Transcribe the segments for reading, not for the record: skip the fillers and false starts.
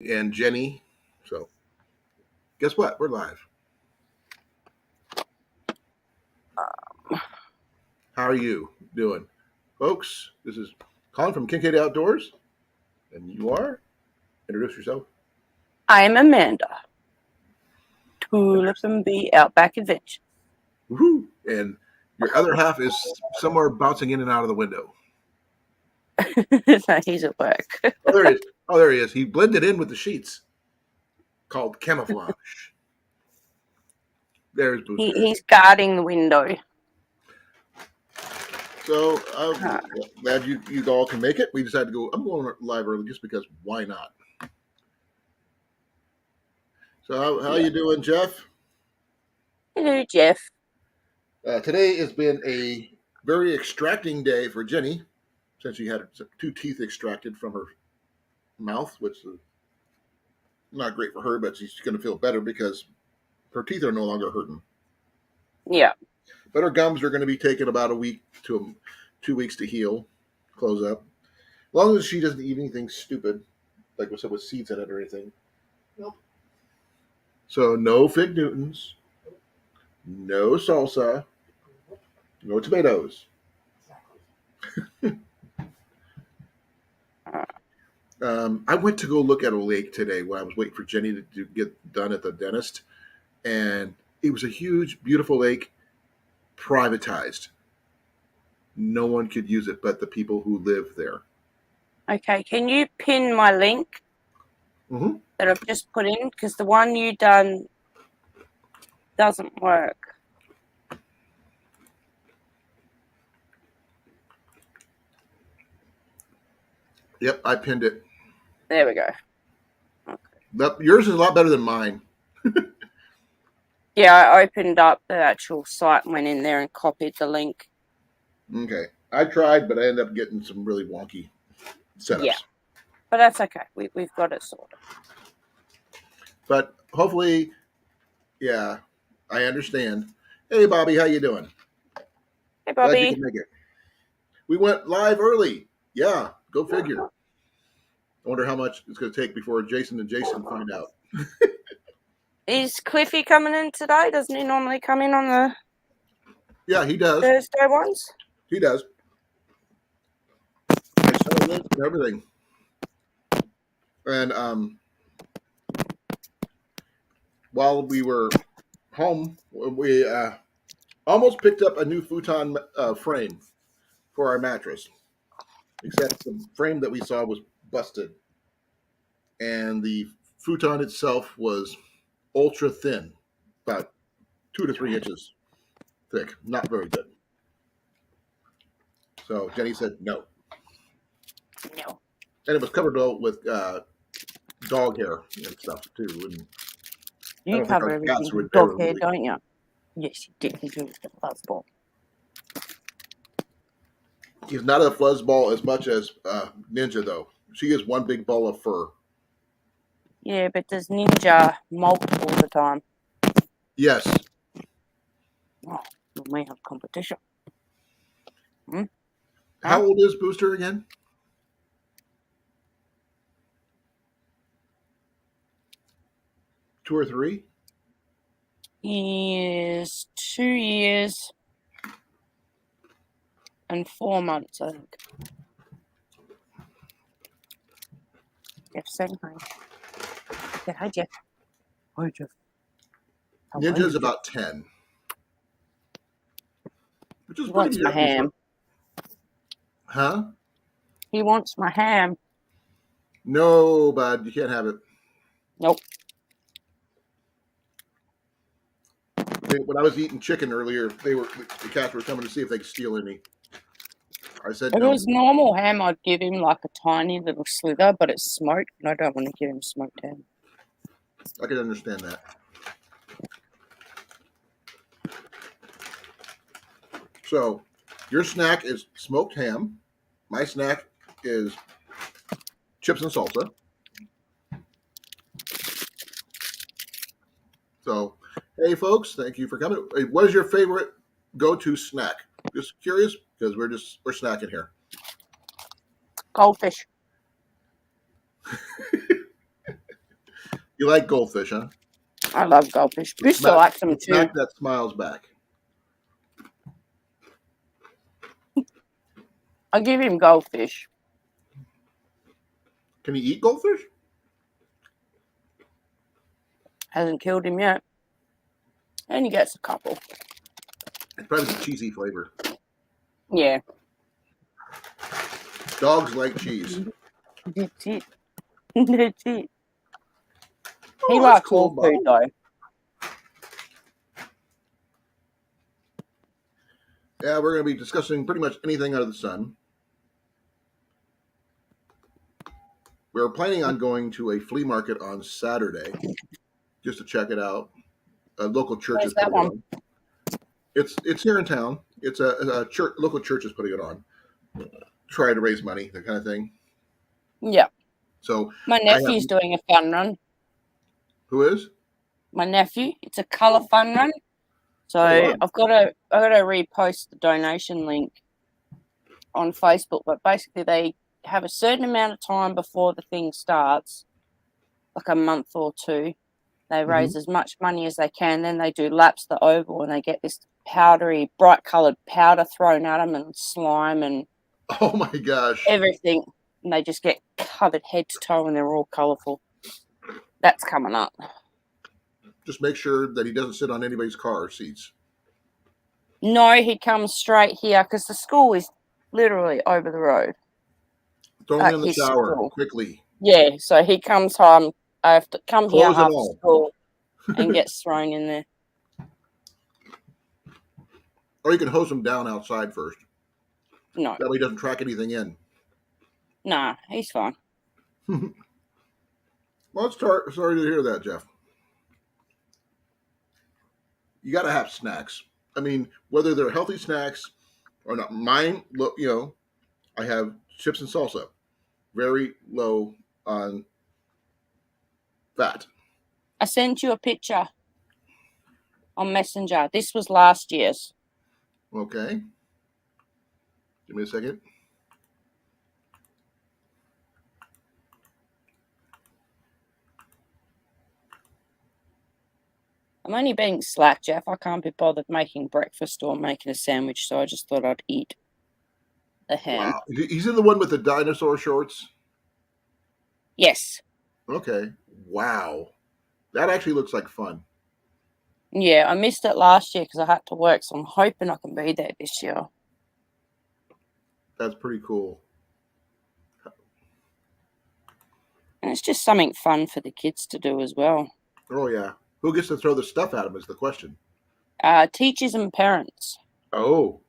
and Jenny. So, guess what? We're live. How are you doing, folks? This is Colin from Kincaid Outdoors, and you are. Introduce yourself. I'm Amanda. Tulip and Bee Outback Adventure. Woohoo! And your other half is somewhere bouncing in and out of the window. No, he's at work. Oh, there he is. Oh, there he is. He blended in with the sheets. Called camouflage. There's Booster. He's guarding the window. So I'm glad you all can make it. We decided to go. I'm going live early just because. Why not? So how you doing, Jeff? Hello, Jeff. Today has been a very extracting day for Jenny, since she had 2 teeth extracted from her mouth, which is not great for her, but she's going to feel better because her teeth are no longer hurting. Yeah. But her gums are going to be taking about a week to 2 weeks to heal, close up. As long as she doesn't eat anything stupid, like with seeds in it or anything. Nope. So no fig Newtons, no salsa, no tomatoes. I went to go look at a lake today when I was waiting for Jenny to get done at the dentist, and it was a huge, beautiful lake, privatized. No one could use it but the people who live there. Okay, can you pin my link that I've just put in? Because the one you done doesn't work. Yep, I pinned it. There we go. Okay. Yours is a lot better than mine. Yeah, I opened up the actual site and went in there and copied the link. Okay. I tried, but I ended up getting some really wonky setups. Yeah, but that's okay. We've got it sorted. But hopefully, yeah, I understand. Hey, Bobby, how you doing? Hey, Bobby. Glad you can make it. We went live early. Yeah, go figure. I wonder how much it's going to take before Jason and Jason find out. Is Cliffy coming in today? Doesn't he normally come in on the he does. Thursday ones? He does. I saw it and everything. And while we were home, we almost picked up a new futon frame for our mattress. Except the frame that we saw was busted. And the futon itself was ultra thin, about 2 to 3 inches thick. Not very good. So Jenny said no. No. And it was covered with dog hair and stuff too. And you cover everything with dog hair, don't you? Yes, you did. He's really a fuzzball. He's not a fuzzball as much as Ninja, though. She is one big ball of fur. Yeah, but does Ninja molt all the time? Yes. Oh, we may have competition. How old is Booster again? Two or three? He is 2 years and 4 months, I think. Jeff, say hi. Say hi, Jeff. Hi, Jeff. Ninja's about 10. Which is he wants my ham. Huh? He wants my ham. No, bud, you can't have it. Nope. When I was eating chicken earlier, the cats were coming to see if they could steal any. I said if no. it was normal ham, I'd give him like a tiny little slither, but it's smoked, and I don't want to give him smoked ham. I can understand that. So, your snack is smoked ham. My snack is chips and salsa. So, hey, folks, thank you for coming. What is your favorite go-to snack? Just curious, because we're snacking here. Goldfish. You like goldfish, huh? I love goldfish. Buster likes them The too. smack that smiles back. I give him goldfish. Can he eat goldfish? Hasn't killed him yet. And he gets a couple. It's probably the cheesy flavor. Yeah. Dogs like cheese. That's it. That's it. He Oh, that's likes cool, all food, Bob. though. Yeah, we're going to be discussing pretty much anything under the sun. We're planning on going to a flea market on Saturday just to check it out. A local church Where's is that putting it one? on. It's here in town. It's a church, local church is putting it on. Try to raise money, that kind of thing. Yeah. So My nephew's doing a fun run. Who is? My nephew. It's a colour fun run. So wow. I've got to repost the donation link on Facebook. But basically, they have a certain amount of time before the thing starts, like a month or two. They raise as much money as they can. Then they do laps the oval, and they get this powdery, bright coloured powder thrown at them, and slime and Oh my gosh. everything. And they just get covered head to toe, and they're all colourful. That's coming up. Just make sure that he doesn't sit on anybody's car seats. No, he comes straight here because the school is literally over the road. Throw him in the shower school. quickly. Yeah, so he comes home. I have to come Clothes here and after all. school and gets thrown in there. Or you can hose him down outside first. No, That way he doesn't track anything in. nah, he's fine. Well, sorry to hear that, Jeff. You got to have snacks. I mean, whether they're healthy snacks or not. Mine, look, I have chips and salsa, very low on fat. I sent you a picture on Messenger. This was last year's. Okay. Give me a second. I'm only being slack, Jeff. I can't be bothered making breakfast or making a sandwich, so I just thought I'd eat the ham. Wow. He's in the one with the dinosaur shorts? Yes. Okay. Wow. That actually looks like fun. Yeah, I missed it last year because I had to work, so I'm hoping I can be there this year. That's pretty cool. And it's just something fun for the kids to do as well. Oh, yeah. Who gets to throw the stuff at him is the question. Teachers and parents. Oh.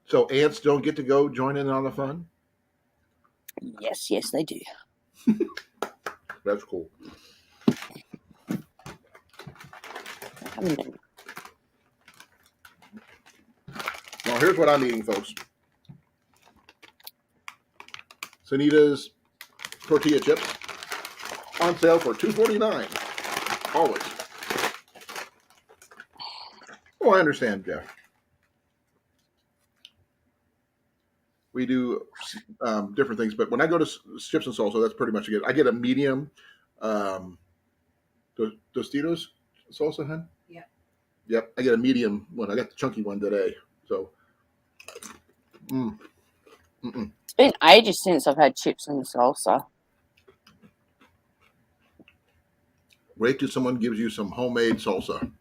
So ants don't get to go join in on the fun? Yes, they do. That's cool. Well, here's what I'm eating, folks. Sanita's tortilla chips on sale for $2.49. Always. Oh, I understand, Jeff. We do different things, but when I go to chips and salsa, that's pretty much it. I get a medium Tostitos salsa, hun? Yeah. Yep, I get a medium one. I got the chunky one today. So, It's been ages since I've had chips and salsa. wait till someone gives you some homemade salsa.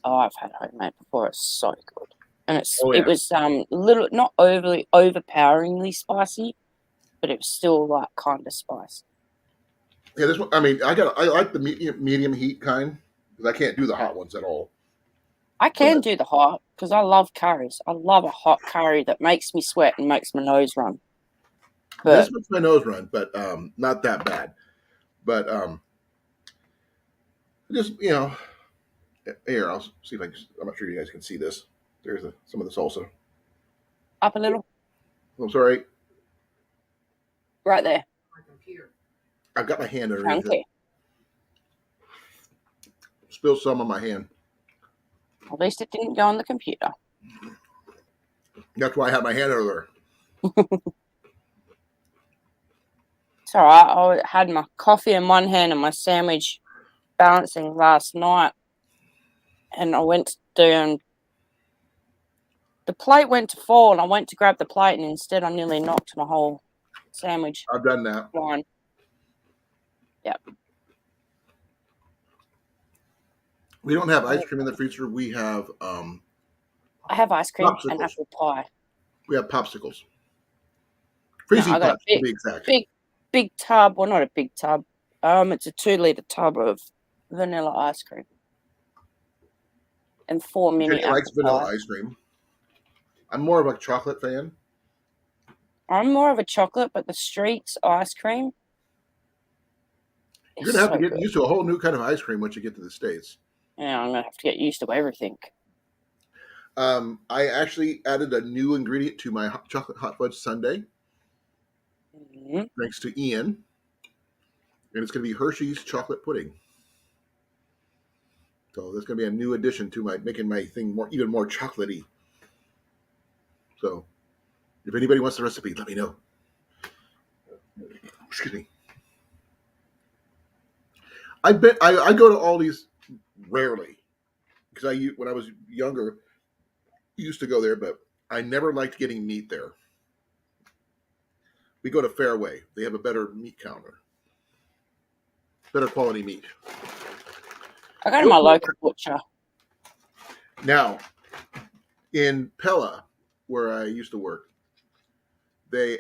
Oh, I've had homemade before. It's so good. And Oh, yeah. It was little, not overpoweringly spicy, but it was still like kind of spicy. Yeah, this one. I mean, I like the medium heat kind because I can't do the hot ones at all. I can do the hot because I love curries. I love a hot curry that makes me sweat and makes my nose run. This makes my nose run, but not that bad. But just here I'll see if I can. I'm not sure you guys can see this. There's some of the salsa. Up a little. I'm sorry. Right there. My computer. I've got my hand underneath Chunky. it. Spilled some on my hand. At least it didn't go on the computer. That's why I have my hand over there. It's all right. I had my coffee in one hand and my sandwich balancing last night, and I went down. The plate went to fall, and I went to grab the plate, and instead I nearly knocked my whole sandwich I've done that. line. Yep. We don't have ice cream in the freezer. We have I have ice cream and popsicles. apple pie. We have popsicles. No, Freezy I got a pops, to be exact. big tub. Well, not a big tub. It's a 2-liter tub of vanilla ice cream and 4 mini Jenny likes apple vanilla pie. ice cream. I'm more of a chocolate fan. I'm more of a chocolate, but the Streets ice cream You're is gonna have to so get good. used to a whole new kind of ice cream once you get to the States. Yeah, I'm gonna have to get used to everything. I actually added a new ingredient to my chocolate hot fudge sundae, Mm-hmm. thanks to Ian, and it's going to be Hershey's chocolate pudding. So that's going to be a new addition to my making my thing even more chocolatey. So if anybody wants the recipe, let me know. Excuse me. I bet I go to Aldi's rarely because when I was younger used to go there, but I never liked getting meat there. We go to Fairway; they have a better meat counter, better quality meat. I go to my local butcher. Now, in Pella, where I used to work, they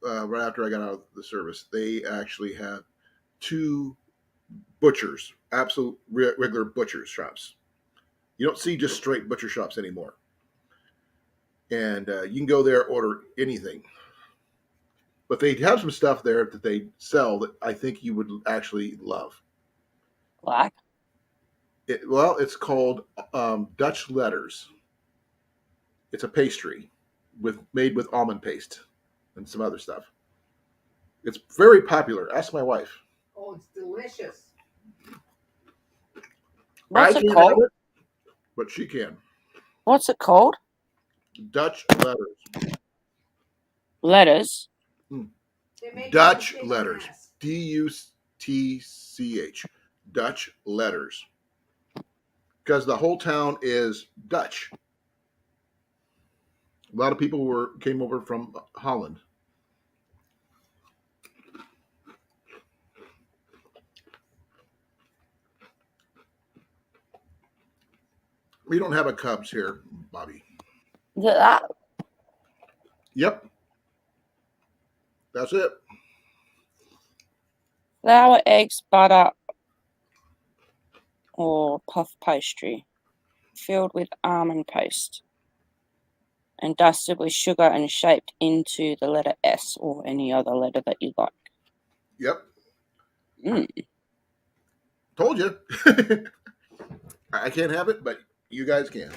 right after I got out of the service, they actually had 2 butchers, absolute regular butchers shops. You don't see just straight butcher shops anymore, and you can go there order anything. But they have some stuff there that they sell that I think you would actually love. Like, It's called Dutch letters. It's a pastry made with almond paste and some other stuff. It's very popular. Ask my wife. Oh, it's delicious. what's I it can't have called? it, but she can. What's it called? Dutch letters. Letters. Dutch letters. Dutch. Dutch letters. Because the whole town is Dutch. A lot of people came over from Holland. We don't have a Cubs here, Bobby. That Yep. That's it. flour, eggs, butter, or puff pastry filled with almond paste and dusted with sugar and shaped into the letter S or any other letter that you like. Yep. Mm. Told you. I can't have it, but you guys can.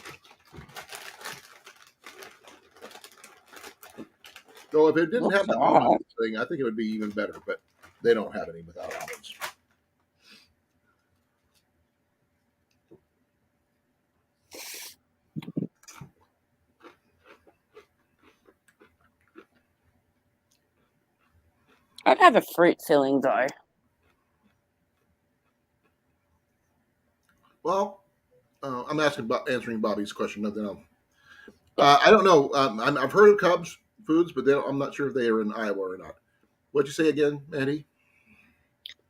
So if it didn't Looks have the alright. almond thing, I think it would be even better, but they don't have any without almonds. I'd have a fruit filling though. Well, I'm answering Bobby's question. Nothing else. I don't know. I've heard of Cubs foods, but I'm not sure if they are in Iowa or not. What'd you say again, Andy?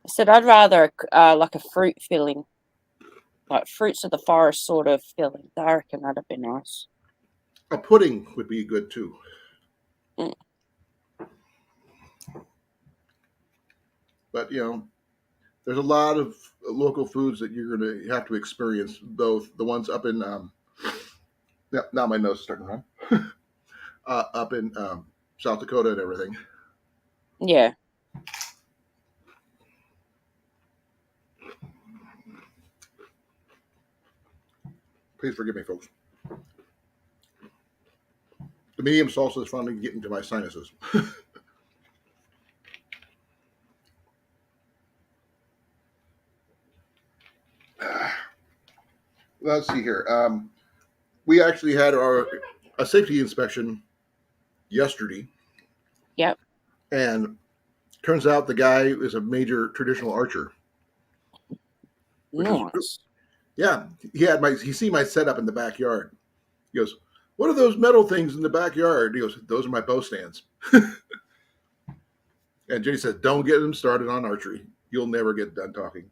I said I'd rather like a fruit filling, like fruits of the forest sort of filling. I reckon that'd be nice. A pudding would be good too. Mm. But there's a lot of local foods that you're going to have to experience. Both the ones up in now my nose is starting to run. Up in South Dakota and everything. Yeah. Please forgive me, folks. The medium salsa is finally getting to my sinuses. Let's see here. We actually had a safety inspection yesterday. Yep. And turns out the guy is a major traditional archer. which is Nice. yeah. He see my setup in the backyard. He goes, "What are those metal things in the backyard?" He goes, "Those are my bow stands." And Jenny says, "Don't get him started on archery. You'll never get done talking."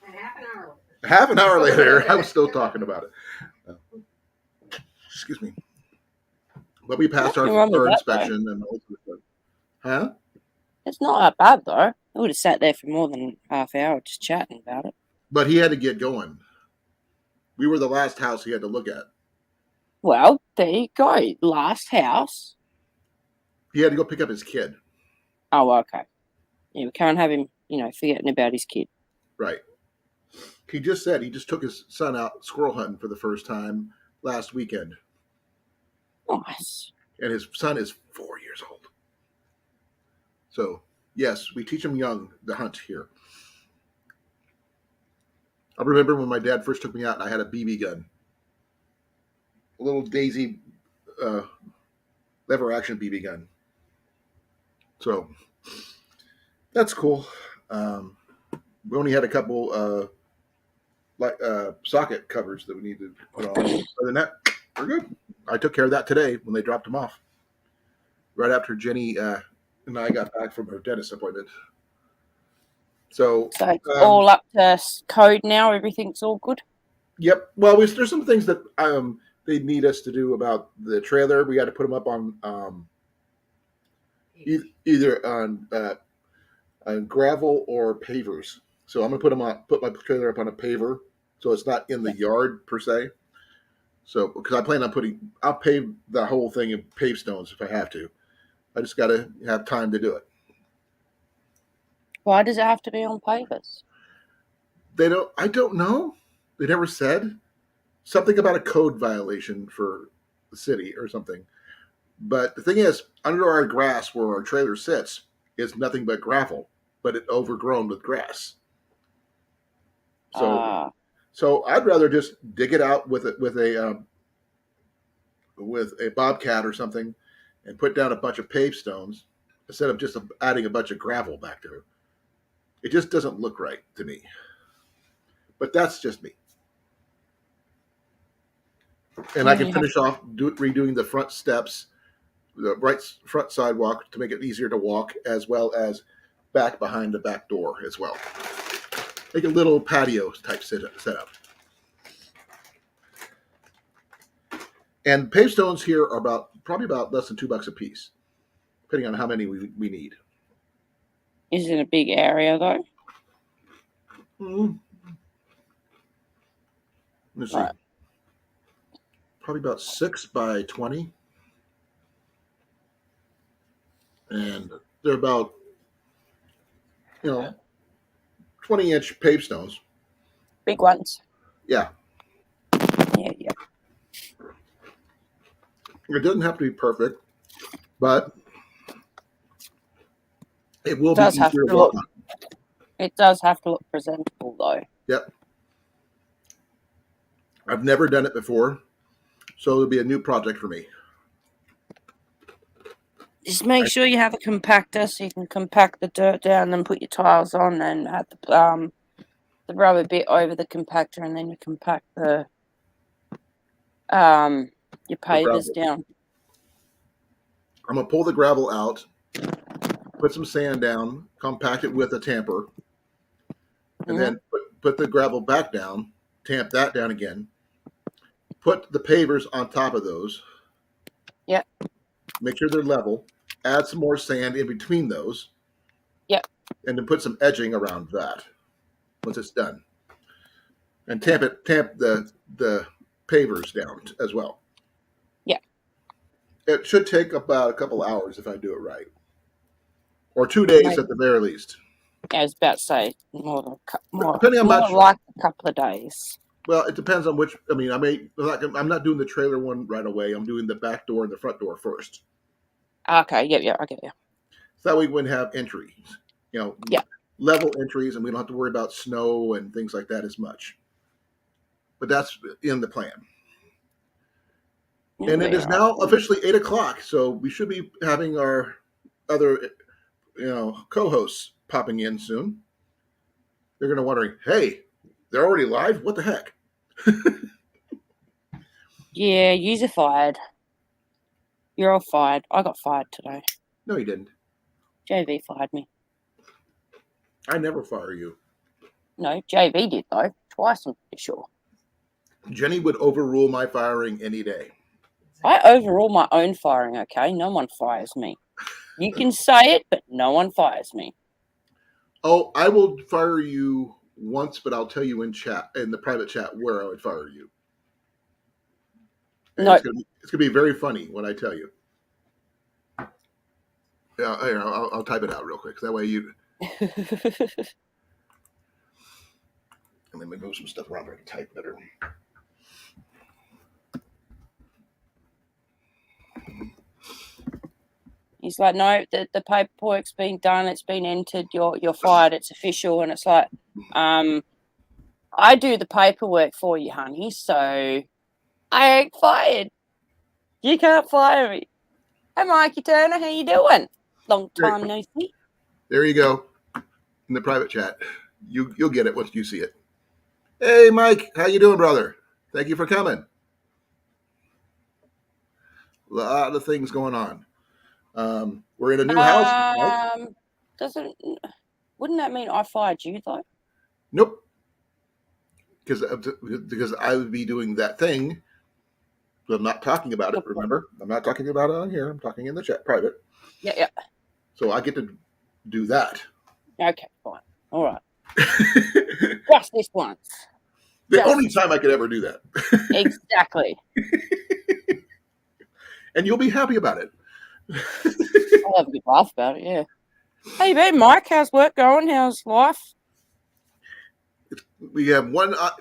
And half an hour. Half an hour later, I was still talking about it. Excuse me. But we passed Nothing wrong with our that, though. inspection and all that stuff. Huh? It's not that bad, though. I would have sat there for more than half hour just chatting about it. But he had to get going. We were the last house he had to look at. Well, there you go. Last house. He had to go pick up his kid. Oh, okay. Yeah, we can't have him, forgetting about his kid. Right. He just said he just took his son out squirrel hunting for the first time last weekend. Nice. And his son is 4 years old. So, yes, we teach him young to hunt here. I remember when my dad first took me out and I had a BB gun. A little Daisy lever action BB gun. So, that's cool. We only had a couple socket covers that we needed to put on. Other than that, we're good. I took care of that today when they dropped them off. Right after Jenny and I got back from her dentist appointment. So it's all up to code now. Everything's all good. Yep. Well, there's some things that they need us to do about the trailer. We got to put them up on either on gravel or pavers. So I'm gonna put my trailer up on a paver, so it's not in the yard per se. So because I plan on I'll pave the whole thing in pave stones if I have to. I just got to have time to do it. Why does it have to be on pavers? I don't know. They never said. Something about a code violation for the city or something. But the thing is, under our grass where our trailer sits is nothing but gravel, but it's overgrown with grass. So I'd rather just dig it out with a bobcat or something and put down a bunch of paved stones instead of just adding a bunch of gravel back there. It just doesn't look right to me. But that's just me. And I can finish off redoing the front steps, the right front sidewalk to make it easier to walk, as well as back behind the back door as well. Make a little patio type setup. And paved stones here are probably about less than $2 a piece, depending on how many we need. Is it a big area though? Let's see. Probably about 6 by 20. And they're about, 20-inch paved stones. Big ones. Yeah. Yeah. It doesn't have to be perfect, but it will be easier to walk on. It does have to look presentable, though. Yep. I've never done it before, so it'll be a new project for me. Just make sure you have a compactor so you can compact the dirt down and put your tiles on, and have the rubber bit over the compactor, and then you compact your pavers down. I'm gonna pull the gravel out, put some sand down, compact it with a tamper, and then put the gravel back down, tamp that down again, put the pavers on top of those. Yep. Make sure they're level. Add some more sand in between those. Yep. And then put some edging around that once it's done. And tamp the pavers down as well. Yeah. It should take about a couple hours if I do it right. Or 2 days at the very least. Yeah, I was about to say more Depending on like a couple of days. Well, it depends on which. I mean, I'm not doing the trailer one right away. I'm doing the back door and the front door first. Okay, yeah, I get you. So that way we wouldn't have entries, level entries, and we don't have to worry about snow and things like that as much. But that's in the plan. And it is now officially 8 o'clock, so we should be having our other, co-hosts popping in soon. They're going to wondering, hey, They're already live? What the heck? Yeah, user fired. You're all fired. I got fired today. No, you didn't. JV fired me. I never fire you. No, JV did though. Twice, I'm pretty sure. Jenny would overrule my firing any day. I overrule my own firing, okay? No one fires me. You can say it, but no one fires me. Oh, I will fire you once, but I'll tell you in the private chat, where I would fire you. And No. it's gonna be very funny when I tell you. Yeah, I'll type it out real quick. That way you. And let me move some stuff around so I can type better. He's like, no, the paperwork's been done. It's been entered. You're fired. It's official. And it's like, I do the paperwork for you, honey. So I ain't fired. You can't fire me. Hey, Mikey Turner, how you doing? Long time no see. There you go. In the private chat, you'll get it once you see it. Hey, Mike, how you doing, brother? Thank you for coming. A lot of things going on. We're in a new house. Right? Wouldn't that mean I fired you though? Nope. Because I would be doing that thing. But I'm not talking about it. Remember, I'm not talking about it on here. I'm talking in the chat, private. Yeah. So I get to do that. Okay, fine. All right. Just this once. The only time I could ever do that. Exactly. And you'll be happy about it. I'll have a good laugh about it, yeah. Hey, babe, Mike, how's work going? How's life? We have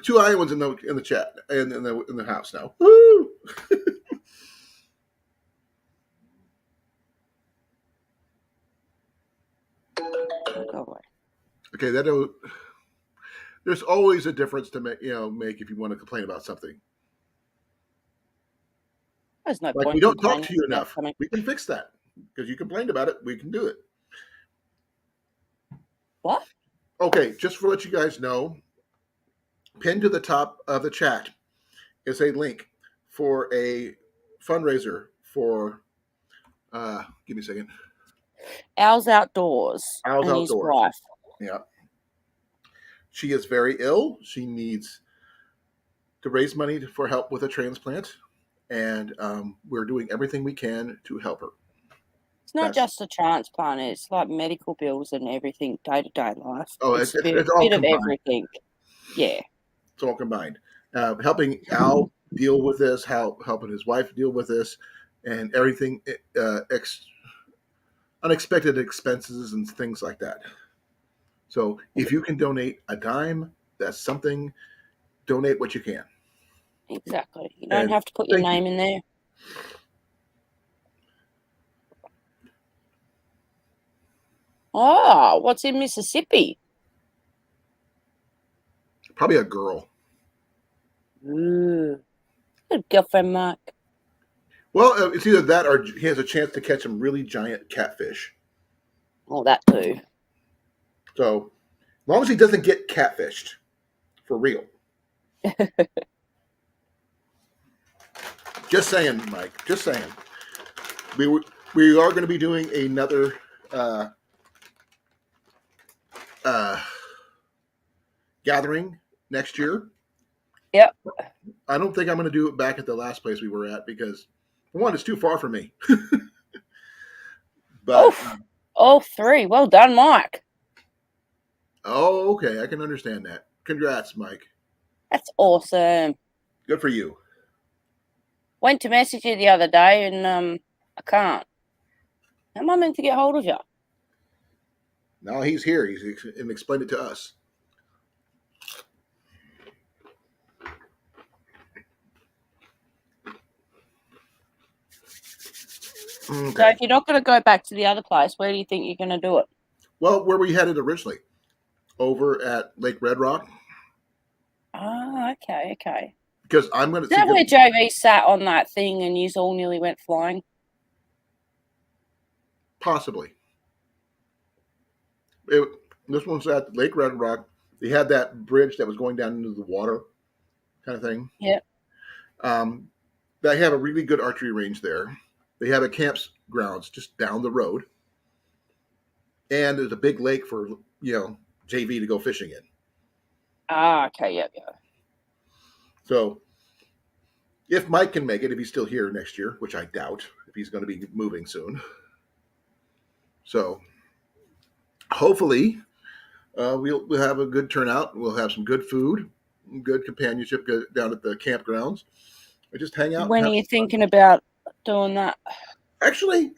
two Iowans in the chat and in the house now. Woo! Go away. Okay, there's always a difference to make if you want to complain about something. There's no like point. We don't talk to you enough. We can fix that because you complained about it. We can do it. What? Okay, just to let you guys know, pinned to the top of the chat is a link for a fundraiser for. Give me a second. Owls Outdoors. Owls and Outdoors. His wife. Yeah. She is very ill. She needs to raise money for help with a transplant, and we're doing everything we can to help her. It's not just a transplant. It's like medical bills and everything, day-to-day life. Oh, it's all a bit combined. Of everything. Yeah. It's all combined. Helping Al deal with this, helping his wife deal with this, and everything, unexpected expenses and things like that. So if you can donate a dime, that's something. Donate what you can. Exactly. You don't have to put your name in there. Oh, what's in Mississippi? Probably a girl. Ooh. Good girlfriend, Mark. Well, it's either that or he has a chance to catch some really giant catfish. Oh, that too. So, as long as he doesn't get catfished, for real. Just saying, Mike. Just saying. We are going to be doing another gathering next year. Yep. I don't think I'm going to do it back at the last place we were at because, for one, it's too far for me. But all three. Well done, Mike. Oh, okay. I can understand that. Congrats, Mike. That's awesome. Good for you. Went to message you the other day and I can't. How am I meant to get hold of you? No, he's here. He's and explained it to us. Okay. So if you're not going to go back to the other place, where do you think you're going to do it? Well, where we headed originally, over at Lake Red Rock. Oh, okay. Because I'm going to. Is that where JV sat on that thing and you all nearly went flying? Possibly. This one's at Lake Red Rock. They had that bridge that was going down into the water, kind of thing. Yep. They have a really good archery range there. They have a campgrounds just down the road, and there's a big lake for JV to go fishing in. Ah, okay, yep. So if Mike can make it, if he's still here next year, which I doubt, if he's going to be moving soon. So hopefully we'll have a good turnout. We'll have some good food, good companionship down at the campgrounds. We just hang out. When are you thinking about doing that? Actually,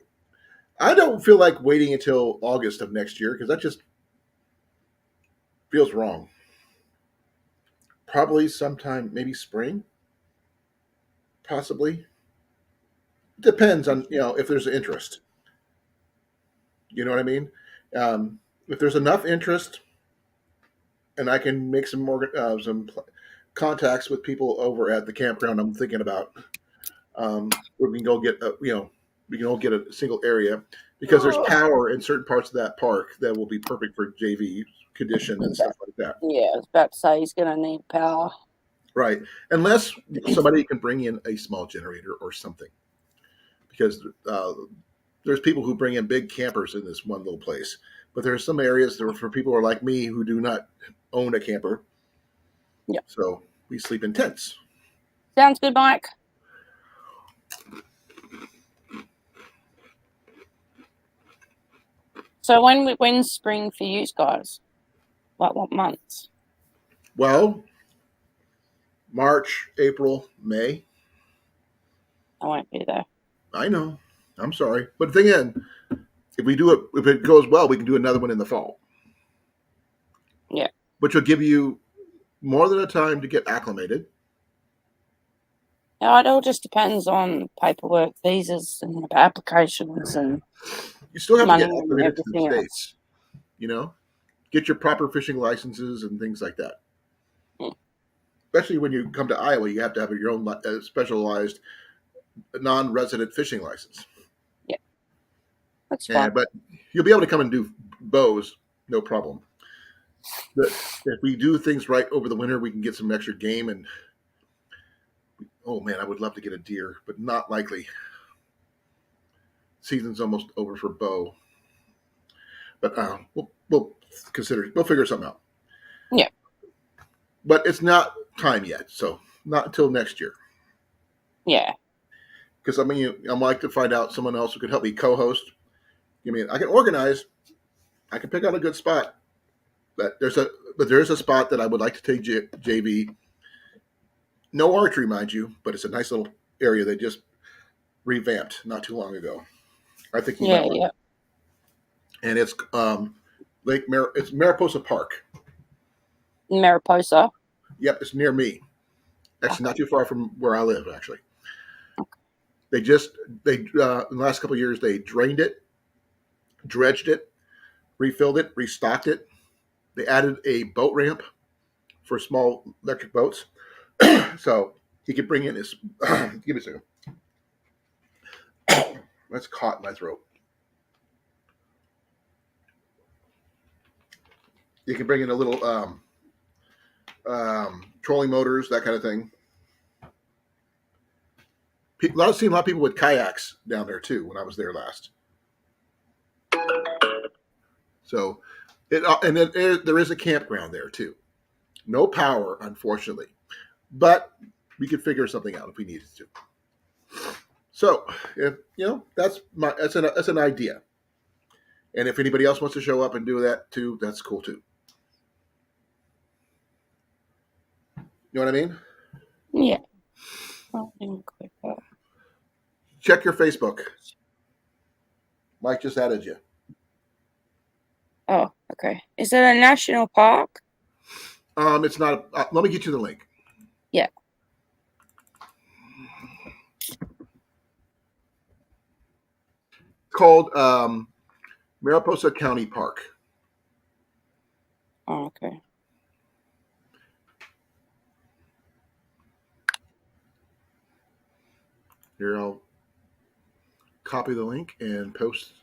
I don't feel like waiting until August of next year because that just feels wrong. Probably sometime, maybe spring, possibly. Depends on if there's interest. You know what I mean? If there's enough interest, and I can make some more contacts with people over at the campground I'm thinking about, where we can go get we can all get a single area because there's power in certain parts of that park that will be perfect for JV condition and stuff like that. Yeah, I was about to say he's going to need power. Right. Unless somebody can bring in a small generator or something. Because there's people who bring in big campers in this one little place. But there's some areas that are for people who are like me who do not own a camper. Yeah. So we sleep in tents. Sounds good, Mike. So when's spring for you guys? Like what months? Well, March, April, May. I won't be there. I know. I'm sorry. But the thing is, if it goes well, we can do another one in the fall. Yeah. Which will give you more than a time to get acclimated. Yeah, it all just depends on paperwork, visas, and applications, and you still have to money get and acclimated to the everything states. Get your proper fishing licenses and things like that. Especially when you come to Iowa, you have to have your own specialized non-resident fishing license. Yeah, that's fine. But you'll be able to come and do bows, no problem. But if we do things right over the winter, we can get some extra game. And oh man, I would love to get a deer, but not likely. Season's almost over for bow, but we'll figure something out. Yeah, but it's not time yet, so not until next year. Yeah. Because I'd like to find out someone else who could help me co-host. I can organize. I can pick out a good spot, but there is a spot that I would like to take JV. No archery, mind you, but it's a nice little area they just revamped not too long ago. I think you might want it. And it's it's Mariposa Park. Mariposa. Yep, it's near me. Actually, not too far from where I live. Actually, they in the last couple of years they drained it, dredged it, refilled it, restocked it. They added a boat ramp for small electric boats, so he could bring in his. Give me a second. That's caught in my throat. You can bring in a little trolling motors, that kind of thing. I've seen a lot of people with kayaks down there too when I was there last. So, there is a campground there too. No power, unfortunately, but we could figure something out if we needed to. So, if that's an idea. And if anybody else wants to show up and do that too, that's cool too. You know what I mean? Yeah. Check your Facebook. Mike just added you. Oh, okay. Is it a national park? It's not. Let me get you the link. Yeah. Called Mariposa County Park. Oh, okay. Here, I'll copy the link and post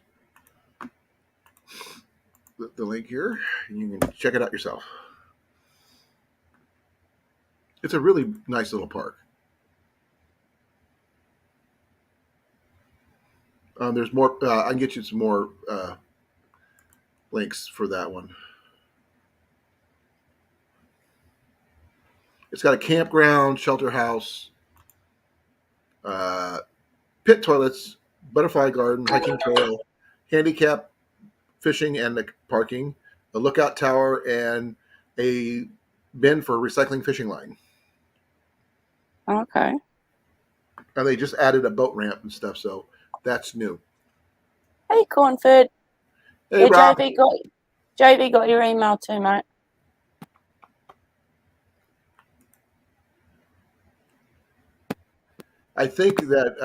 the link here, and you can check it out yourself. It's a really nice little park. There's more. I can get you some more links for that one. It's got a campground, shelter house, uh, pit toilets, butterfly garden, hiking trail, handicap fishing and the parking, a lookout tower, and a bin for recycling fishing line. Okay. And they just added a boat ramp and stuff, so that's new. Hey, Cornford. Hey, Yeah, Rob. JV got your email too, mate. I think that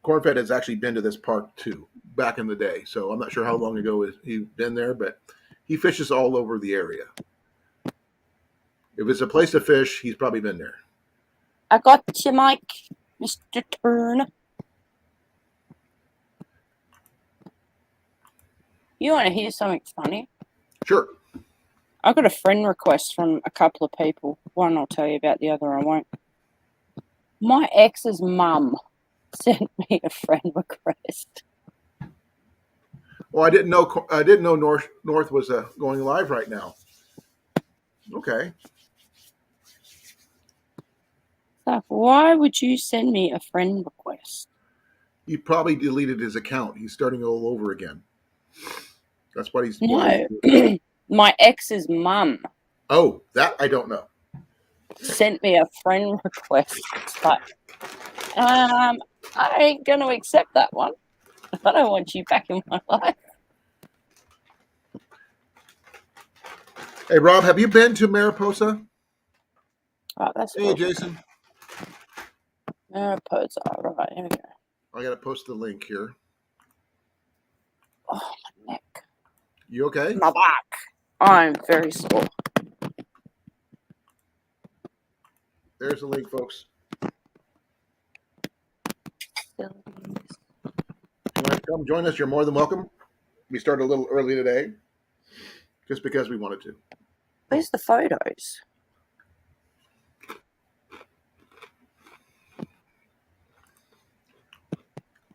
Cornfed has actually been to this park too, back in the day. So I'm not sure how long ago he's been there, but he fishes all over the area. If it's a place to fish, he's probably been there. I got you, Mike. Mr. Turn. You want to hear something funny? Sure. I got a friend request from a couple of people. One I'll tell you about, the other I won't. My ex's mum sent me a friend request. Well, I didn't know North was going live right now. Okay. So why would you send me a friend request? He probably deleted his account. He's starting all over again. That's what he's. No, my ex's mum. Oh, that I don't know. Sent me a friend request. But I ain't gonna accept that one. I don't want you back in my life. Hey, Rob, have you been to Mariposa? Right, that's Hey, cool. Jason. Mariposa. Right, here we go. I got to post the link here. Oh, my neck. You okay? My back. I'm very sore. There's the link, folks. Facilities. If you want to come join us, you're more than welcome. We started a little early today, just because we wanted to. Where's the photos?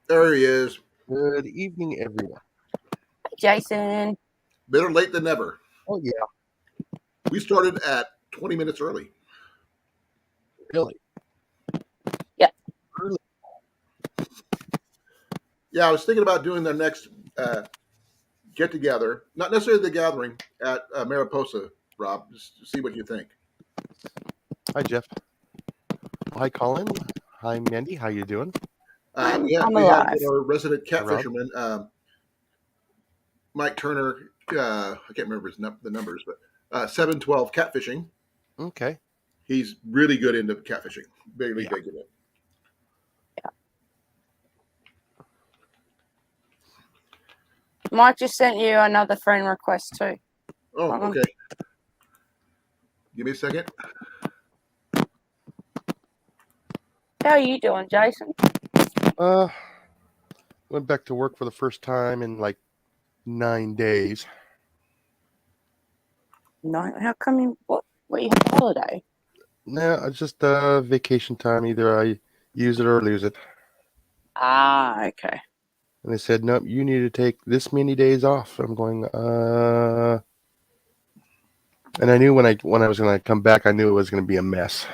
There he is. Good evening, everyone. Hey, Jason. Better late than never. Oh, yeah, We started at 20 minutes early. really? Yeah. Early. Yeah, I was thinking about doing the next get together, not necessarily the gathering at Mariposa, Rob. Just to see what you think. Hi, Jeff. Hi, Colin. Hi, Mandy. How you doing? I'm We have alive. our resident cat Rob. fisherman, Mike Turner. I can't remember the numbers, but 712 catfishing. Okay. He's really good into catfishing. Really Yeah. big in it. Mike just sent you another friend request too. Oh, Hold on. okay. Give me a second. How are you doing, Jason? Went back to work for the first time in like 9 days. No, how come you? What? You have a holiday? Nah, it's just vacation time. Either I use it or lose it. Ah, okay. And they said, nope, you need to take this many days off. I'm going, And I knew when I was going to come back, I knew it was going to be a mess.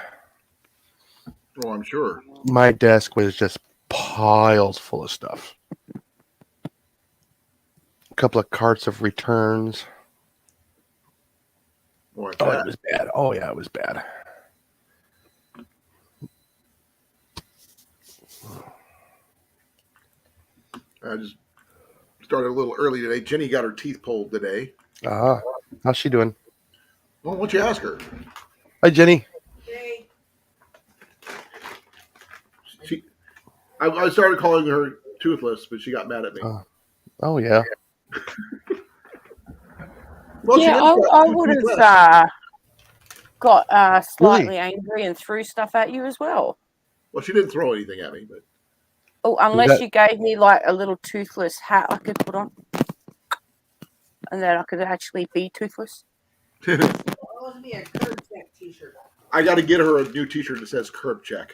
Oh, I'm sure. My desk was just piles full of stuff. A couple of carts of returns. Oh, Oh, it was bad. Oh, yeah, it was bad. I just started a little early today. Jenny got her teeth pulled today. Ah, how's she doing? Well, why don't you ask her? Hi, Jenny. Hey, I started calling her toothless, but she got mad at me. Oh, yeah. Well, Yeah, I would have got slightly angry and threw stuff at you as well. Well, she didn't throw anything at me, but Oh, unless you gave me like a little toothless hat I could put on, and then I could actually be toothless. that was me a Curd Tech t-shirt. I got to get her a new T-shirt that says "curb check."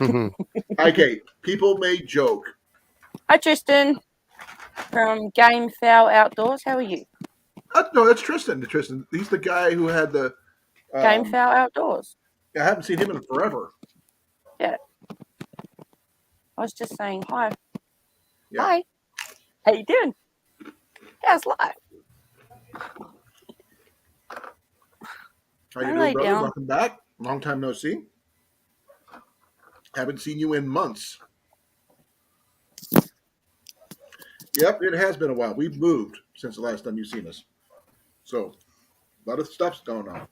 Mhm. Hi, Kate. People may joke. Hi, Tristan from Game Foul Outdoors. How are you? No, that's Tristan. Tristan. He's the guy who had the. Game Foul Outdoors. I haven't seen him in forever. Yeah. I was just saying hi. Yeah. Hi. How you doing? How's life? How you I doing, lay brother? down. Welcome back. Long time no see. Haven't seen you in months. Yep, it has been a while. We've moved since the last time you've seen us. So, a lot of stuff's going on.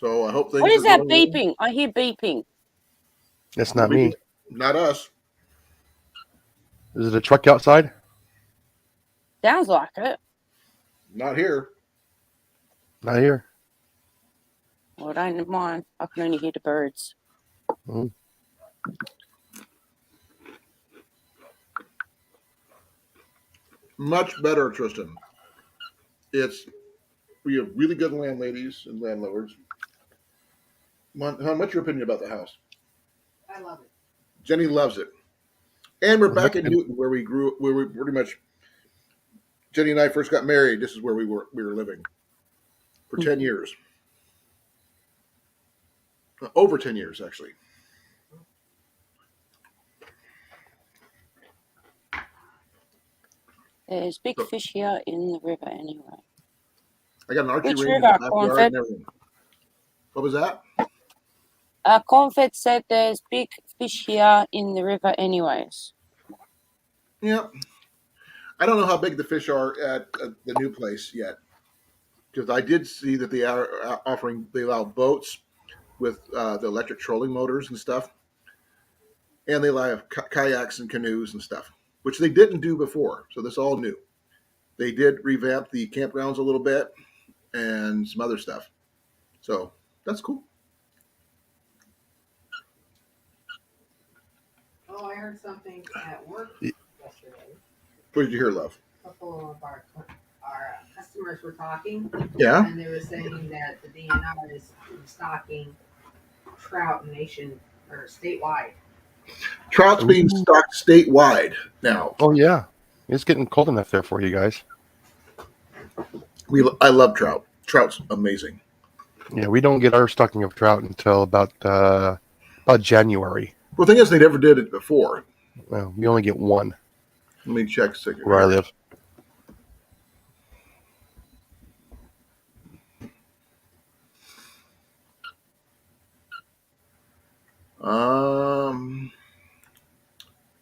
So, I hope things What is are that going well. beeping? I hear beeping. That's not me. Not us. Is it a truck outside? Sounds like it. Not here. Not here. Well, it ain't mine. I can only hear the birds. Mm. Much better, Tristan. We have really good landladies and landlords. Hon, what's your opinion about the house? I love it. Jenny loves it. And we're Well, back that's in good. Newton where we grew, where we pretty much, Jenny and I first got married. This is where we were living for 10 years. Over 10 years, actually. There's big fish here in the river anyway. I got an archery Which range in the river, backyard Cornfed? and everything. What was that? Cornfed said there's big fish here in the river anyways. Yeah. I don't know how big the fish are at the new place yet. Because I did see that they are they allow boats with the electric trolling motors and stuff. And they allow kayaks and canoes and stuff, which they didn't do before. So this is all new. They did revamp the campgrounds a little bit and some other stuff. So that's cool. Oh, I heard something at work yesterday. What did you hear, love? A couple of our customers were talking, Yeah. and they were saying that the DNR is stocking trout nation or statewide. Trout's being Ooh. stocked statewide now. Oh yeah, it's getting cold enough there for you guys. I love trout. Trout's amazing. Yeah, we don't get our stocking of trout until about January. Well, the thing is, they never did it before. Well, we only get one Let me check a second. where I live.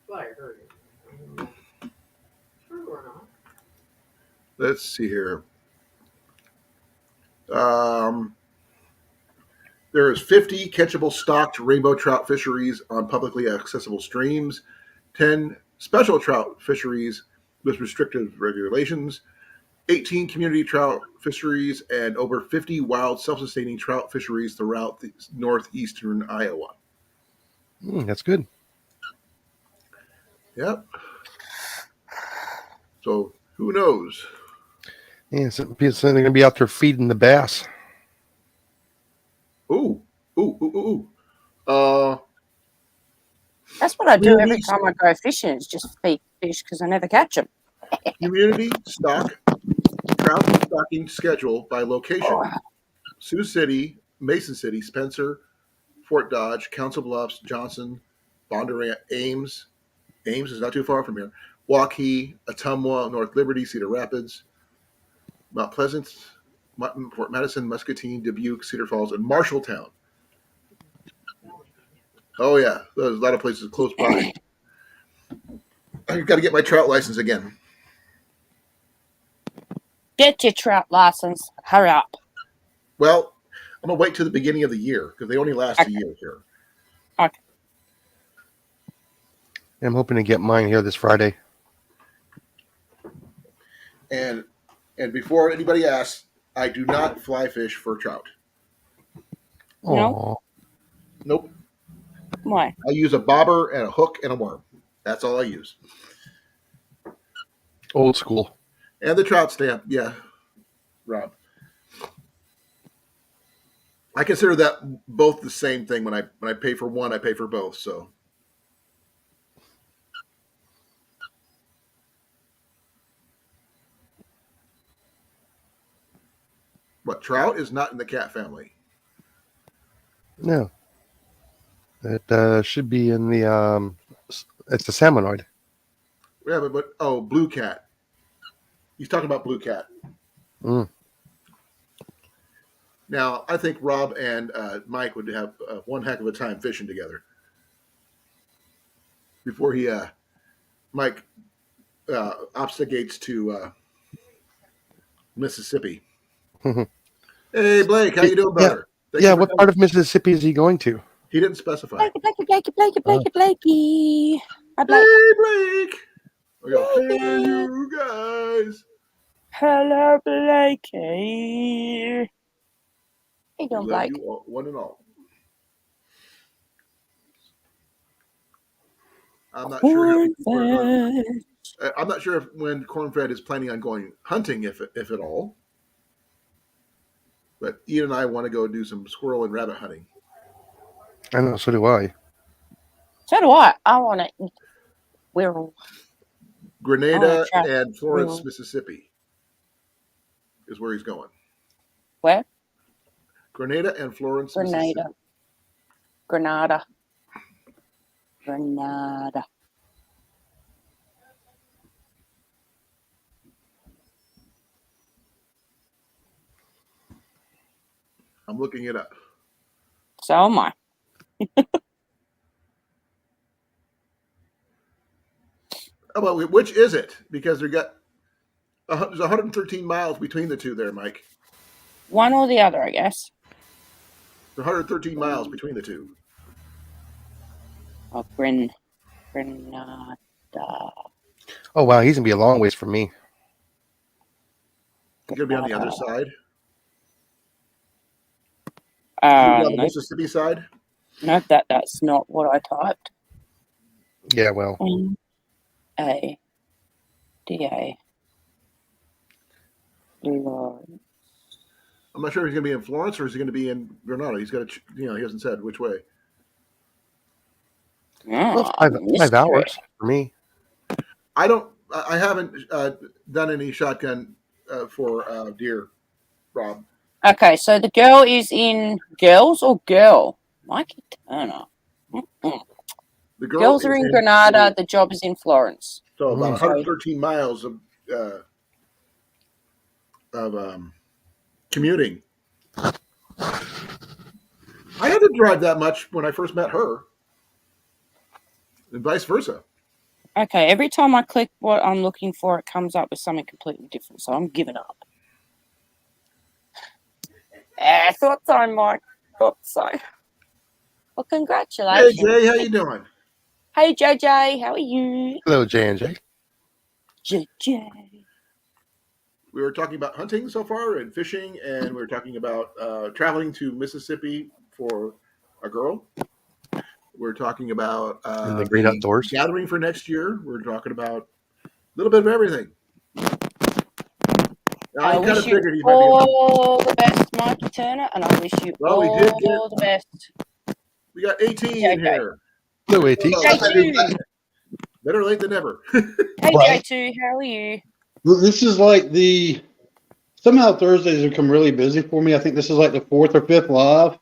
But I heard it. I don't know. True or not? Let's see here. There is 50 catchable stocked rainbow trout fisheries on publicly accessible streams, 10 special trout fisheries with restrictive regulations, 18 community trout fisheries, and over 50 wild self-sustaining trout fisheries throughout the northeastern Iowa. That's good. Yep. So who knows? Yeah, so they're going to be out there feeding the bass. Ooh, ooh, ooh, ooh. Uh, That's what I do every Communities- time I go fishing. Is just feed fish because I never catch them. community stock trout stocking schedule by location: Sioux City, Mason City, Spencer, Fort Dodge, Council Bluffs, Johnson, Bondurant, Ames. Ames is not too far from here. Waukee, Ottumwa, North Liberty, Cedar Rapids, Mount Pleasant, Fort Madison, Muscatine, Dubuque, Cedar Falls, and Marshalltown. Oh yeah, there's a lot of places close by. I've got to get my trout license again. Get your trout license. Hurry up. Well, I'm gonna wait till the beginning of the year because they only last a year here. Okay. I'm hoping to get mine here this Friday. And before anybody asks, I do not fly fish for trout. No? Aw. Nope. Why? I use a bobber and a hook and a worm. That's all I use. Old school. And the trout stamp, yeah, Rob. I consider that both the same thing. When I pay for one, I pay for both. So what, trout is not in the cat family. No. It should be in the it's a salmonoid. Yeah, but blue cat. He's talking about blue cat. Mm. Now, I think Rob and Mike would have one heck of a time fishing together. Before Mike obstigates to Mississippi. Hey, Blake, how you doing, brother? Thank you for What coming. part of Mississippi is he going to? He didn't specify. Blakey. Hi, Blake. Hey, Blake. I go, hey, you guys. Hello, Blakey. How you We doing, love Blake? you all, one and all. I'm not sure. I'm not sure if when Cornfed is planning on going hunting, if at all. But Ian and I want to go do some squirrel and rabbit hunting. I know, so do I. So do I. I want to eat squirrel. Grenada try and Florence, squirrel. Mississippi is where he's going. Where? Grenada and Florence, Mississippi. Grenada. I'm looking it up. So am I. Oh, well, which is it? Because there's 113 miles between the two there, Mike. One or the other, I guess. There's 113 miles between the two. Oh, Grenada. Oh wow, he's gonna be a long ways from me. He's going to be on the other side. On the No, Mississippi side. no, that's not what I typed. Yeah, well. NADA. I'm not sure if he's going to be in Florence or is he going to be in Grenada. He's got to, he hasn't said which way. Well, 5 hours for me. I haven't done any shotgun for deer, Rob. Okay, so the girl is in girls or girl? Mikey Turner. The Girls are in Grenada. The job is in Florence. So about 113 miles of commuting. I had to drive that much when I first met her, and vice versa. Okay, every time I click what I'm looking for, it comes up with something completely different. So I'm giving up. I thought so, Mike. Thought so. Well, congratulations. Hey, Jay, how you doing? Hey, JJ, how are you? Hello, J&J. JJ. We were talking about hunting so far and fishing, and we were talking about traveling to Mississippi for a girl. We're talking about In the green outdoors. gathering for next year. We're talking about a little bit of everything. Now, I wish you figured he all the best, Mikey Turner, and I wish you all the best. We got 18 in here. Hello, AT. J2. Better late than never. Hey, J2, how are you? This is like somehow Thursdays have become really busy for me. I think this is like the 4th or 5th live.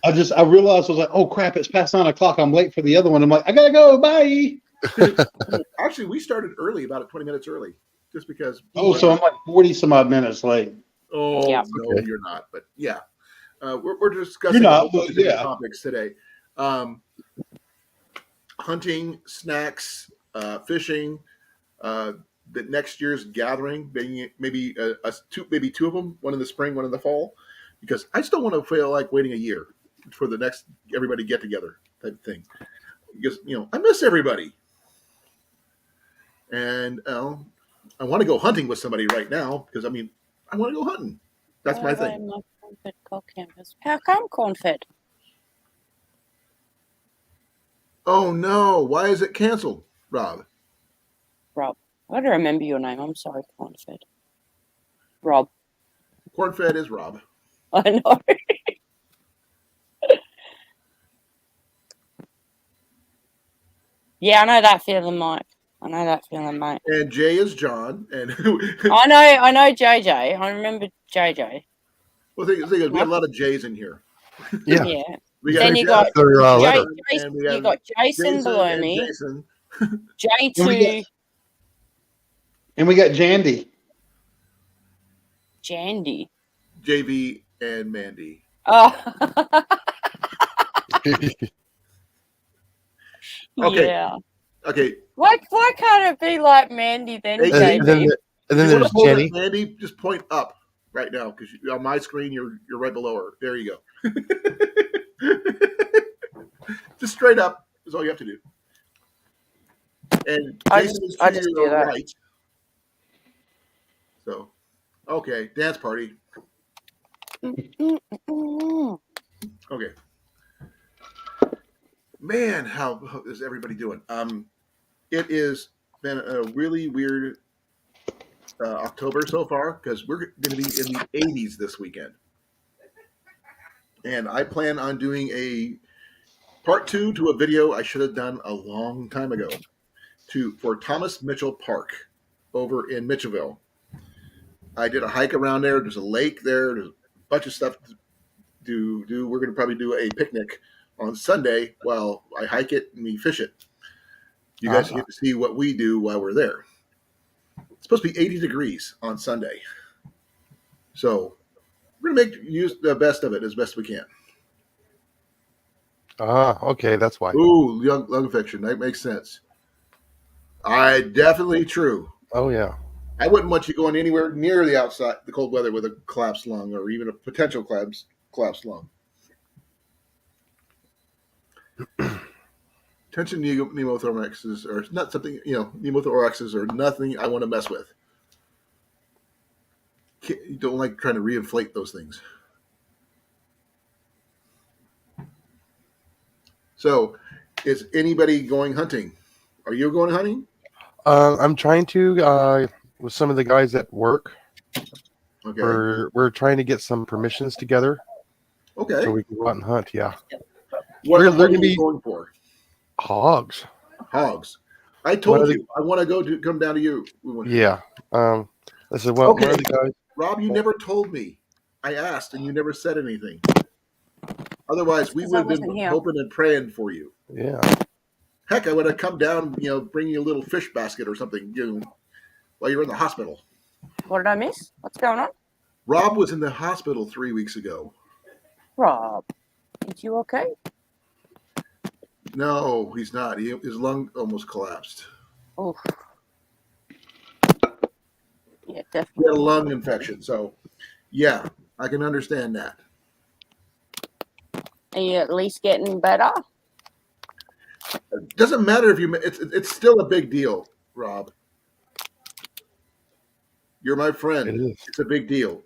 I realized I was like, oh crap, it's past 9 o'clock. I'm late for the other one. I'm like, I gotta go. Bye. Actually, we started early, about 20 minutes early, just because. So I'm like 40 some odd minutes late. Oh, yeah. No, Okay. You're not. But yeah, we're discussing You're not, different yeah. topics today. Hunting, snacks, fishing, the next year's gathering, maybe two of them, one in the spring, one in the fall, because I still want to feel like waiting a year for the next everybody get together type thing, because I miss everybody, and I want to go hunting with somebody right now because I want to go hunting. That's my thing. My corn-fed cock campers. How come corn-fed? Oh no! Why is it canceled, Rob? Rob. I don't remember your name. I'm sorry, Cornfed. Rob. Corn-fed is Rob. I know. Yeah, I know that feeling, Mike. I know that feeling, mate. And Jay is John. And I know JJ. I remember JJ. well, the thing is, we have a lot of J's in here. Yeah. Yeah. We Then got you Jeff, got Their Jay, letter. and we you have got Jason below and me. Jason, J2 And we got Jandy. Jandy. JV, and Mandy. Oh. Okay. Yeah. Okay. Why can't it be like Mandy then Hey, JB? and then If you there's want to hold Jenny. it, Mandy, just point up right now because on my screen you're right below her. There you go. Just straight up is all you have to do. And I Jason is I to just do your that. right. So, okay, dance party. Okay. Man, how is everybody doing? It has been a really weird October so far because we're going to be in the 80s this weekend. And I plan on doing a part 2 to a video I should have done a long time ago for Thomas Mitchell Park over in Mitchellville. I did a hike around there. There's a lake there. There's a bunch of stuff to do. We're going to probably do a picnic on Sunday while I hike it and we fish it. You guys get to see what we do while we're there. It's supposed to be 80 degrees on Sunday. So we're going to use the best of it as best we can. Okay, that's why. Ooh, lung infection. That makes sense. Definitely true. Oh yeah. I wouldn't want you going anywhere near the outside, the cold weather with a collapsed lung or even a potential collapsed lung. Tension pneumothoraxes are not something, pneumothoraxes are nothing I want to mess with. You don't like trying to reinflate those things. So, is anybody going hunting? Are you going hunting? I'm trying to with some of the guys at work. Okay. We're trying to get some permissions together Okay. so we can go out and hunt. Yeah. What We're are gonna you be- going for? Hogs. Hogs. I told What are you I want to come down to you. Yeah. This is one Okay. of the guys. Rob, you never told me. I asked and you never said anything. Otherwise, we 'cause would I have been wasn't here. hoping and praying for you. Yeah. Heck, I would have come down, bring you a little fish basket or something, while you're in the hospital. What did I miss? What's going on? Rob was in the hospital 3 weeks ago. Rob, is you okay? No, he's not. His lung almost collapsed. Oh. Yeah, He had definitely. a lung infection. So, yeah, I can understand that. Are you at least getting better? It doesn't matter if it's still a big deal, Rob. You're my friend. It is. It's a big deal.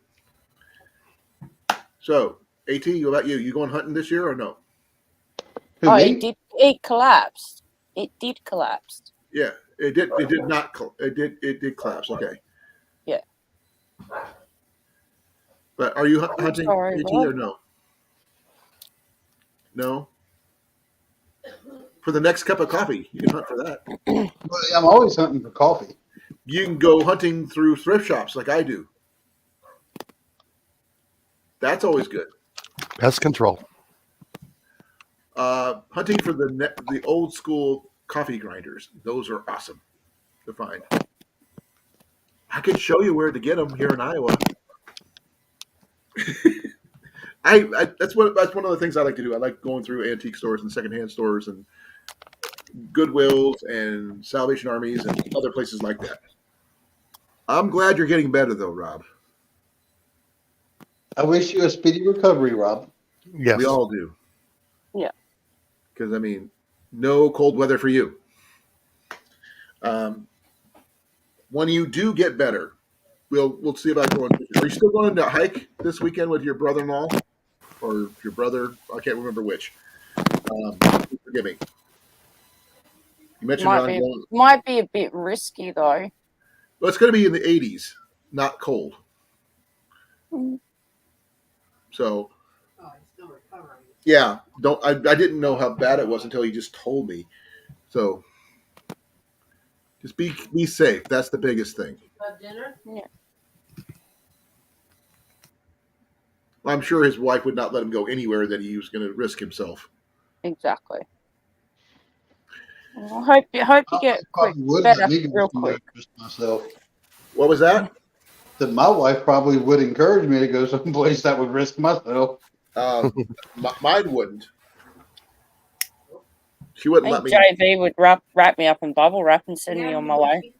So, AT, what about you? You going hunting this year or no? Who, Oh, me? it collapsed. It did collapse. Yeah, it did. It did not. It did collapse. Okay. Yeah. But are you hunting sorry, AT Rob. or no? No. For the next cup of coffee, you can hunt for that. I'm always hunting for coffee. You can go hunting through thrift shops like I do. That's always good. Pest control. Hunting for the old school coffee grinders. Those are awesome to find. I could show you where to get them here in Iowa. That's one of the things I like to do. I like going through antique stores and secondhand stores and Goodwills and Salvation Armies and other places like that. I'm glad you're getting better though, Rob. I wish you a speedy recovery, Rob. Yes. We all do. Yeah. Because no cold weather for you. When you do get better, we'll see about going. Are you still going to hike this weekend with your brother-in-law or your brother? I can't remember which. Forgive me. You mentioned Might be a bit risky though. Well, it's going to be in the 80s, not cold. Mm. So Oh, he's still recovering. yeah, don't I didn't know how bad it was until he just told me. So just be safe. That's the biggest thing. Have dinner? I'm sure his wife would not let him go anywhere that he was going to risk himself. Exactly. Well, I hope you get quick Probably would better let me go real somewhere quick. just myself. What was that? That my wife probably would encourage me to go someplace that would risk myself. Mine wouldn't. She wouldn't I let think me. JV would wrap me up in bubble wrap and send me on my way.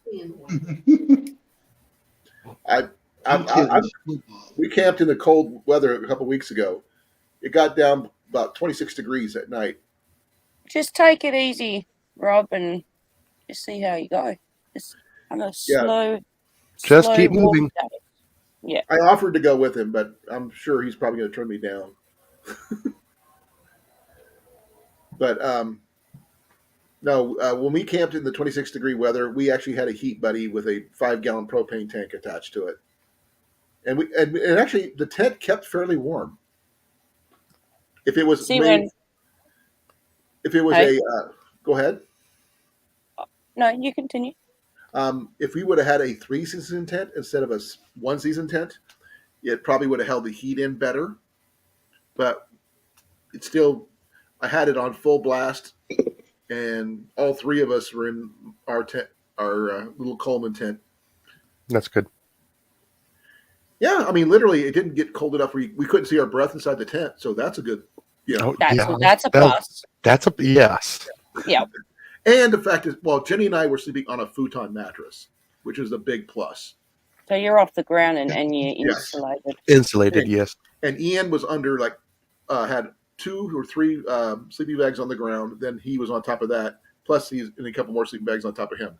We camped in the cold weather a couple weeks ago. It got down about 26 degrees at night. Just take it easy, Rob, and just see how you go. Just have a slow keep walk moving. day. Yeah. I offered to go with him, but I'm sure he's probably going to turn me down. But no, when we camped in the 26-degree weather, we actually had a heat buddy with a 5-gallon propane tank attached to it, and actually the tent kept fairly warm. If it was go ahead. No, you continue. If we would have had a 3-season tent instead of a 1-season tent, it probably would have held the heat in better. But it's still, I had it on full blast, and all 3 of us were in our tent, our little Coleman tent. That's good. Yeah, I mean, literally, it didn't get cold enough where we couldn't see our breath inside the tent. So that's a good, That's a plus. That's a yes. Yeah. And the fact is, well, Jenny and I were sleeping on a futon mattress, which is a big plus. So you're off the ground and you're Yes. insulated. Insulated, yes. And Ian was under had 2 or 3 sleeping bags on the ground. Then he was on top of that. Plus, he's in a couple more sleeping bags on top of him.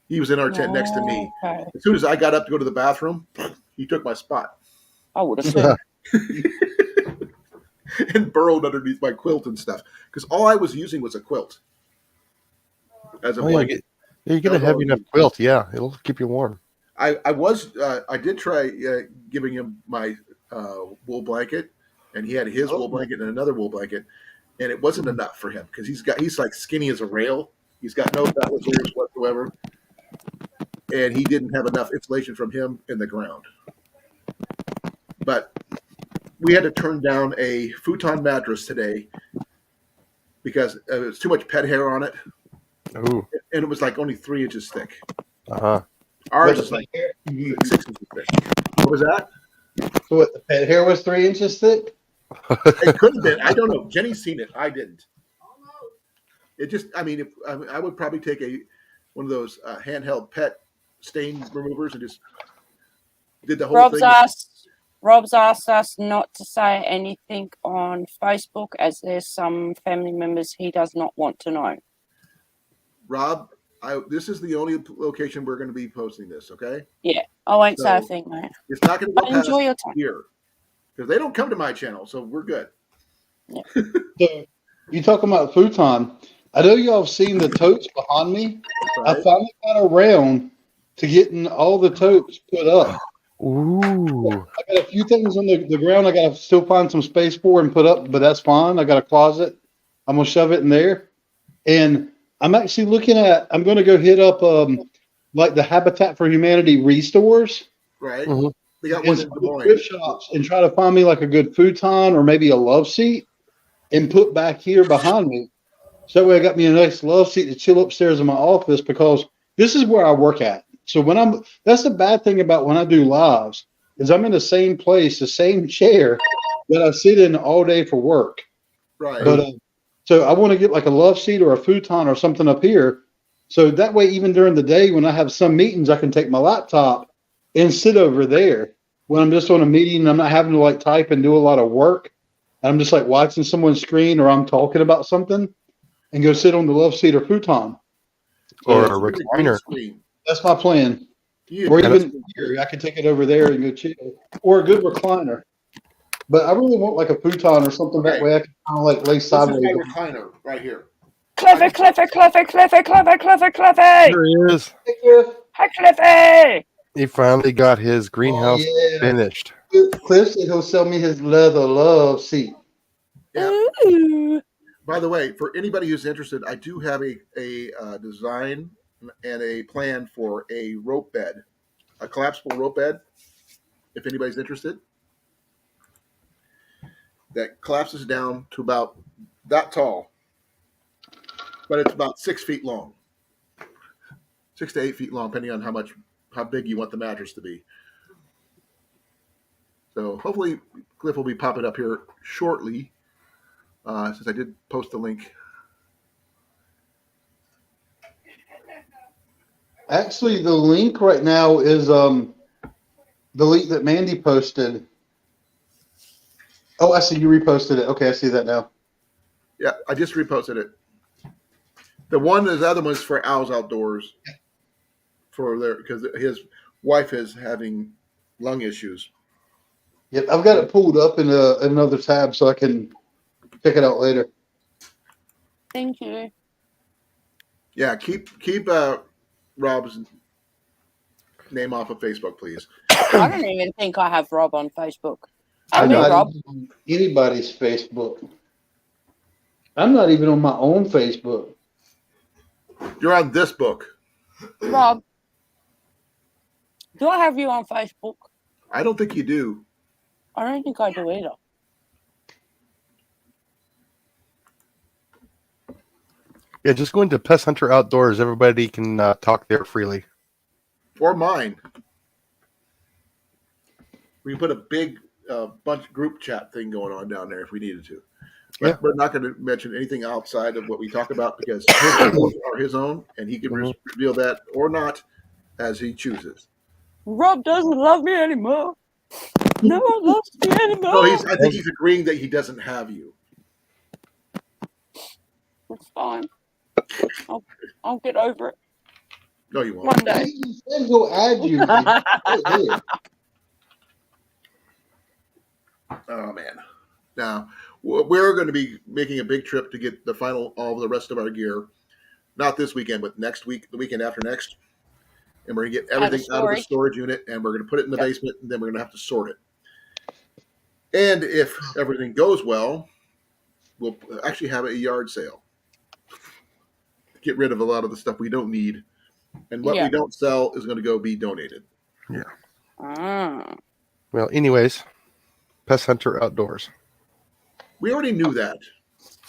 He was in our tent next to me. Okay. As soon as I got up to go to the bathroom, he took my spot I would have said. and burrowed underneath my quilt and stuff. Because all I was using was a quilt as a blanket. You get a heavy enough quilt, yeah. It'll keep you warm. I did try giving him my wool blanket, and he had his wool blanket and another wool blanket, and it wasn't enough for him because he's like skinny as a rail. He's got no beltless ears whatsoever, and he didn't have enough insulation from him in the ground. But we had to turn down a futon mattress today because it was too much pet hair on it. Ooh. And it was like only 3 inches thick. Uh-huh. Ours is like 6 inches thick. What was that? So what, the pet hair was 3 inches thick? It could have been. I don't know. Jenny's seen it. I didn't. It just, I mean, I would probably take one of those handheld pet stain removers and just did the whole thing. Rob's asked us not to say anything on Facebook as there's some family members he does not want to know. Rob, this is the only location we're going to be posting this, okay? Yeah, I won't say a thing, mate. It's not going to go But past enjoy your time. here because they don't come to my channel, so we're good. Yeah. So you talking about futon? I know y'all have seen the totes behind me. Right? I finally got around to getting all the totes put up. Ooh. I got a few things on the ground I got to still find some space for and put up, but that's fine. I got a closet. I'm going to shove it in there. And I'm actually I'm going to go hit up like the Habitat for Humanity restores. Right. Mm-hmm. They got one in Des Moines. Thrift shops and try to find me like a good futon or maybe a love seat and put back here behind me. So that way I got me a nice love seat to chill upstairs in my office because this is where I work at. So that's the bad thing about when I do lives is I'm in the same place, the same chair that I sit in all day for work. Right. But so I want to get like a love seat or a futon or something up here. So that way, even during the day when I have some meetings, I can take my laptop and sit over there when I'm just on a meeting and I'm not having to like type and do a lot of work. I'm just like watching someone's screen or I'm talking about something and go sit on the love seat or futon. Or a recliner. That's my plan. Yeah. Or even here, I can take it over there and go chill. Or a good recliner. But I really want like a futon or something that way I can kind of like lay sideways. This is my recliner right here. Cliffy! There he is. Hey, Hi, Cliffy! He finally got his greenhouse yeah. finished. Cliff said he'll sell me his leather love seat. Yeah. Ooh. By the way, for anybody who's interested, I do have a design and a plan for a rope bed, a collapsible rope bed. If anybody's interested, that collapses down to about that tall, but it's about 6 feet long, 6 to 8 feet long, depending on how big you want the mattress to be. So hopefully, Cliff will be popping up here shortly, since I did post the link. Actually, the link right now is the link that Mandy posted. Oh, I see you reposted it. Okay, I see that now. Yeah, I just reposted it. The other one's for Owls Outdoors, because his wife is having lung issues. Yep, I've got it pulled up in another tab so I can check it out later. Thank you. Yeah, keep Rob's name off of Facebook, please. I don't even think I have Rob on Facebook. I Add me, don't. Rob. On anybody's Facebook. I'm not even on my own Facebook. You're on this book. Rob, do I have you on Facebook? I don't think you do. I don't think I do either. Yeah, just going to Pest Hunter Outdoors. Everybody can talk there freely. Or mine. We can put a big bunch group chat thing going on down there if we needed to. But Yeah. we're not going to mention anything outside of what we talk about because his rules are his own, and he can reveal that or not as he chooses. Rob doesn't love me anymore. No one loves me anymore. No, I think he's agreeing that he doesn't have you. It's fine. I'll get over it No, you won't. one day. He said he'll add you. Man. Oh man! Now we're going to be making a big trip to get all the rest of our gear. Not this weekend, but next week, the weekend after next, and we're going to get everything out of the storage unit, and we're going to put it in the basement, and then we're going to have to sort it. And if everything goes well, we'll actually have a yard sale. Get rid of a lot of the stuff we don't need, and what we don't sell is going to be donated. Yeah. Ah. Well, anyways, Pest Hunter Outdoors. We already knew that.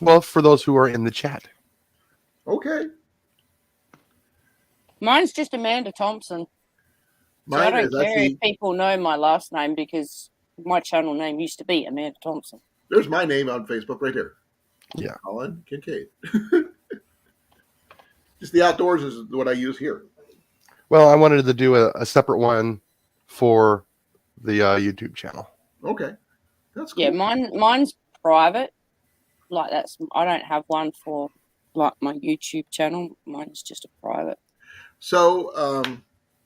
Well, for those who are in the chat. Okay. Mine's just Amanda Thompson. So I don't care if people know my last name because my channel name used to be Amanda Thompson. There's my name on Facebook right here. Yeah. Colan Kincaid. Just the outdoors is what I use here. Well, I wanted to do a separate one for the YouTube channel. Okay. That's cool. Yeah, mine's private. Like I don't have one for like my YouTube channel. Mine's just a private. So,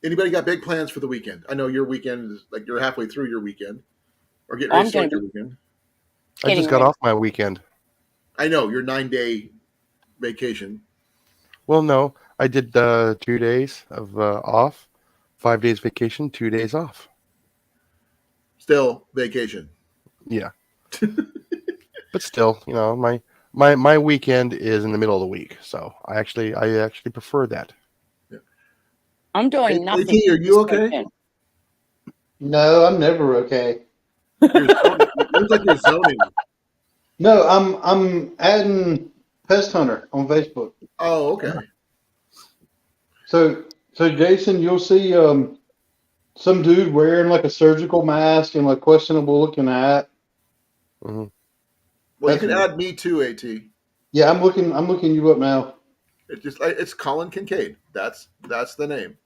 anybody got big plans for the weekend? I know your weekend is like you're halfway through your weekend or getting ready to start your weekend. I just got off my weekend. I know your 9-day vacation. Well, no, I did 2 days of off, 5 days vacation, 2 days off. Still vacation. Yeah. But still, you know, my weekend is in the middle of the week, so I actually prefer that. Yeah. I'm doing nothing. Are you okay? Weekend. No, I'm never okay. It looks like you're zoning. No, I'm adding Pest Hunter on Facebook. Oh, okay. So Jason, you'll see some dude wearing like a surgical mask and like questionable looking hat. Mm-hmm. Well, you can add me too, AT. Yeah, I'm looking you up now. It's Colin Kincaid. That's the name.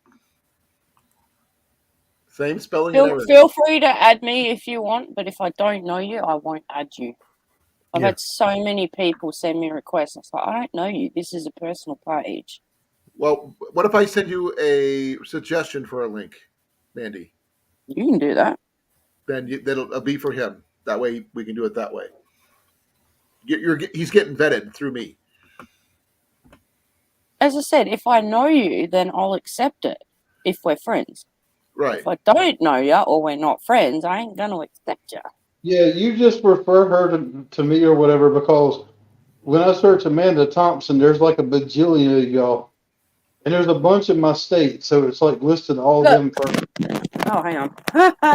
Same spelling. Feel free to add me if you want, but if I don't know you, I won't add you. I've had so many people send me requests. It's like, I don't know you. This is a personal page. Well, what if I send you a suggestion for a link, Mandy? You can do that. Then that'll be for him. That way we can do it that way. He's getting vetted through me. As I said, if I know you, then I'll accept it. if we're friends. Right. If I don't know you or we're not friends, I ain't gonna accept you. Yeah, you just refer her to me or whatever because when I search Amanda Thompson, there's like a bajillion of y'all. And there's a bunch in my state, so it's like listed all of them first. Oh, hang on.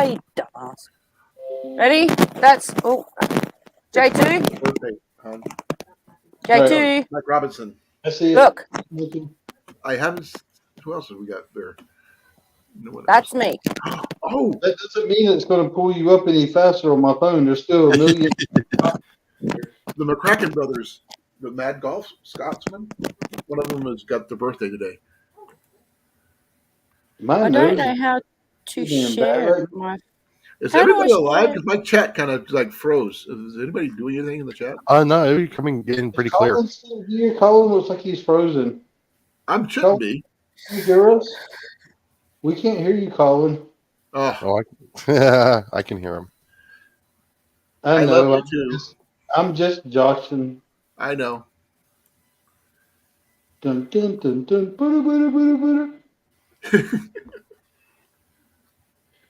You dumbass. Ready? That's J2. Birthday. J2. Mike Robinson. I see it. Look, I haven't. Who else have we got there? No one that's else. me. Oh, That doesn't mean it's going to pull you up any faster on my phone. There's still a million. the McCracken brothers, the Mad Golf Scotsman. One of them has got their birthday today. My I don't nose know is how to being share bad. my. Is How do everybody I alive? share? Because my chat kind of like froze. Is anybody doing anything in the chat? No, you're coming in pretty clear. Colin's still here. Colin looks like he's frozen. I shouldn't be. Can you hear us? We can't hear you, Colin. Oh, I can hear him. I I love know. you too. I'm just joshing. I know. Dun, dun, dun, dun, butter, butter, butter, butter.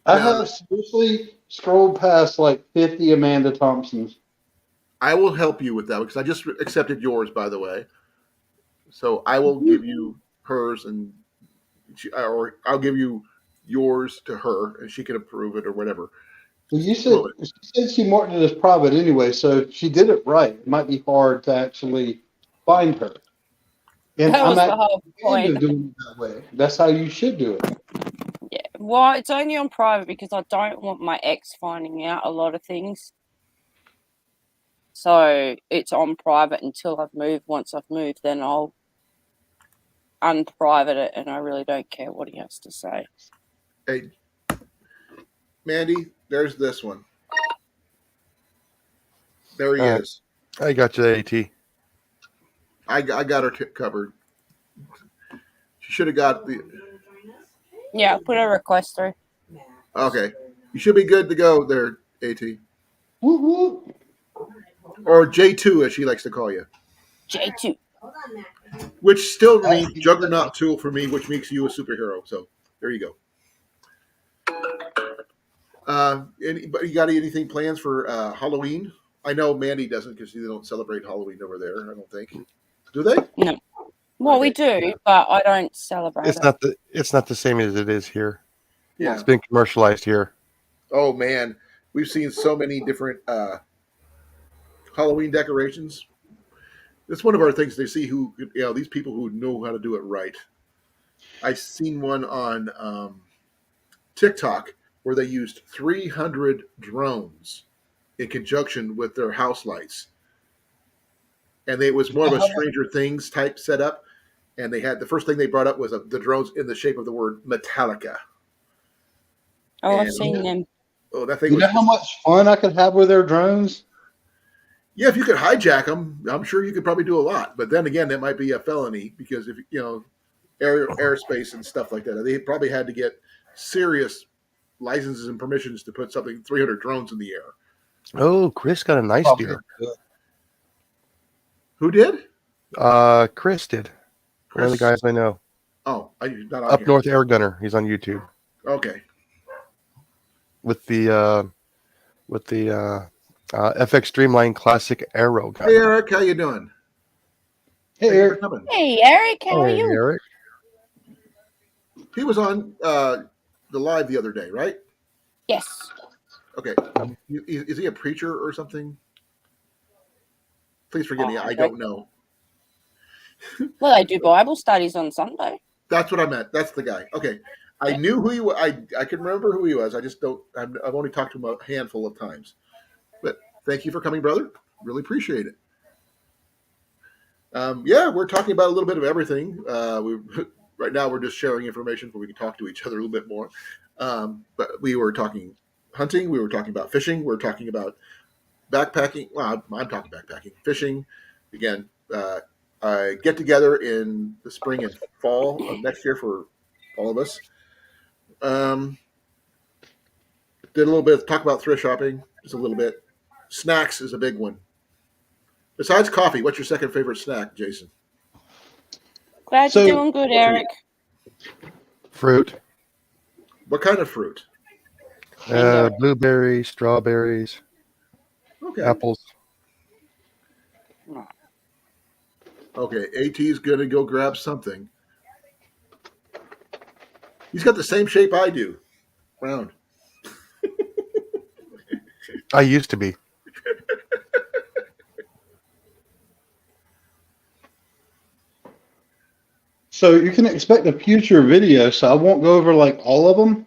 I Now, have seriously scrolled past like 50 Amanda Thompsons. I will help you with that because I just accepted yours, by the way. So I will give you hers, and or I'll give you yours to her, and she can approve it or whatever. Well, she Well, said she marked it as private anyway, so if she did it right, it might be hard to actually find her. And That was I'm the whole actually a fan point. of doing it that way. That's how you should do it. Yeah. Well, it's only on private because I don't want my ex finding out a lot of things. So it's on private until I've moved. Once I've moved, then I'll unprivate it, and I really don't care what he has to say. hey, Mandy, there's this one. There he is. I got you, AT. I got her covered. She should have got the. Yeah, I'll put a request through. Okay, you should be good to go there, At, Whoop, whoop. or J2 as she likes to call you, J2. which still means Juggernaut tool for me, which makes you a superhero. So there you go. Anybody got anything plans for Halloween? I know Mandy doesn't because they don't celebrate Halloween over there. I don't think. Do they? No. Well, we do, but I don't celebrate It's it. not the same as it is here. Yeah. It's been commercialized here. Oh man, we've seen so many different Halloween decorations. It's one of our things. They see who these people who know how to do it right. I seen one on TikTok where they used 300 drones in conjunction with their house lights, and it was more of a Stranger Things type setup. And they had the first thing they brought up was the drones in the shape of the word Metallica. Oh, I've And- seen them. Oh, that thing You was know how much fun I could have with their drones? Yeah, if you could hijack them, I'm sure you could probably do a lot. But then again, that might be a felony because if airspace and stuff like that, they probably had to get serious licenses and permissions to put 300 drones in the air. Oh, Chris got a nice deer. Who did? Chris did. One of the guys I know. Oh, not on Up here. North Air Gunner. He's on YouTube Okay. with the FX Streamline Classic Aero gun. Hey Eric, how you doing? Hey, Thank you for Eric. coming. Hey, Eric, how are Hey, you? Eric. He was on the live the other day, right? Yes. Okay. Is he a preacher or something? Please forgive me. I okay. don't know. Well, they do Bible studies on Sunday. That's what I meant. That's the guy. Okay. I knew who he was. I can remember who he was. I just don't. I've only talked to him a handful of times. But thank you for coming, brother. Really appreciate it. Yeah, we're talking about a little bit of everything. Right now we're just sharing information where we can talk to each other a little bit more. But we were talking hunting. We were talking about fishing. We were talking about backpacking. Well, I'm talking backpacking, fishing. Again, get together in the spring and fall of next year for all of us. Did a little bit talk about thrift shopping, just a little bit. Snacks is a big one. Besides coffee, what's your second favorite snack, Jason? Glad So- you're doing good, Eric. Fruit. What kind of fruit? Mango. Blueberries, strawberries, Okay. apples. Okay. AT's going to go grab something. He's got the same shape I do. Round. I used to be. So you can expect a future video. So I won't go over like all of them,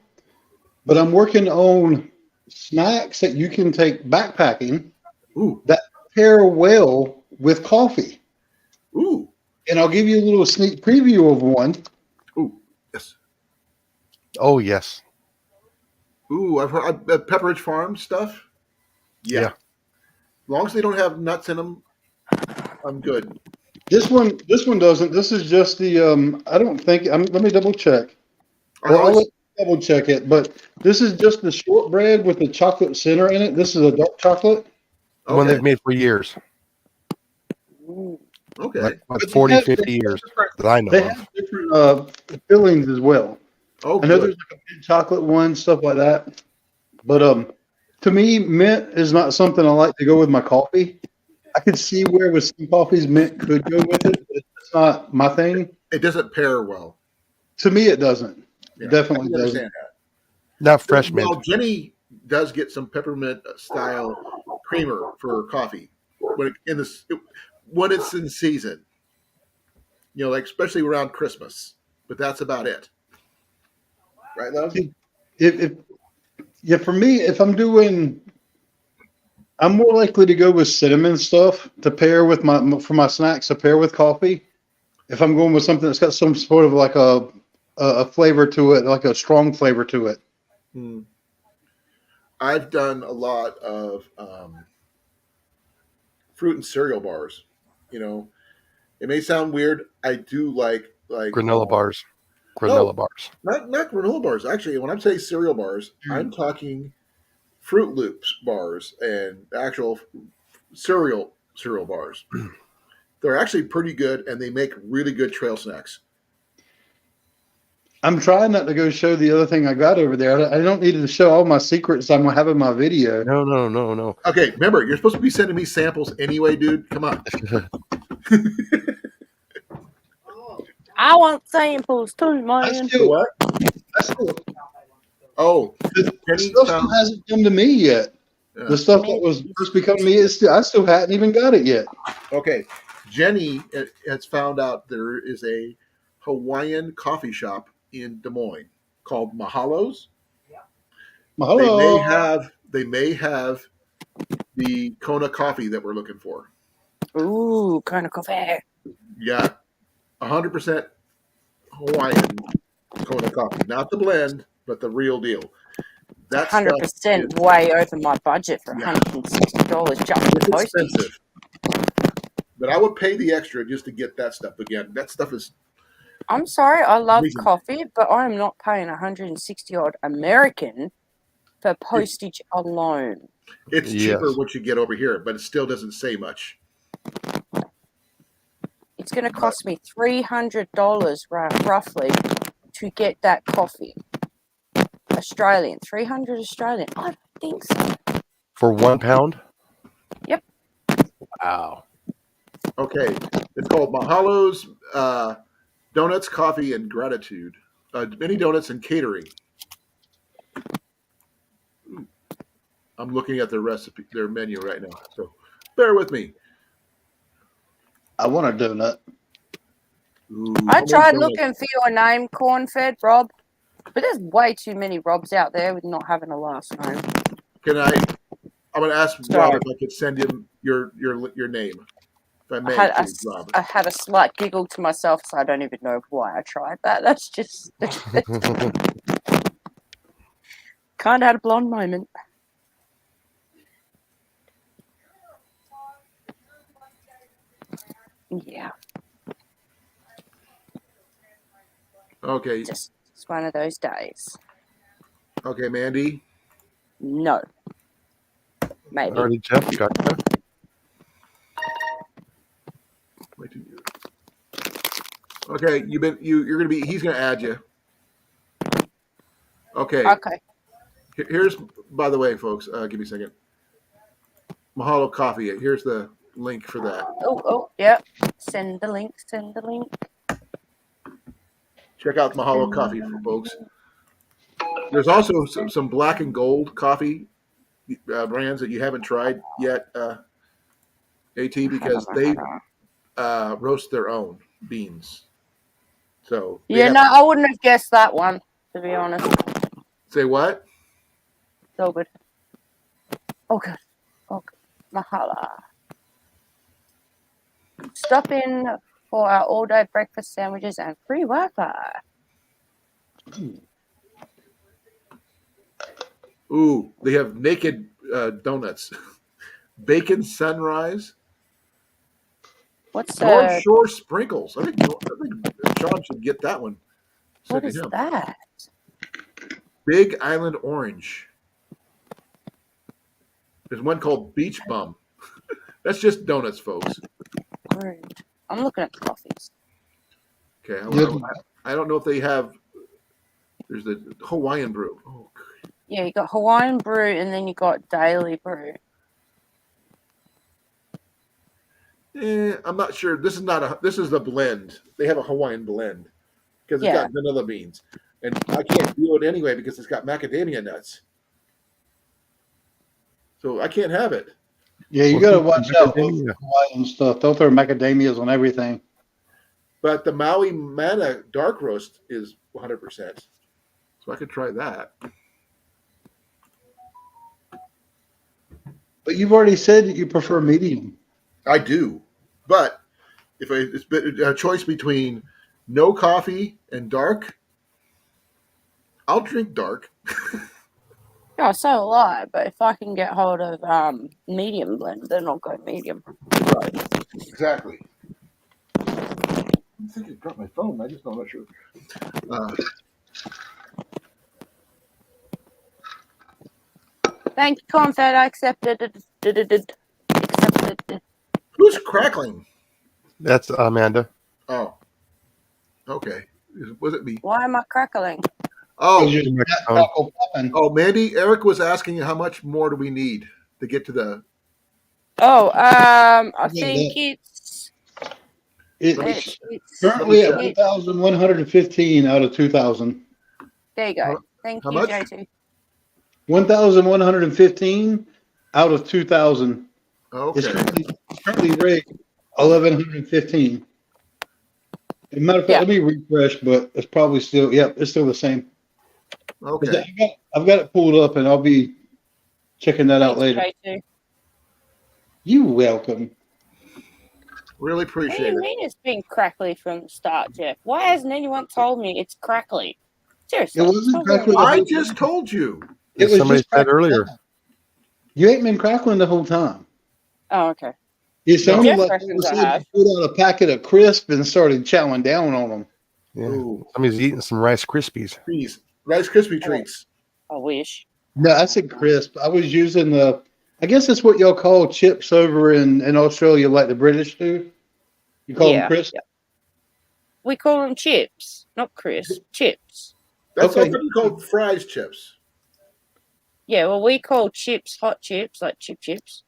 but I'm working on snacks that you can take backpacking Ooh. that pair well with coffee. Ooh. And I'll give you a little sneak preview of one. Ooh. Yes. Oh, yes. Ooh, I've heard Pepperidge Farm stuff. Yeah. Yeah. As long as they don't have nuts in them, I'm good. This one doesn't. This is just the I don't think. Let me double check. I Or I'll always, let you double check it. But this is just the shortbread with the chocolate center in it. This is a dark chocolate. The one okay. they've made for years. Ooh. Okay. Like But 40, they 50 years that I know They of. have different fillings as well. Oh, I know good. there's like a mint chocolate one, stuff like that. But to me, mint is not something I like to go with my coffee. I could see where with some coffees mint could go with it, but it's not my thing. It doesn't pair well. To me, it doesn't. Yeah, It definitely I can doesn't. understand Not that. fresh mint. Well, Jenny does get some peppermint style creamer for coffee when it's in season. You know, like especially around Christmas. But that's about it. Right, love? If yeah, for me, if I'm doing, I'm more likely to go with cinnamon stuff to pair with for my snacks to pair with coffee. If I'm going with something that's got some sort of like a flavor to it, like a strong flavor to it. Hmm. I've done a lot of fruit and cereal bars. You know, it may sound weird. I do like Granola bars. no, Granola bars. not granola bars. Actually, when I'm saying cereal bars, I'm talking Fruit Loops bars and actual cereal bars. They're actually pretty good, and they make really good trail snacks. I'm trying not to go show the other thing I got over there. I don't need to show all my secrets I'm gonna have in my video. No. Okay, remember, you're supposed to be sending me samples anyway, dude. Come on. Oh, I want samples too, I man. The still, what? I still, Oh, the Penny stuff still found. hasn't come to me yet. Yeah. The stuff that was supposed to be coming to me, I still hadn't even got it yet. Okay, Jenny has found out there is a Hawaiian coffee shop in Des Moines called Mahalo's. They may Hello. have the Kona coffee that we're looking for. Ooh, kind of coffee. Yeah, 100% Hawaiian Kona coffee, not the blend, but the real deal. That stuff 100% is, way over my budget for yeah, $160 just for it's postage. expensive, but I would pay the extra just to get that stuff again. That stuff is I'm sorry, I love amazing. coffee, but I am not paying 160 odd American for postage alone. It's Yes. cheaper once you get over here, but it still doesn't say much. It's going to cost me $300 roughly to get that coffee. Australian, 300 Australian. I don't think so. For 1 pound? Yep. Wow. Okay, it's called Mahalo's Donuts, Coffee, and Gratitude. Mini donuts and catering. I'm looking at their recipe, their menu right now. So bear with me. I want a donut. Ooh, I Hawaiian tried donuts. looking for your name, Corn-Fed Rob, but there's way too many Robs out there with not having a last name. Can I? I'm going to ask Sorry. Rob if I could send him your name, if I may, please, Rob. I had a slight giggle to myself, so I don't even know why I tried that. That's just kind of had a blonde moment. Yeah, Okay, just it's one of those days. okay, Mandy. No, maybe. Already, Jeff. Gotcha. Wait till you- Okay, you're gonna be. He's gonna add you. Okay. Okay. Here's, by the way, folks. Give me a second. Mahalo Coffee. Here's the link for that. Oh, yep. Send the link. Send the link. Check out Mahalo Coffee, folks. There's also some black and gold coffee brands that you haven't tried yet, AT, because they roast their own beans. So they Yeah, have, no, I wouldn't have guessed that one, to be honest. say what? So good. Oh, good. Oh, good. Mahala. Stop in for our all-day breakfast sandwiches and free Wi-Fi. Ooh, they have naked donuts, bacon sunrise, What's North Shore sprinkles. I think Sean should get that one. what Send to is him. that? Big Island Orange. There's one called Beach Bum. That's just donuts, folks. Rude. I'm looking at the coffees. Okay, Yeah. I don't know if they have. There's the Hawaiian brew. Oh, Yeah, you got Hawaiian brew and then you got daily brew. I'm not sure. This is not a. This is the blend. They have a Hawaiian blend because it's Yeah. got vanilla beans, and I can't do it anyway because it's got macadamia nuts. So I can't have it. Yeah, you Well, got to watch out with macadamia. Hawaiian stuff. Don't throw macadamias on everything. But the Maui Mana dark roast is 100%. So I could try that. But you've already said that you prefer medium. I do, but if it's a choice between no coffee and dark, I'll drink dark. Yeah, so will I, but if I can get hold of medium blend, then I'll go medium. Right. Exactly. I think I dropped my phone. I just don't know sure. Thank you, Confed. I accepted it. Accepted. Who's crackling? That's Amanda. Oh, okay. Was it me? Why am I crackling? Oh, Because you're taco popping. oh, Mandy. Eric was asking how much more do we need to get to the. Oh, I Yeah, think it's It's it's currently at check. 1,115 out of 2,000. there you go. Thank How you, much? JT. 1,115 out of 2,000. It's Okay. currently rated 1,115. As a matter of fact, Yeah. let me refresh, but it's probably still, it's still the same. Okay. I've got it pulled up, and I'll be checking that out Thanks, later. JT. You welcome. Really What do appreciate you it. mean it's been crackly from the start, Jeff? Why hasn't anyone told me it's crackly? Seriously. It wasn't it's not very crackly. nice. I just told you. It As was somebody just said crackling earlier. now. You ain't been crackling the whole time. Oh, okay. It sounded Jeff like reckons I you have. pulled out a packet of crisp and started chowing down on them. Yeah. Ooh. Somebody's eating some Rice Krispies. Please. Rice Krispie treats. I wish. No, I said crisp. I was using I guess that's what y'all call chips over in Australia, like the British do. You call them crisp? Yeah. We call them chips, not crisp. Chips. That's Okay. also called fries chips. Yeah, well, we call chips hot chips, like chips.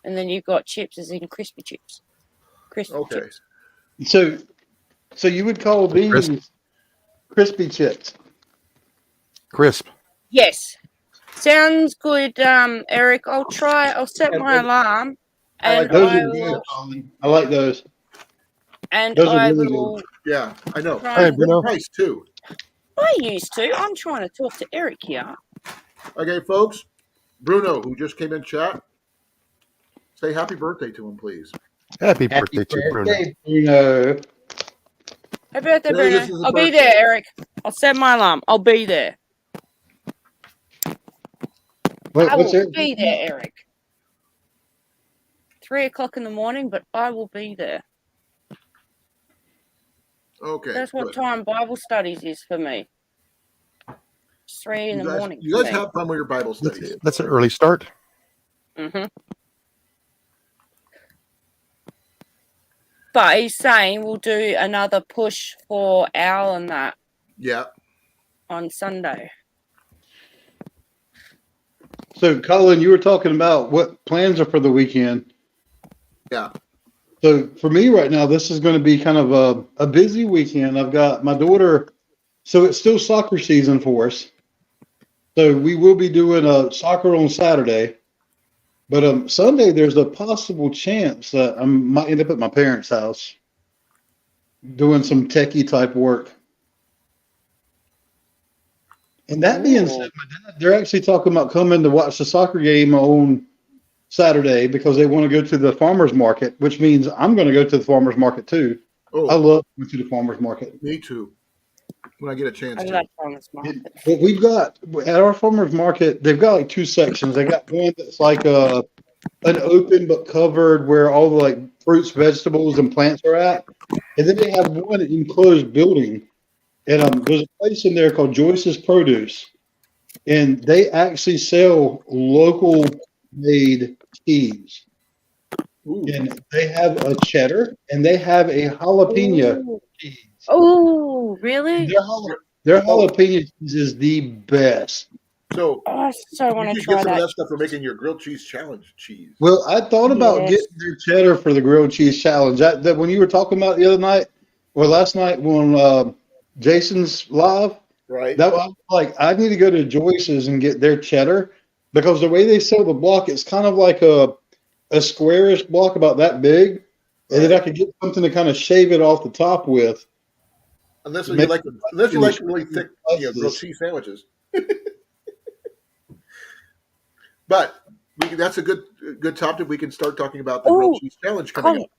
And then you've got chips as in crispy chips. Crispy Okay. chips. So you would call these Crisp. crispy chips. Crisp. Yes. Sounds good, Eric. I'll set my alarm. I like And Those I are good, will. Colin. I like those. And Those are I really will. Yeah, I know. Right. Hey, Good Bruno. price too. I used to. I'm trying to talk to Eric here. Okay, folks. Bruno, who just came in chat, say happy birthday to him, please. Happy birthday to Bruno. Bruno. Happy birthday, Today, this Bruno. is I'll the be birthday. there, Eric. I'll set my alarm. I'll be there. I What's will it? be there, Eric. 3:00 in the morning, but I will be there. Okay. That's what good. time Bible studies is for me. It's 3 in the morning. You guys have fun with your Bible studies. That's an early start. Mm-hmm. But he's saying we'll do another push for Owl and that Yeah. on Sunday. So, Colin, you were talking about what plans are for the weekend. Yeah. So, for me right now, this is going to be kind of a busy weekend. I've got my daughter, so it's still soccer season for us. So, we will be doing soccer on Saturday. But Sunday, there's a possible chance that I might end up at my parents' house doing some techie type work. And that being said, my dad, they're actually talking about coming to watch the soccer game on Saturday because they want to go to the farmer's market, which means I'm going to go to the farmer's market too. I Oh, love going to the farmer's market. me too. When I get a chance I to. like farmers market. But we've got at our farmer's market, they've got like two sections. They got one that's like an open but covered where all the like fruits, vegetables, and plants are at. And then they have one enclosed building. And there's a place in there called Joyce's Produce. And they actually sell local made cheese. Ooh. And they have a cheddar and they have a jalapeno Ooh. cheese. Oh, really? Their jalapeno cheese is the best. So Oh, I so you want to could try get some of that. that stuff for making your grilled cheese challenge cheese. Well, I thought about Yes. getting their cheddar for the grilled cheese challenge. That when you were talking about it the other night or last night when Jason's live, Right. that was like I need to go to Joyce's and get their cheddar because the way they sell the block, it's kind of like a squarish block about that big, and then I could get something to kind of shave it off the top with. Unless you Make- like really thick, grilled cheese sandwiches. But that's a good topic. We can start talking about the grilled Ooh, cheese challenge coming Colin. up.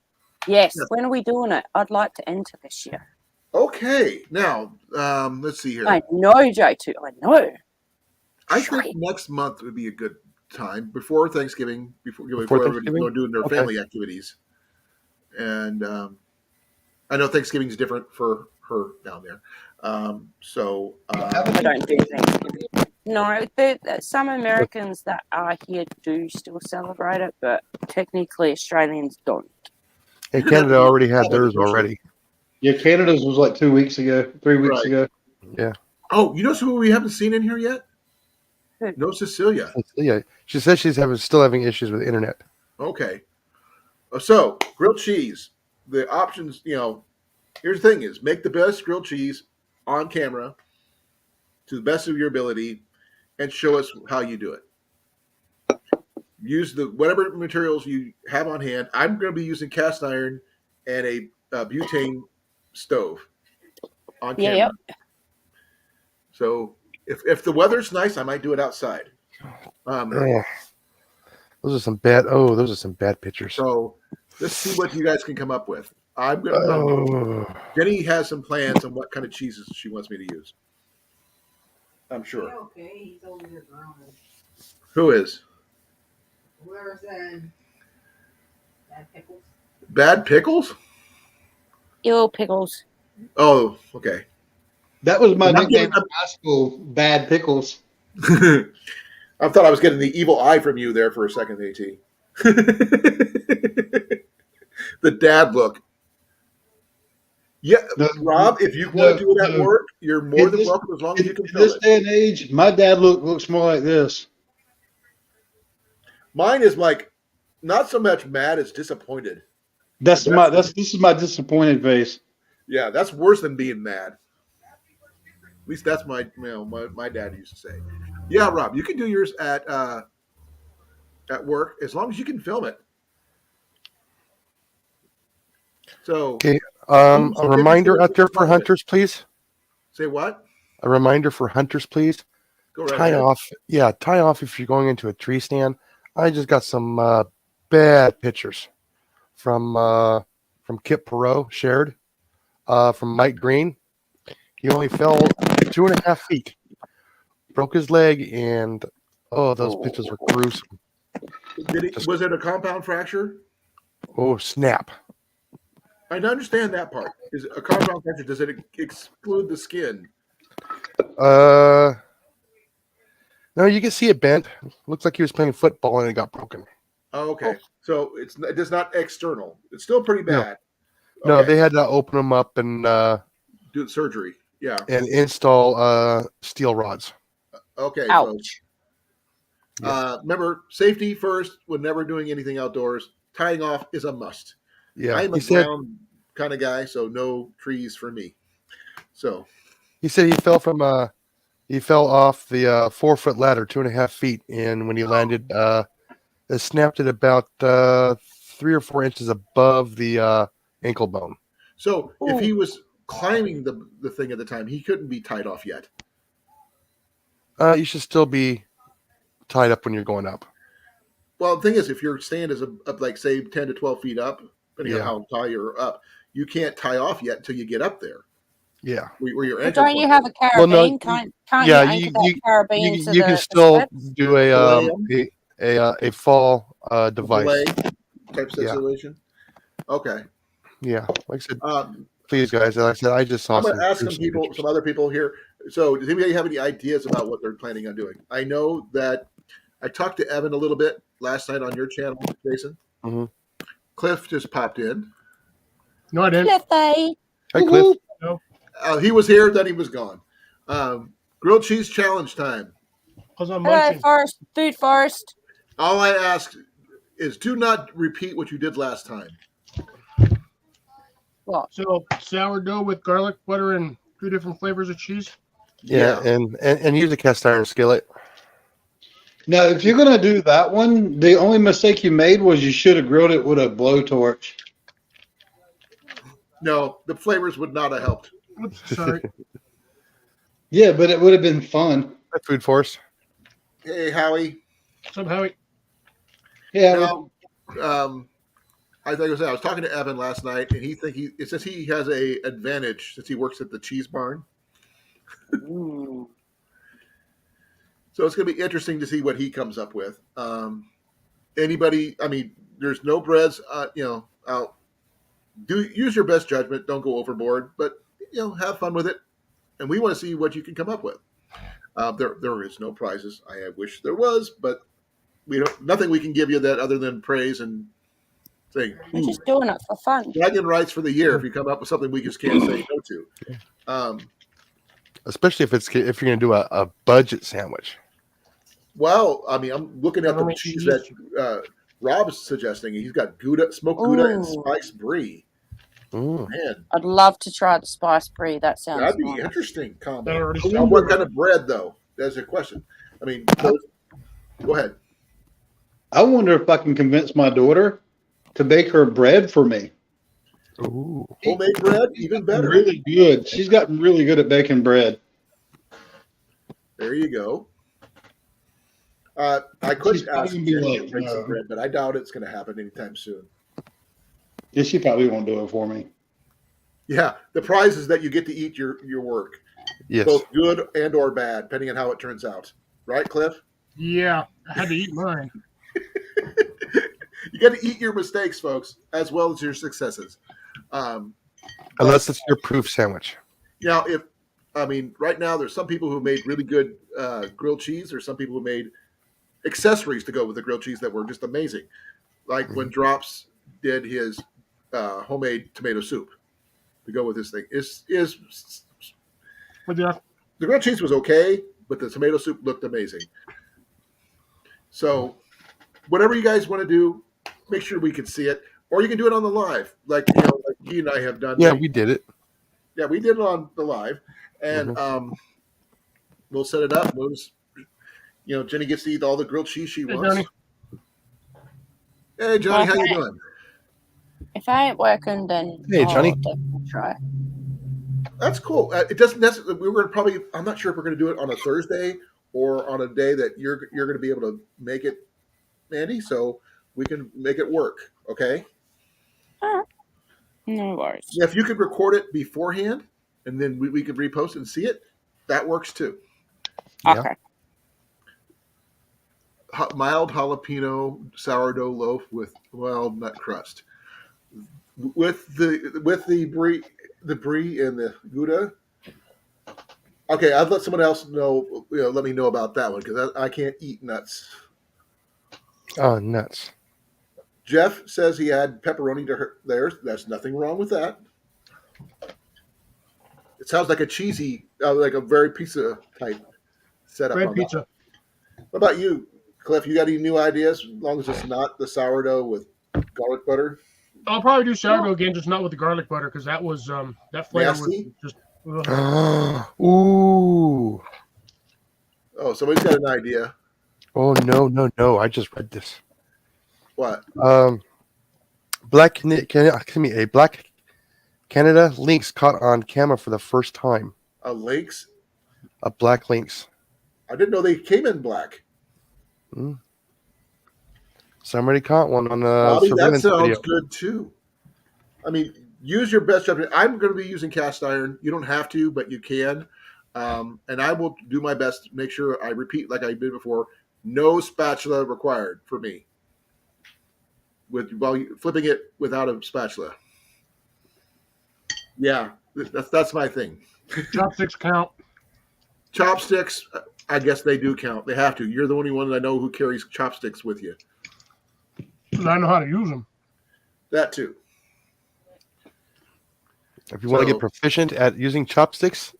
Yes. Yeah. When are we doing it? I'd like to enter this year. Okay, now let's see here. I know, J2. I know. I Sure. think next month would be a good time before Thanksgiving, before Before everybody's Thanksgiving? doing their Okay. family activities. And I know Thanksgiving's different for her down there. So I don't do Thanksgiving. No, some Americans that are here do still celebrate it, but technically Australians don't. Hey, Canada already had theirs already. Yeah, Canada's was like 2 weeks ago, 3 weeks Right. ago. Yeah. oh, you know who we haven't seen in here yet? Who? No, Cecilia. Yeah. She says she's still having issues with the internet. Okay. So grilled cheese. The options, here's the thing: is make the best grilled cheese on camera to the best of your ability, and show us how you do it. Use whatever materials you have on hand. I'm going to be using cast iron and a butane stove on camera. Yep. So if the weather's nice, I might do it outside. Oh, those are some bad pictures. So let's see what you guys can come up with. I'm going to. Oh, Jenny has some plans on what kind of cheeses she wants me to use. I'm sure. Okay, he's over there groaning. Who is? Whoever said bad pickles. Bad pickles? Ew, pickles. Oh, okay. That was my I'm nickname getting- in high school, Bad Pickles. I thought I was getting the evil eye from you there for a second, AT. The dad look. Yeah, No, Rob, if you no, want to do it at no. work, you're more In than this- welcome as long as you can In film this it. day and age, my dad looks more like this. Mine is like not so much mad as disappointed. This is my disappointed face. Yeah, that's worse than being mad. At least that's my dad used to say. Yeah, Rob, you can do yours at work as long as you can film it. So okay. A reminder out there for hunters, please. say what? A reminder for hunters, please. Go right Tie ahead. off. Yeah, tie off if you're going into a tree stand. I just got some bad pictures from Kip Perot shared from Mike Green. He only fell 2.5 feet, broke his leg, and those pictures were gruesome. Was it a compound fracture? Oh, snap! I understand that part. Is a compound fracture? Does it exclude the skin? No, you can see it bent. Looks like he was playing football and it got broken. Oh, okay. So it is not external. It's still pretty bad. No, Okay. they had to open him up and Do surgery. Yeah. install steel rods. Okay. So, Ouch. Remember, safety first when never doing anything outdoors. Tying off is a must. Yeah, I'm a ground kind of guy, so no trees for me. So he said he fell from he fell off the 4-foot ladder 2.5 feet, and when he landed, it snapped at about 3 or 4 inches above the ankle bone. So if Ooh. he was climbing the thing at the time, he couldn't be tied off yet. You should still be tied up when you're going up. Well, the thing is, if your stand is up like say 10 to 12 feet up, depending Yeah. on how high you're up, you can't tie off yet until you get up there. Yeah. Where your Well, ankle don't you point have is. a carabine? Well, no, can't yeah, you anchor that carabine to you can the still steps? do a fall device. Belay type Yeah. situation. Okay. Yeah, like I said, Um, please, guys. Like I said, I just saw I'm going some to ask pictures. some other people here. So, does anybody have any ideas about what they're planning on doing? I know that I talked to Evan a little bit last night on your channel, Jason. Mhm. Cliff just popped in. No, I didn't. Cliffy. Hi, Cliff. He was here, then he was gone. Grilled cheese challenge time. Because I'm Hello, munching. Forest. Food Forest. All I ask is do not repeat what you did last time. What? So sourdough with garlic butter and 2 different flavors of cheese. Yeah, and use a cast iron skillet. Now, if you're gonna do that one, the only mistake you made was you should have grilled it with a blowtorch. No, the flavors would not have helped. Oops, sorry. Yeah, but it would have been fun. Hi, Food Force. Hey, Howie. Somehow Yeah. No, I was talking to Evan last night, and it says he has a advantage since he works at the cheese barn. Ooh. So it's going to be interesting to see what he comes up with. Anybody? I mean, there's no breads. Out. Use your best judgment. Don't go overboard, but have fun with it. And we want to see what you can come up with. There is no prizes. I wish there was, but nothing we can give you that other than praise and saying, We're just doing it for fun. bragging rights for the year. If you come up with something we just can't say no to. Especially if you're going to do a budget sandwich. Well, I mean, I'm looking at the Government cheese cheese. that Rob's suggesting. He's got Gouda, smoked Gouda, and Ooh. spiced brie. Mm. Man, I'd love to try the spice brie. That sounds that'd be nice. interesting That combo. already Now, sounds what good. kind of bread, though? That's a question. I mean, go ahead. I wonder if I can convince my daughter to bake her bread for me. Ooh. Homemade bread, even better. Really good. She's gotten really good at baking bread. There you go. I could She's ask probably Jenny like, to bake some no. bread, but I doubt it's going to happen anytime soon. Yeah, she probably won't do it for me. Yeah, the prize is that you get to eat your work, Yes. both good and or bad, depending on how it turns out. Right, Cliff? Yeah, I had to eat mine. You got to eat your mistakes, folks, as well as your successes. Unless it's your proof sandwich. Now, right now there's some people who made really good grilled cheese. There's some people who made accessories to go with the grilled cheese that were just amazing. Like when Drops did his homemade tomato soup to go with this thing. But yeah, The grilled cheese was okay, but the tomato soup looked amazing. So, whatever you guys want to do, make sure we can see it, or you can do it on the live, like he and I have done. Yeah, we did it. Yeah, we did it on the live, and we'll set it up. We'll just, Jenny gets to eat all the grilled cheese she Hey, wants. Johnny. Hey, Johnny, how you Okay. doing? If I ain't working, then Hey, Johnny. I'll definitely try. That's cool. It doesn't necessarily. We were probably. I'm not sure if we're going to do it on a Thursday or on a day that you're going to be able to make it, Andy. So we can make it work. Okay. No worries. Yeah, if you could record it beforehand, and then we could repost and see it, that works too. Yeah. Okay. Mild jalapeno sourdough loaf with wild nut crust, with the brie and the Gouda. Okay, I'd let someone else know. Let me know about that one because I can't eat nuts. Oh, nuts. Jeff says he had pepperoni to theirs. There's nothing wrong with that. It sounds like a cheesy, like a very pizza type setup. bread on pizza. that. What about you, Cliff, you got any new ideas? As long as it's not the sourdough with garlic butter. I'll probably do sourdough again, just not with the garlic butter, because that was that flavor Nasty? was just. Ugh. Ooh. Oh, somebody's got an idea. Oh no! I just read this. What? A black Canada lynx caught on camera for the first time. A lynx? A black lynx. I didn't know they came in black. Somebody caught one on a Bobby, that surveillance sounds video. good too. I mean, use your best judgment. I'm going to be using cast iron. You don't have to, but you can. And I will do my best to make sure I repeat like I did before. No spatula required for me. While flipping it without a spatula. Yeah, that's my thing. Chopsticks count. Chopsticks, I guess they do count. They have to. You're the only one I know who carries chopsticks with you. And I know how to use them. That too. If you want to So- get proficient at using chopsticks,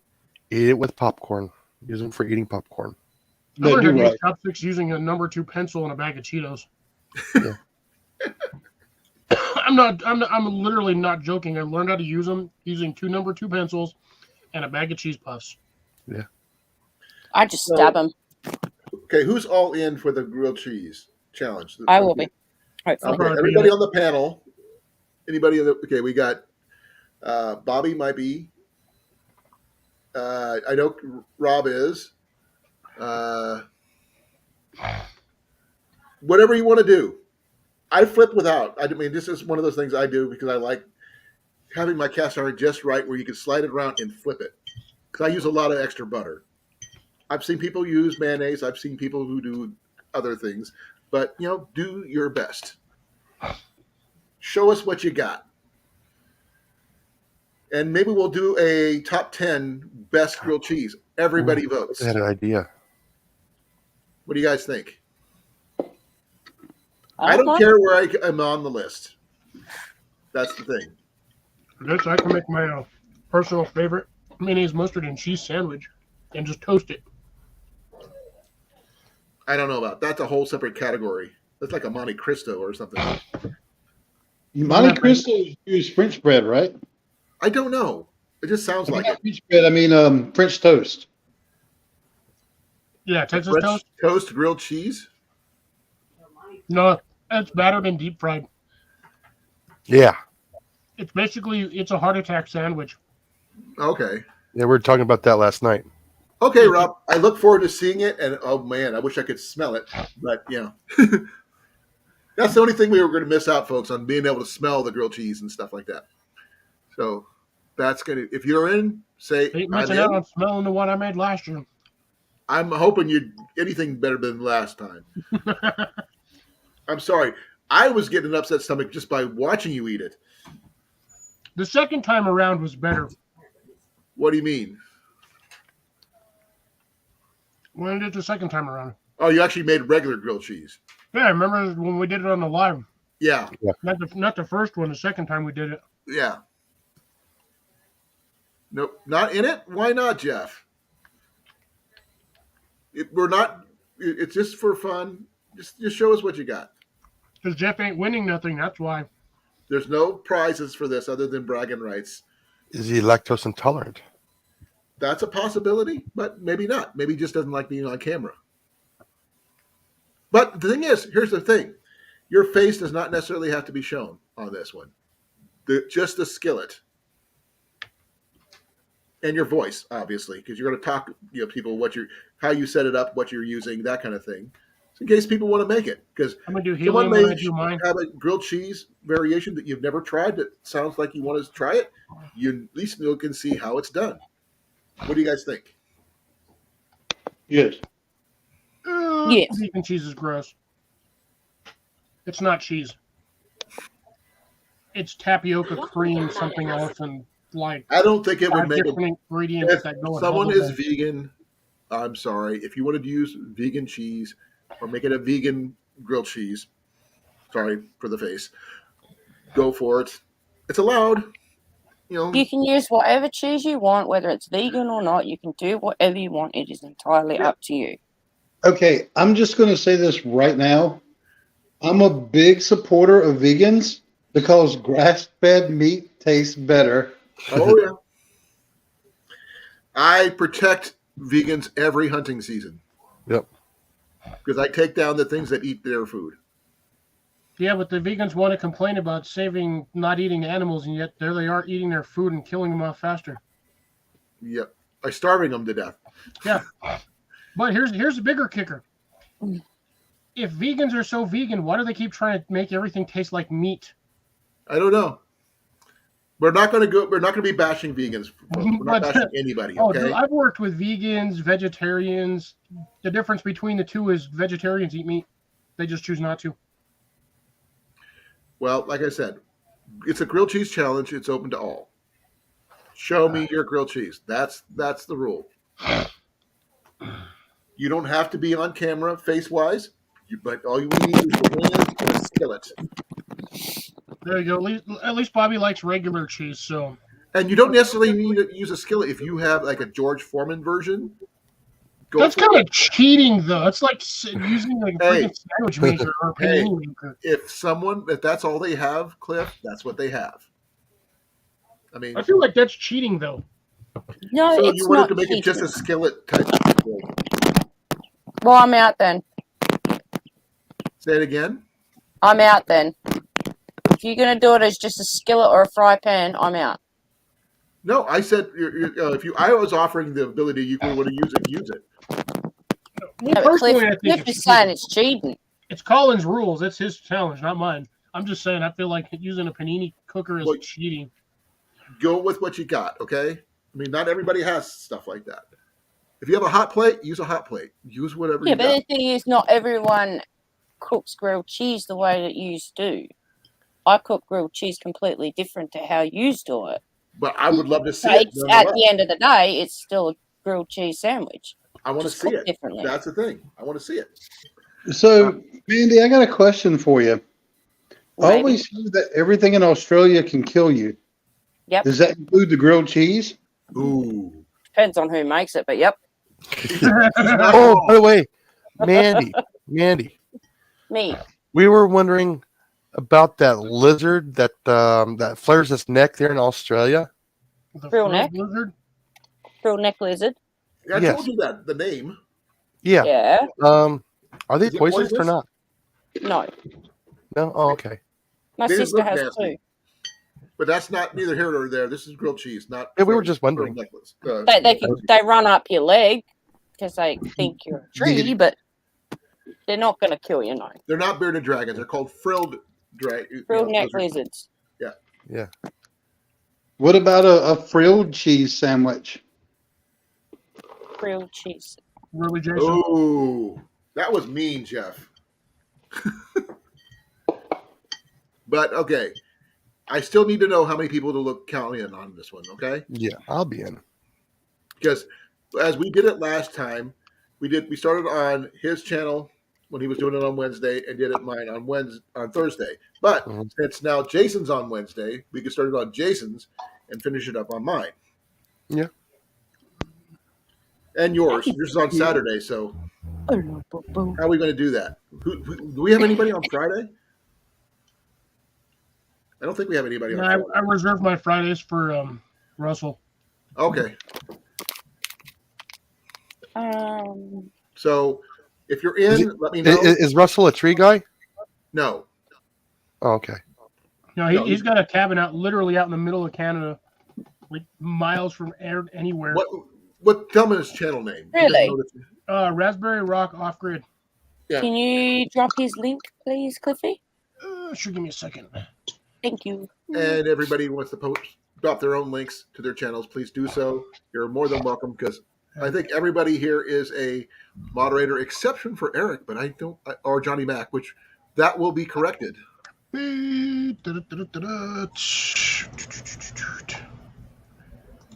eat it with popcorn. Use them for eating popcorn. I learned how do to use right. chopsticks using a number 2 pencil and a bag of Cheetos. Yeah. I'm literally not joking. I learned how to use them using 2 number 2 pencils and a bag of cheese puffs. I just So- stab them. Okay, who's all in for the grilled cheese challenge? I will be. Hopefully. Okay, everybody on the panel. Anybody in the okay? We got Bobby might be. I know Rob is. Whatever you want to do. I flip without. I mean, this is one of those things I do because I like having my cast iron just right where you can slide it around and flip it. Because I use a lot of extra butter. I've seen people use mayonnaise. I've seen people who do other things. But, do your best. Show us what you got. And maybe we'll do a top 10 best grilled cheese. Everybody votes. I had an idea. What do you guys think? I don't mind. care where I am on the list. That's the thing. I guess I can make my personal favorite mayonnaise, mustard, and cheese sandwich and just toast it. I don't know about that's a whole separate category. That's like a Monte Cristo or something. Monte Cristo use French bread, right? I don't know. It just sounds like it. French bread. I mean, French toast. Yeah, Texas French toast. toast grilled cheese. No, it's battered and deep fried. Yeah. It's a heart attack sandwich. Okay. Yeah, we were talking about that last night. Okay, Rob. I look forward to seeing it, and oh man, I wish I could smell it. But that's the only thing we were going to miss out, folks, on being able to smell the grilled cheese and stuff like that. So that's gonna. If you're in, say Ain't I'm missing out in. on smelling the one I made last year. I'm hoping you anything better than last time. I'm sorry. I was getting an upset stomach just by watching you eat it. The second time around was better. What do you mean? When I did it the second time around. Oh, you actually made regular grilled cheese. Yeah, I remember when we did it on the live. Yeah. Not the first one, the second time we did it. Yeah. Nope. Not in it? Why not, Jeff? We're not. It's just for fun. Just show us what you got. Because Jeff ain't winning nothing, that's why. There's no prizes for this other than bragging rights. Is he lactose intolerant? That's a possibility, but maybe not. Maybe he just doesn't like being on camera. But the thing is, here's the thing. Your face does not necessarily have to be shown on this one. Just the skillet. And your voice, obviously, because you're going to talk, people how you set it up, what you're using, that kind of thing. So in case people want to make it, because I'm gonna do someone helium when I may do mine. have a grilled cheese variation that you've never tried that sounds like you want to try it. You at least can see how it's done. What do you guys think? Yes. Yes. Vegan cheese is gross. It's not cheese. It's tapioca cream, something else, and like I don't think it would 5 make a different ingredients If that go in someone bubble is gum. vegan, I'm sorry. If you wanted to use vegan cheese or make it a vegan grilled cheese, sorry for the face, go for it. It's allowed. You can use whatever cheese you want, whether it's vegan or not. You can do whatever you want. It is entirely Yeah. up to you. Okay, I'm just going to say this right now. I'm a big supporter of vegans because grass-fed meat tastes better. Oh yeah. I protect vegans every hunting season Yep. because I take down the things that eat their food. Yeah, but the vegans want to complain about saving, not eating animals, and yet there they are eating their food and killing them off faster. Yep. By starving them to death. Yeah, but here's the bigger kicker. If vegans are so vegan, why do they keep trying to make everything taste like meat? I don't know. We're not going to go. We're not going to be bashing vegans. We're not But- bashing anybody. Oh, Okay. I've worked with vegans, vegetarians. The difference between the two is vegetarians eat meat. They just choose not to. Well, like I said, it's a grilled cheese challenge. It's open to all. Show me your grilled cheese. That's the rule. You don't have to be on camera face wise, but all you need is your hand and a skillet. There you go. At least Bobby likes regular cheese, so And you don't necessarily need to use a skillet if you have like a George Foreman version. Go that's for kind it. of cheating, though. It's like using like a Hey. freaking sandwich maker or a Hey. panini maker. If that's all they have, Cliff, that's what they have. I mean, I feel like that's cheating, though. No, so it's you wanted not to make it just cheating. a skillet type. Well, I'm out then. Say it again. I'm out then. If you're gonna do it as just a skillet or a fry pan, I'm out. No, I said if you. I was offering the ability you want to use it, use it. Me No, but personally, Cliff, I think Cliff it's is saying cheating. it's cheating. It's Colin's rules. It's his challenge, not mine. I'm just saying. I feel like using a panini cooker is Well, cheating. Go with what you got, okay? I mean, not everybody has stuff like that. If you have a hot plate, use a hot plate. Use whatever Yeah, you but got. the thing is, not everyone cooks grilled cheese the way that you do. I cook grilled cheese completely different to how you do it. But I would love to see So it. it's, at nonetheless. the end of the day, it's still a grilled cheese sandwich. I want to Just see cook it. differently. That's the thing. I want to see it. So, Mandy, I got a question for you. I Maybe. always hear that everything in Australia can kill you. Yep. Does that include the grilled cheese? Ooh. Depends on who makes it, but yep. Oh, by the way, Mandy, Me. we were wondering about that lizard that that flares its neck there in Australia. The Real fur neck? lizard? Grilled neck lizard. I Yes. told you that the name. Yeah. Yeah. Are they Is it poisonous or poisonous? not? No. No. Oh, okay. My They just sister look has nasty. two. But that's not neither here nor there. This is grilled cheese, not. Yeah, we were just wondering. Necklace. They run up your leg because they think you're a tree, but they're not going to kill you, no. They're not bearded dragons. They're called frilled dragons. Frilled neck lizards. Yeah. What about a frilled cheese sandwich? Grilled cheese. Really, Jason? Oh, that was mean, Jeff. But okay, I still need to know how many people to count in on this one. Okay, Yeah, I'll be in. because as we did it last time, we started on his channel when he was doing it on Wednesday and did it mine on Thursday. But Mhm. since now Jason's on Wednesday, we can start it on Jason's and finish it up on mine. Yeah. And yours. Yours is on Saturday, so how are we going to do that? Do we have anybody on Friday? I don't think we have anybody No, on Friday. I reserve my Fridays for Russell. Okay. Um, So if you're Is in, let me know. Is Russell a tree guy? No. Oh, okay. No, he's got a cabin literally out in the middle of Canada, like miles from anywhere. Tell me his channel name. Really? Raspberry Rock Off Grid. Yeah. Can you drop his link, please, Cliffy? Sure, give me a second. Thank you. And everybody who wants to drop their own links to their channels, please do so. You're more than welcome because I think everybody here is a moderator, exception for Eric, but or Johnny Mac, which that will be corrected.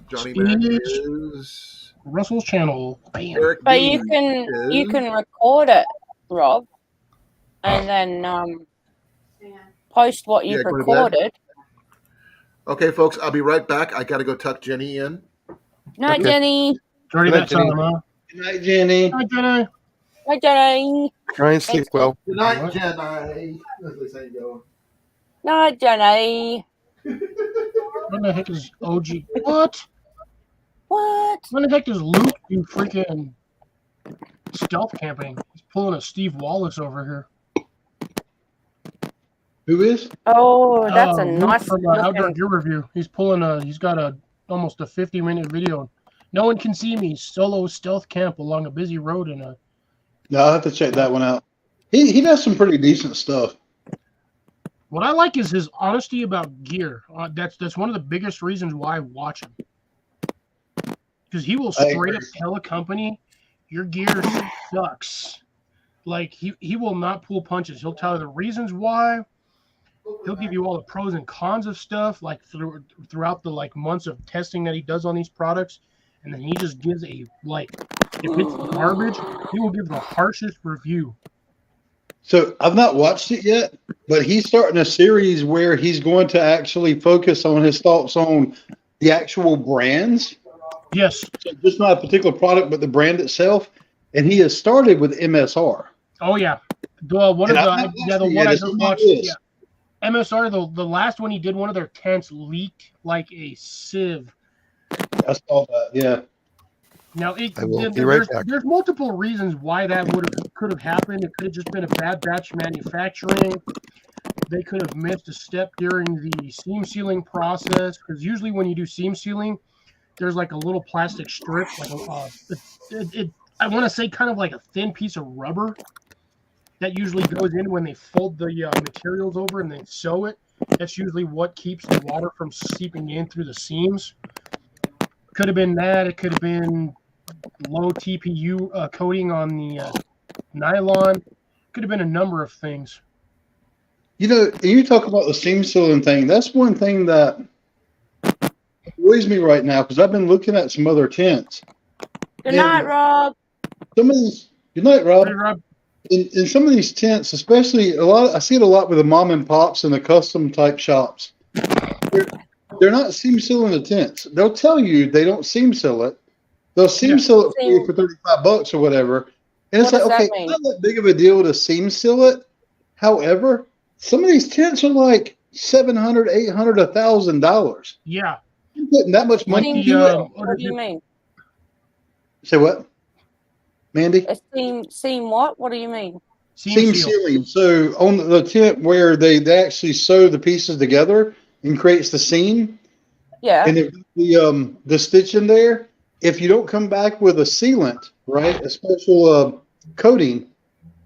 Johnny Mac is Russell's channel. Bam. Eric. But D you can record it, Rob, and then post what you've Yeah, go to bed. recorded. Okay, folks, I'll be right back. I got to go tuck Jenny in. No, Okay. Jenny. It's already Good that night, Jenny. time, huh? Good night, Jenny. Hi, Jenny. Hi, Jenny. Try and sleep well. Good night, What? Jenny. As they say, go. No, Jenny. What the heck is OG? What? What? When the heck does Luke do freaking stealth camping? He's pulling a Steve Wallace over here. Who is? Oh, that's a Luke nice from Outdoor looking. Gear Review. He's pulling he's got almost a 50-minute video. No one can see me. Solo stealth camp along a busy road in a. No, I'll have to check that one out. He does some pretty decent stuff. What I like is his honesty about gear. That's one of the biggest reasons why I watch him. Because he will I straight agree. up tell a company, your gear sucks. Like he will not pull punches. He'll tell you the reasons why. He'll give you all the pros and cons of stuff, like throughout the like months of testing that he does on these products, and then he just gives a like, if it's garbage, he will give the harshest review. So I've not watched it yet, but he's starting a series where he's going to actually focus on his thoughts on the actual brands. Yes. So just not a particular product, but the brand itself. And he has started with MSR. Oh yeah. The one And of I've not the watched the it one yet. I It's just on my watched. list. Yeah. MSR, the last one he did, one of their tents leaked like a sieve. I saw that. Yeah. Now, I will be right back. there's multiple reasons why that could have happened. It could have just been a bad batch manufacturing. They could have missed a step during the seam sealing process, because usually when you do seam sealing, there's like a little plastic strip, like I want to say kind of like a thin piece of rubber that usually goes in when they fold the materials over and then sew it. That's usually what keeps the water from seeping in through the seams. Could have been that. It could have been low TPU coating on the nylon. Could have been a number of things. You know, you talk about the seam sealing thing. That's one thing that worries me right now because I've been looking at some other tents. Good night, Rob. Some of these, good night, Rob. Hey, Rob. In some of these tents, especially I see it a lot with the mom and pops and the custom type shops. They're not seam sealing the tents. They'll tell you they don't seam seal it. They'll seam seal it for you for $35 or whatever. And it's What like, does okay, that mean? it's not that big of a deal to seam seal it. However, some of these tents are like $700, $800, $1,000. Yeah. You're putting that much money Like into it. What do you mean? Say what, Mandy? A seam what? What do you mean? Seam seal. sealing. So on the tent where they actually sew the pieces together and creates the seam, Yeah. and the stitch in there, if you don't come back with a sealant, right, a special coating,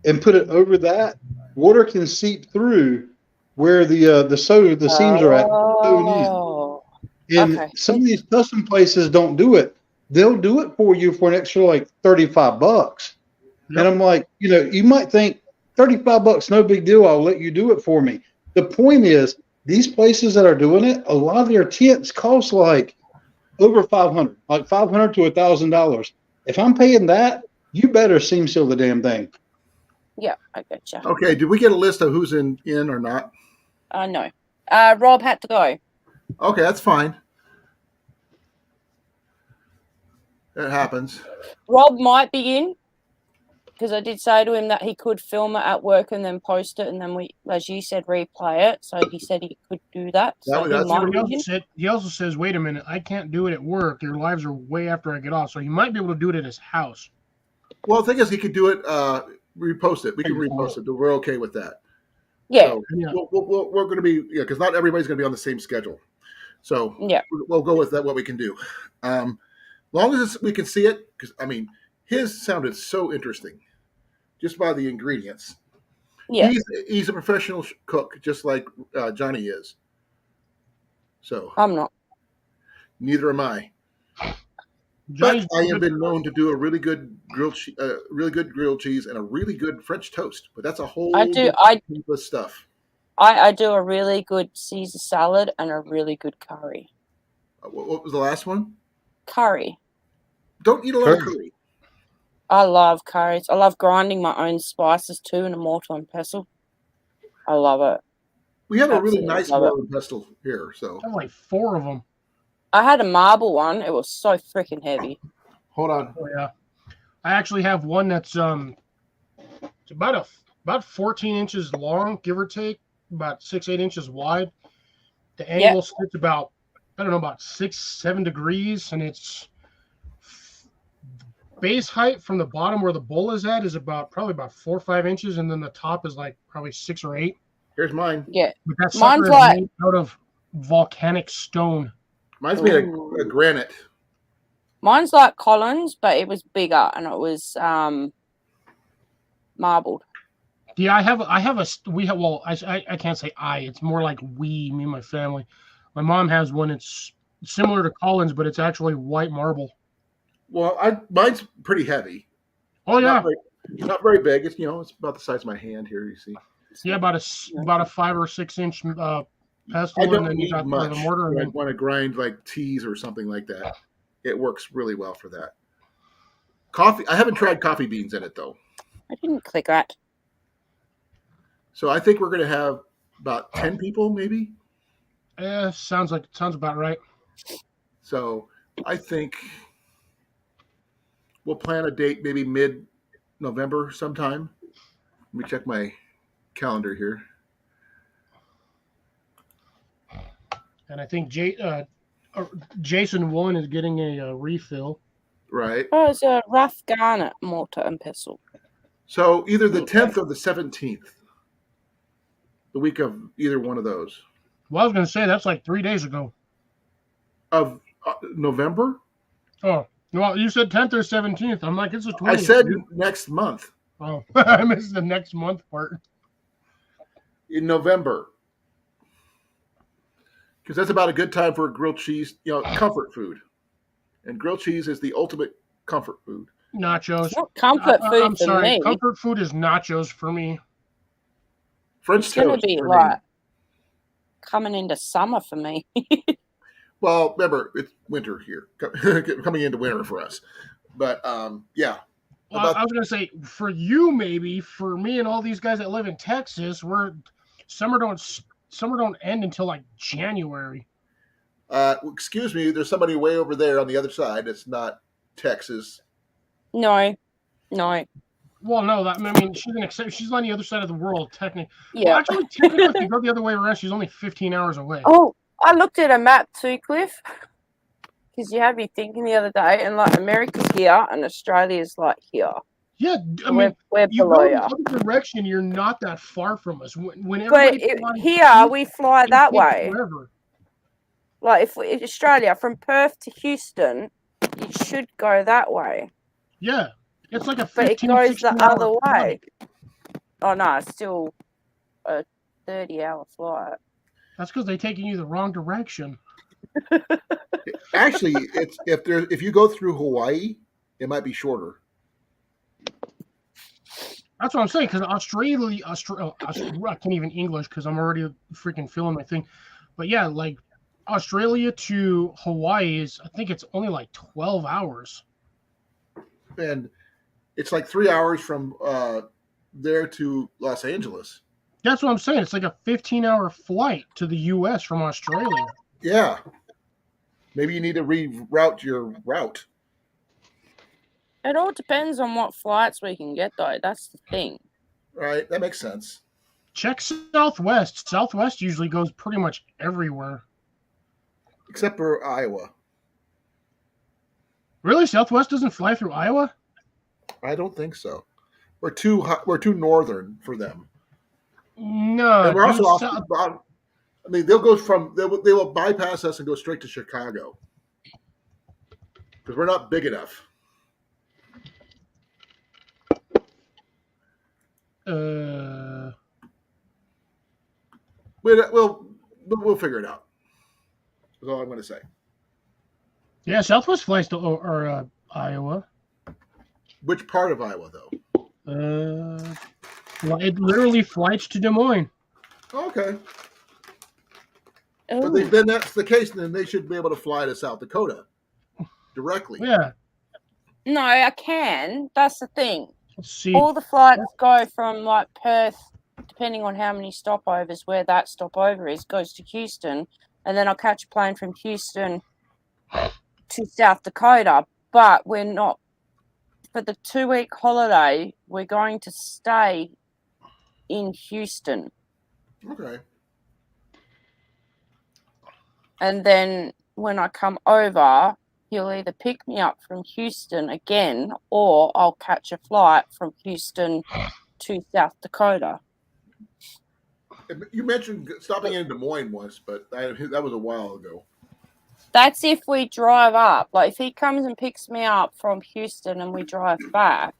and put it over that, water can seep through where the seams are at. Oh. And Okay. some of these custom places don't do it. They'll do it for you for an extra like $35. Yep. And I'm like, you might think $35, no big deal. I'll let you do it for me. The point is, these places that are doing it, a lot of their tents cost like over $500, like $500 to $1,000. If I'm paying that, you better seam seal the damn thing. Yeah, I gotcha. Okay, did we get a list of who's in or not? No. Rob had to go. Okay, that's fine. That happens. Rob might be in, because I did say to him that he could film it at work and then post it, and then we, as you said, replay it. So he said he could do that. So he That's might what be in. He also says, wait a minute, I can't do it at work. Your lives are way after I get off. So he might be able to do it at his house. Well, the thing is, he could do it, repost it. We can repost it. We're okay with that. Yeah. So Yeah. we're going to be, because not everybody's going to be on the same schedule. So Yeah. we'll go with that, what we can do. Long as we can see it, because, I mean, his sounded so interesting just by the ingredients. Yeah. He's a professional cook, just like Johnny is. So I'm not. neither am I. Johnny's But I have been known to do a really good grilled cheese and a really good French toast. But that's a whole I do. heap of stuff. I do a really good Caesar salad and a really good curry. What was the last one? Curry. Don't eat a lot of curry. I love curries. I love grinding my own spices too in a mortar and pestle. I love it. We have a really Absolutely nice love it. mortar and pestle here. So I have like 4 of them. I had a marble one. It was so freaking heavy. hold on. Oh, yeah. I actually have one that's It's about 14 inches long, give or take, about 6-8 inches wide. The angle sits about, I don't know, about 6-7 degrees, and its base height from the bottom where the bowl is at is probably about 4 or 5 inches, and then the top is like probably 6 or 8. Here's mine. Yeah. But that Mine's sucker is like- made out of volcanic stone. Mine's made Ooh. of granite. Mine's like Colan's, but it was bigger and it was marbled. Yeah, I can't say it's more like me and my family. My mom has one. It's similar to Colin's, but it's actually white marble. Well, mine's pretty heavy. Oh yeah, Not very big. It's it's about the size of my hand here. You see. yeah, about a 5 or 6 inch pestle, I and don't then you need got much the mortar. And when I then, want to grind like teas or something like that. It works really well for that. Coffee. I haven't tried coffee beans in it though. I didn't click that. So I think we're going to have about 10 people, maybe. sounds about right. So I think we'll plan a date maybe mid-November sometime. Let me check my calendar here. And I think Jason 1 is getting a refill. Right. Oh, it's a rough garnet mortar and pestle. So either the 10th or the 17th. The week of either one of those. Well, I was going to say that's like 3 days ago. Of November? Oh, well, you said 10th or 17th. I'm like, it's the 20th. I said dude. next month. Oh, I missed the next month part. In November. Because that's about a good time for grilled cheese, comfort food. And grilled cheese is the ultimate comfort food. Nachos. It's not comfort food I'm for sorry. me. Comfort food is nachos for me. French It's gonna toast. be for me. like coming into summer for me. Well, remember, it's winter here. Coming into winter for us. But, yeah. Well, I was going to say, for you maybe, for me and all these guys that live in Texas, summer don't end until like January. Excuse me, there's somebody way over there on the other side. It's not Texas. No. Well, no, I mean she's on the other side of the world, technically. Yeah. Well, actually, technically, if you go the other way around, she's only 15 hours away. Oh, I looked at a map too, Cliff. Because you had me thinking the other day, and like America's here and Australia's like here. Yeah, I We're mean, you below go in you. the other direction, you're not that far from us. When But everybody flies here east, we fly it that takes way. forever. Like if Australia from Perth to Houston, you should go that way. Yeah, it's like a But it 15, goes 16 the hour other way. flight. Oh no, it's still a 30-hour flight. That's because they're taking you the wrong direction. Actually, it's if you go through Hawaii, it might be shorter. That's what I'm saying. Because Australia, I can't even English because I'm already freaking feeling my thing. But yeah, like Australia to Hawaii I think it's only like 12 hours. And it's like 3 hours from there to Los Angeles. That's what I'm saying. It's like a 15-hour flight to the U.S. from Australia. Yeah. Maybe you need to reroute your route. It all depends on what flights we can get, though. That's the thing. Right? That makes sense. Check Southwest. Southwest usually goes pretty much everywhere. Except for Iowa. Really? Southwest doesn't fly through Iowa? I don't think so. We're too northern for them. No. And we're also dude, off. I mean, they will bypass us and go straight to Chicago because we're not big enough. We'll figure it out. That's all I'm going to say. Yeah, Southwest flies to Iowa. Which part of Iowa, though? Well, it literally flies to Des Moines. Okay. Oh, But then that's the case. Then they should be able to fly to South Dakota directly. Yeah. no, I can. That's the thing. Let's see. All the flights go from like Perth, depending on how many stopovers, where that stopover is, goes to Houston, and then I'll catch a plane from Houston to South Dakota. But we're not for the 2-week holiday, we're going to stay in Houston. Okay. And then when I come over, he'll either pick me up from Houston again, or I'll catch a flight from Houston to South Dakota. You mentioned stopping in Des Moines once, but that was a while ago. That's if we drive up. Like, if he comes and picks me up from Houston and we drive back,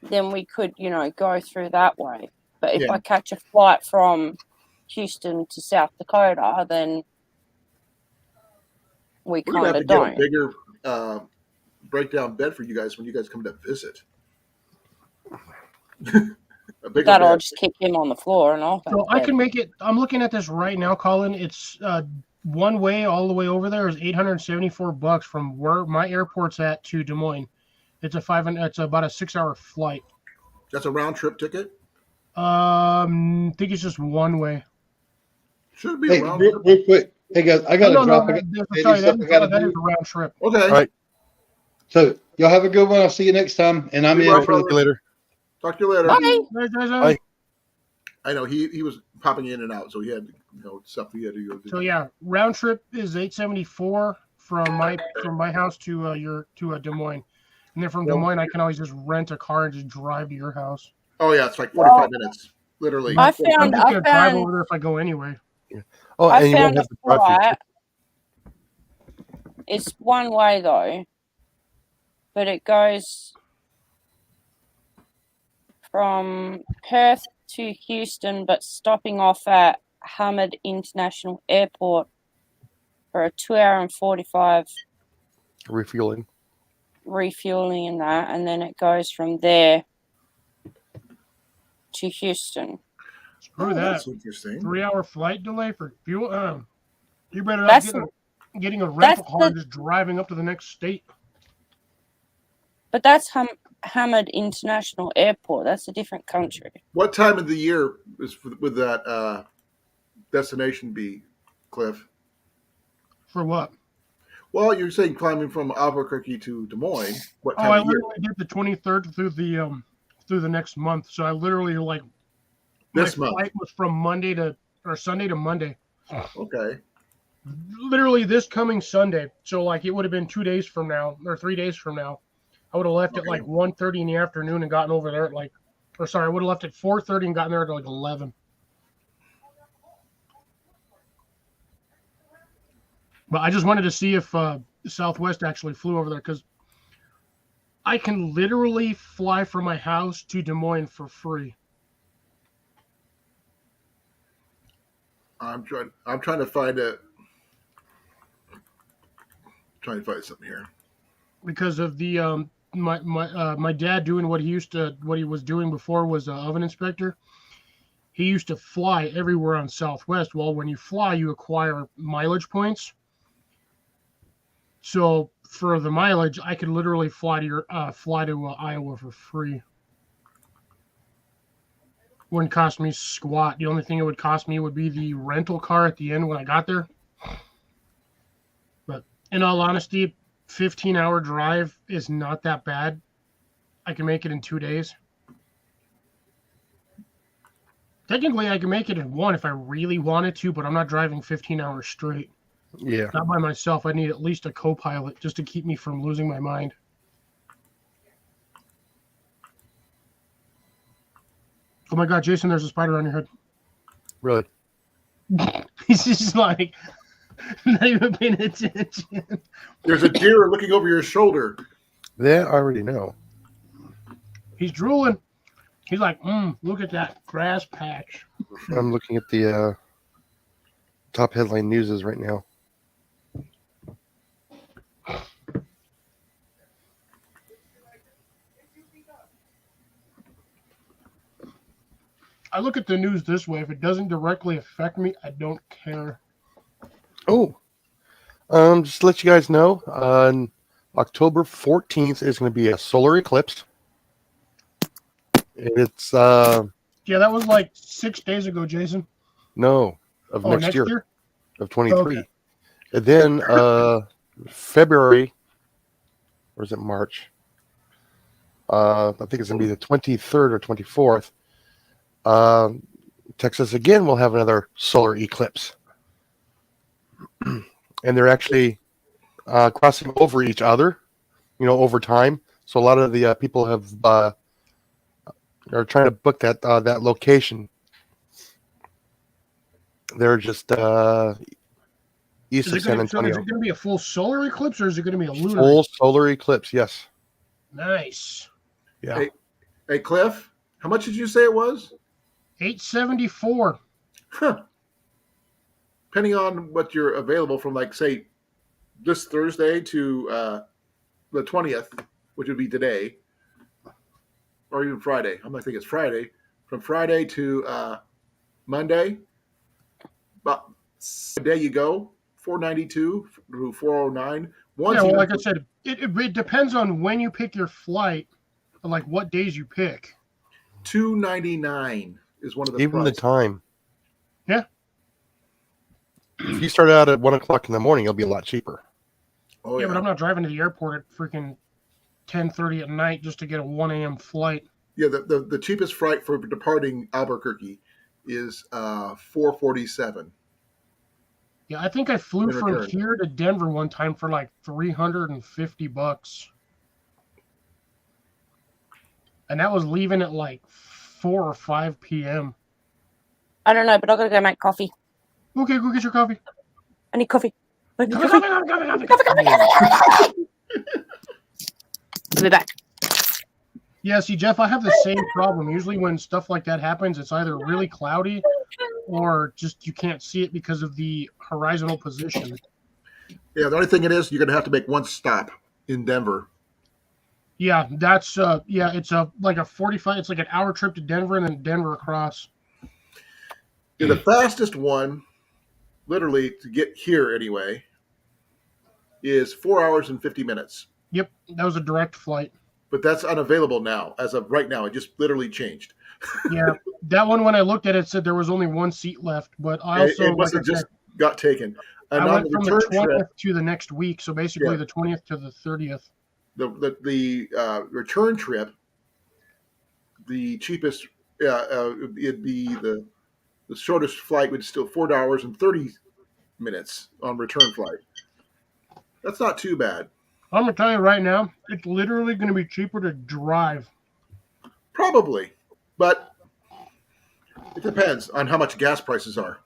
then we could, go through that way. But if Yeah. I catch a flight from Houston to South Dakota, then we We're gonna kind have to of get a don't. bigger breakdown bed for you guys when you guys come to visit. A bigger That I'll bed. just kick him on the floor and I'll. So I can make it. I'm looking at this right now, Colin. It's one way all the way over there is $874 from where my airport's at to Des Moines. It's about a 6-hour flight. That's a round trip ticket. I think it's just one way. Should be Hey, a round real, trip. real quick. Hey guys, I gotta drop. I got Sorry, stuff I gotta that is do. a round trip. Okay. All right. So y'all have a good one. I'll see you next time. And I'm Be in well, for See you later. Talk to you later. Bye. Bye. I know he was popping in and out, so he had stuff he had to go do. So yeah, round trip is $874 from my house to Des Moines, and then from Des Moines I can always just rent a car and just drive to your house. Oh yeah, it's like 45 minutes, literally. I I'm just gonna drive over there if I go anyway. Oh, I and you found won't a have to drive through flight. It's one way though, but it goes from Perth to Houston, but stopping off at Hamid International Airport for a 2-hour and 45 refueling. refueling and that, and then it goes from there to Houston. Screw that. That's interesting. 3-hour flight delay for fuel. You better not That's getting a rental car the- and just driving up to the next state. But that's Hamid International Airport. That's a different country. What time of the year would that destination be, Cliff? For what? Well, you're saying climbing from Albuquerque to Des Moines. What Oh, time I of year? literally did the 23rd through the next month. So I literally This my month. flight was from Sunday to Monday. Okay. Literally this coming Sunday. So it would have been 2 days from now or 3 days from now. I would have left at 1:30 in the afternoon and gotten over there at I would have left at 4:30 and gotten there at 11. But I just wanted to see if Southwest actually flew over there because I can literally fly from my house to Des Moines for free. I'm trying to find something here. Because of the my dad doing what he was doing before was an oven inspector. He used to fly everywhere on Southwest. Well, when you fly, you acquire mileage points. So for the mileage, I could literally fly to Iowa for free. Wouldn't cost me squat. The only thing it would cost me would be the rental car at the end when I got there. But in all honesty, 15-hour drive is not that bad. I can make it in 2 days. Technically, I can make it in 1 if I really wanted to, but I'm not driving 15 hours straight. Yeah. Not by myself. I need at least a co-pilot just to keep me from losing my mind. Oh my God, Jason, there's a spider on your head. Really? He's just not even paying attention. There's a deer looking over your shoulder. That I already know. He's drooling. He's like, look at that grass patch. I'm looking at the top headline newses right now. I look at the news this way. If it doesn't directly affect me, I don't care. Oh, just to let you guys know, on October 14th is going to be a solar eclipse. It's Yeah, that was 6 days ago, Jason. no of Oh, next year of 23, Okay. and then February, or is it March? I think it's going to be the 23rd or 24th. Texas again will have another solar eclipse. And they're actually crossing over each other, over time. So a lot of the people are trying to book that location. They're just east of San Antonio. Is it going to be a full solar eclipse or is it going to be a lunar? Full solar eclipse, yes. Nice. Yeah. Hey, Cliff, how much did you say it was? $874. Huh. Depending on what you're available from, like, say, this Thursday to the 20th, which would be today, or even Friday. I'm not thinking it's Friday. From Friday to Monday, about a day you go, $492 to $409. Like I said, it depends on when you pick your flight and like what days you pick. $299 is one of the even prices. the time. Yeah. If you start out at 1:00 in the morning, it'll be a lot cheaper. Oh, But I'm not driving to the airport at freaking 10:30 at night just to get a 1 a.m. flight. Yeah, the cheapest flight for departing Albuquerque is $447. Yeah, I think I flew In from return. here to Denver one time for like $350. And that was leaving at like 4 or 5 p.m. I don't know, but I've got to go make coffee. Okay, go get your coffee. I need coffee. I need Coffee, coffee. coffee, coffee, coffee, coffee. I'll be back. Yeah, see, Jeff, I have the same problem. Usually when stuff like that happens, it's either really cloudy or just you can't see it because of the horizontal position. Yeah, the only thing it is, you're going to have to make one stop in Denver. Yeah, that's it's like a 45. It's like an hour trip to Denver and then Denver across. Yeah, the fastest one, literally to get here anyway, is 4 hours and 50 minutes. Yep, that was a direct flight. But that's unavailable now. As of right now, it just literally changed. Yeah, that one when I looked at it said there was only one seat left, but I also It must have just got taken. And I on went the from the return 20th trip, to the next week, so basically Yeah. the 20th to the 30th. the return trip, the cheapest, it'd be the shortest flight would still 4 hours and 30 minutes on return flight. That's not too bad. I'm gonna tell you right now, it's literally gonna be cheaper to drive. Probably, but it depends on how much gas prices are.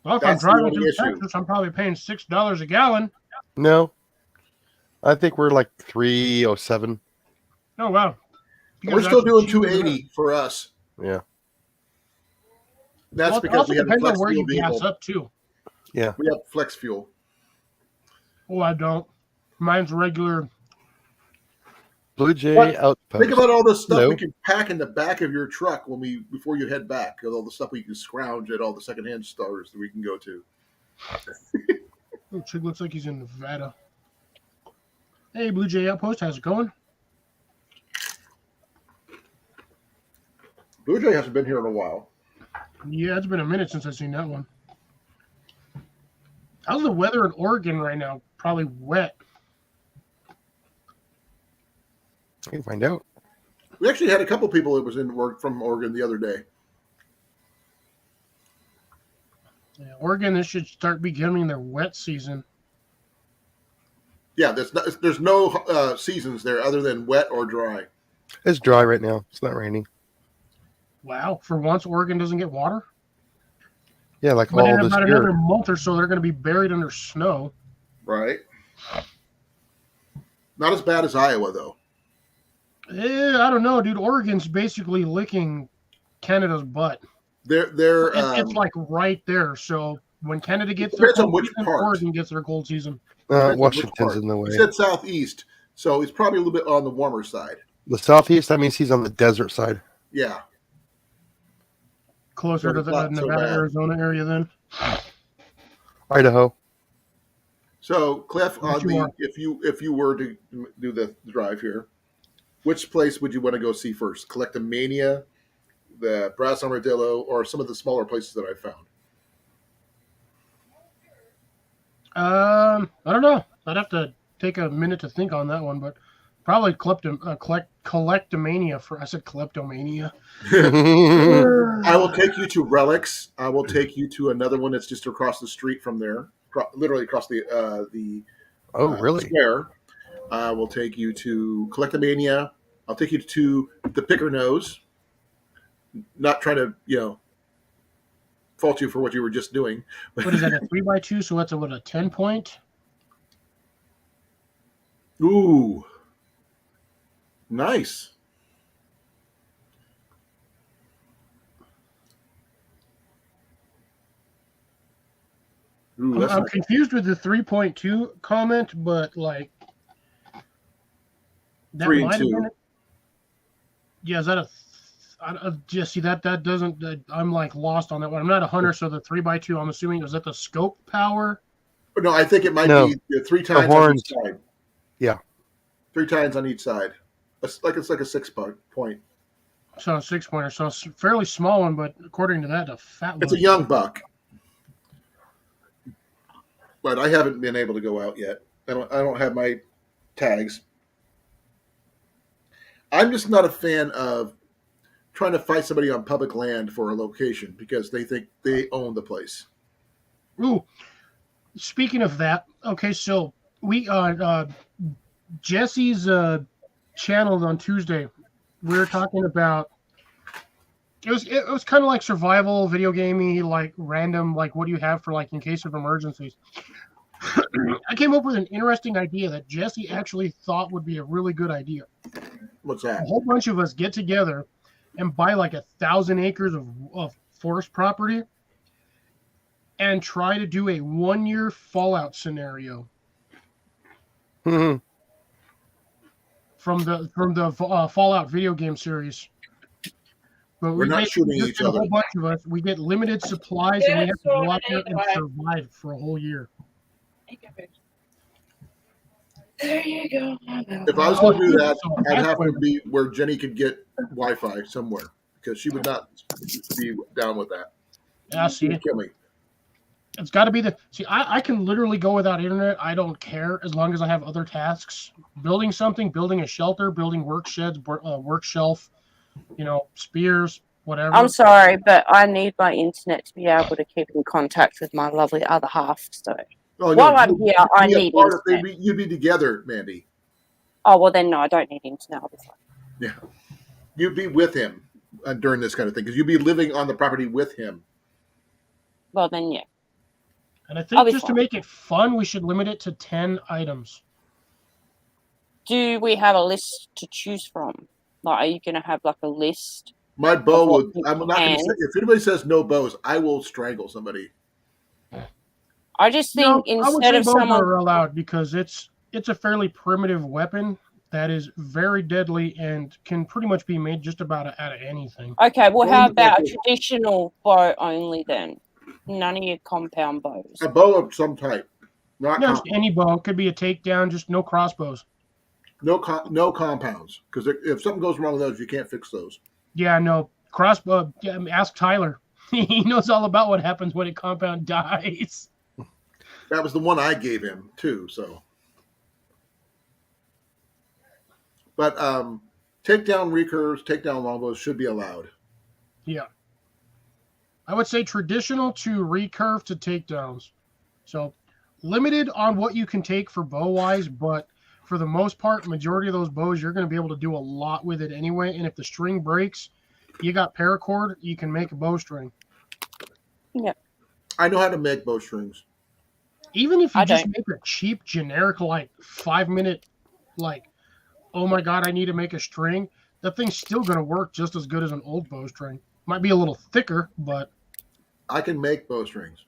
Well, if That's the I'm driving only through issue. Texas, I'm probably paying $6 a gallon. No, I think we're like 307. Oh wow! You We're guys still actually doing cheaper than 280 for us. Yeah. that. That's Well, it because also we have a depends flex on where fuel you gas vehicle. up to. Yeah. We have flex fuel. Oh, I don't. Mine's regular. Blue Jay What? Outpost. Think about all the stuff Hello. we can pack in the back of your truck before you head back. All the stuff we can scrounge at all the secondhand stores that we can go to. Oh, Chig looks like he's in Nevada. Hey, Blue Jay Outpost, how's it going? Blue Jay hasn't been here in a while. Yeah, it's been a minute since I've seen that one. How's the weather in Oregon right now? Probably wet. I can find out. We actually had a couple people that was in work from Oregon the other day. Yeah, Oregon, this should start beginning their wet season. Yeah, there's no seasons there other than wet or dry. It's dry right now. It's not raining. Wow, for once, Oregon doesn't get water? Yeah, like But in all this about year. another month or so, they're going to be buried under snow. Right. Not as bad as Iowa, though. I don't know, dude. Oregon's basically licking Canada's butt. They're It's like right there. So when Canada gets It their depends on cold which season, part. Oregon gets their cold season. Washington's in the way. He said southeast, so he's probably a little bit on the warmer side. The southeast, that means he's on the desert side. Yeah. Closer So to it's the not so Nevada, bad. Arizona area then. Idaho. So Cliff, Yes, you are. if you were to do the drive here, which place would you want to go see first? Collectomania, the Brass Armadillo, or some of the smaller places that I found? I don't know. I'd have to take a minute to think on that one, but Probably collectomania. I said kleptomania. I will take you to Relics. I will take you to another one that's just across the street from there, literally across the really? square. I will take you to Collectomania. I'll take you to the Picker Nose. Not trying to, fault you for what you were just doing. What is that, a 3x2? So that's a 10 point? Ooh, nice. Ooh, that's I'm nice. confused with the 3.2 comment, but like that 3 and might have 2. been it. Yeah, is that see that doesn't I'm like lost on that one. I'm not a hunter, so the 3x2, I'm assuming, is that the scope power? But no, I think it might No. be 3 times on horns. each side. Yeah. 3 times on each side. It's like a 6-point. So a 6-pointer. So it's a fairly small one, but according to that, a fat one. It's a young buck. But I haven't been able to go out yet. I don't have my tags. I'm just not a fan of trying to fight somebody on public land for a location because they think they own the place. Ooh, speaking of that, okay, so we Jesse's channel on Tuesday, we were talking about it was kind of like survival video gamey, like random, like what do you have for like in case of emergencies. I came up with an interesting idea that Jesse actually thought would be a really good idea. What's A that? whole bunch of us get together and buy like 1,000 acres of forest property and try to do a 1-year Fallout scenario Mhm. from the Fallout video game series. But We're not basically shooting just each get a other. whole bunch of us. We get limited supplies and we have to go out there and survive for a whole year. There you go. If I was going to do that, So I'd that's have to why- be where Jenny could get Wi-Fi somewhere because she would not be down with that. Yeah, She see, would kill me. it's got to be I can literally go without internet. I don't care as long as I have other tasks. Building something, building a shelter, building work sheds, work shelf, spears, whatever. I'm sorry, but I need my internet to be able to keep in contact with my lovely other half. So Oh, while I'm here, I you'd be a need part of- internet. you'd be together, Mandy. Oh well, then no, I don't need internet. I'll be fine. Yeah, you'd be with him during this kind of thing because you'd be living on the property with him. Well then, yeah. And I I'll think be just to fine. make it fun, we should limit it to 10 items. Do we have a list to choose from? Like, are you going to have like a list? My bow what would. you I'm not going to can. say. If anybody says no bows, I will strangle somebody. I just think I would instead say of bows someone, are allowed because it's a fairly primitive weapon that is very deadly and can pretty much be made just about out of anything. okay, well, how One about a weapon. traditional bow only then? None of your compound bows. A bow of some type, not No, just any bow. It could be a takedown, just no crossbows. no compounds. Because if something goes wrong with those, you can't fix those. Yeah, no crossbow. Yeah, ask Tyler. He knows all about what happens when a compound dies. That was the one I gave him too. So, but takedown recurves, takedown longbows should be allowed. Yeah. I would say traditional to recurve to takedowns. So limited on what you can take for bow wise, but for the most part, majority of those bows, you're going to be able to do a lot with it anyway. And if the string breaks, you got paracord, you can make a bowstring. I know how to make bowstrings. Even if you I just don't. make a cheap, generic, like 5-minute, like, oh my God, I need to make a string, that thing's still going to work just as good as an old bowstring. Might be a little thicker, but I can make bowstrings.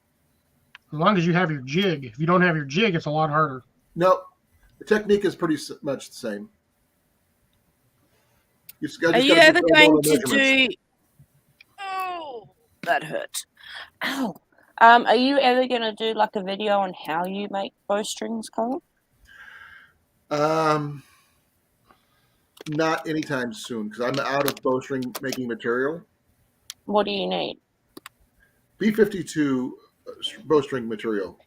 as long as you have your jig. If you don't have your jig, it's a lot harder. No, the technique is pretty much the same. Are you ever going to do? Oh, that hurt. Ow. Are you ever going to do like a video on how you make bowstrings, Colin? Not anytime soon because I'm out of bowstring making material. What do you need? B52 bowstring material.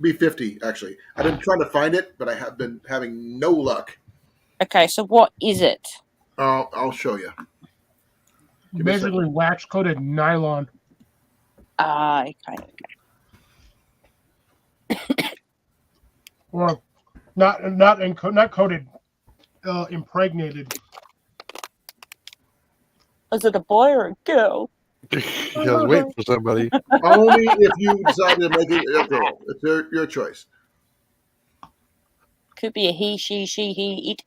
B50 actually. I've been trying to find it, but I have been having no luck. Okay, so what is it? I'll show you. Give me a Basically, wax coated nylon. Ah, okay. Or not coated, impregnated. Is it a boy or a girl? I was waiting for somebody. Only if you decide to make it a girl. It's your choice. Could be a he, she, it.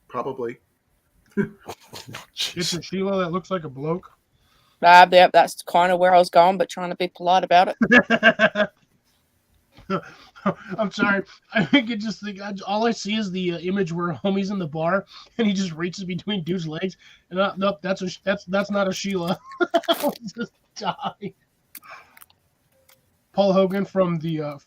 Probably. It's a Sheila that looks like a bloke. Yeah, that's kind of where I was going, but trying to be polite about it. I'm sorry. I think all I see is the image where homie's in the bar and he just reaches between dude's legs. And nope, that's not a Sheila. I'll just die. Paul Hogan from That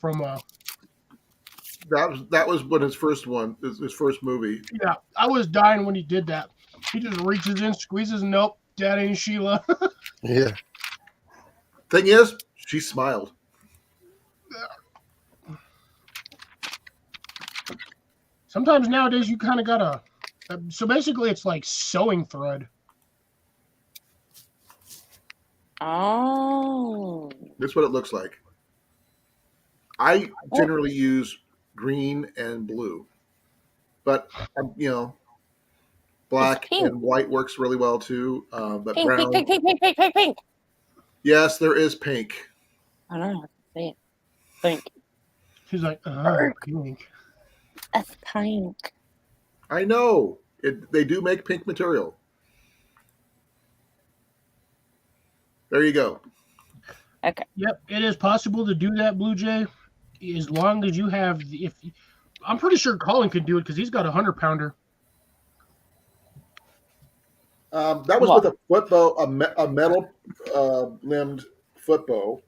was what his first movie. yeah. I was dying when he did that. He just reaches in, squeezes. Nope, that ain't Sheila. Yeah. Thing is, she smiled. Sometimes nowadays you kind of gotta. So basically, it's like sewing thread. Oh. That's what it looks like. I generally use green and blue, but black pink. and white works really well too. But Pink, brown, pink. yes, there is pink. I know, I can see it. Pink. She's like, pink. That's pink. I know they do make pink material. There you go. Okay. Yep, it is possible to do that, Blue Jay, as long as you have. I'm pretty sure Colin can do it because he's got a 100-pounder. That was with a foot bow, a metal limbed foot bow.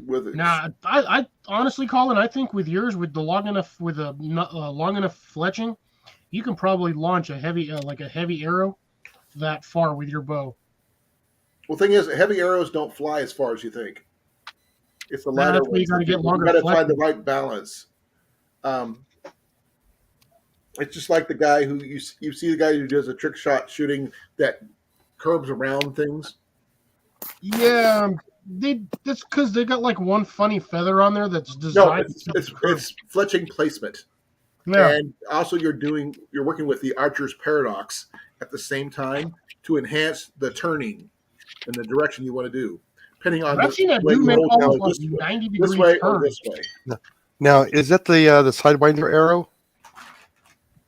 With it. Nah, I honestly, Colin, I think with yours, with a long enough fletching, you can probably launch a heavy arrow that far with your bow. Well, thing is, heavy arrows don't fly as far as you think. It's the lighter That's where you ones. got to get longer. You got to find the right balance. It's just like the guy who you see the guy who does a trick shot shooting that curves around things. Yeah, that's because they got like one funny feather on there that's designed. No, it's fletching placement. Yeah. And also you're working with the archer's paradox at the same time to enhance the turning in the direction you want to do, depending on I've seen that dude make almost like 90 degrees this way turn. or this way. Now, is that the sidewinder arrow?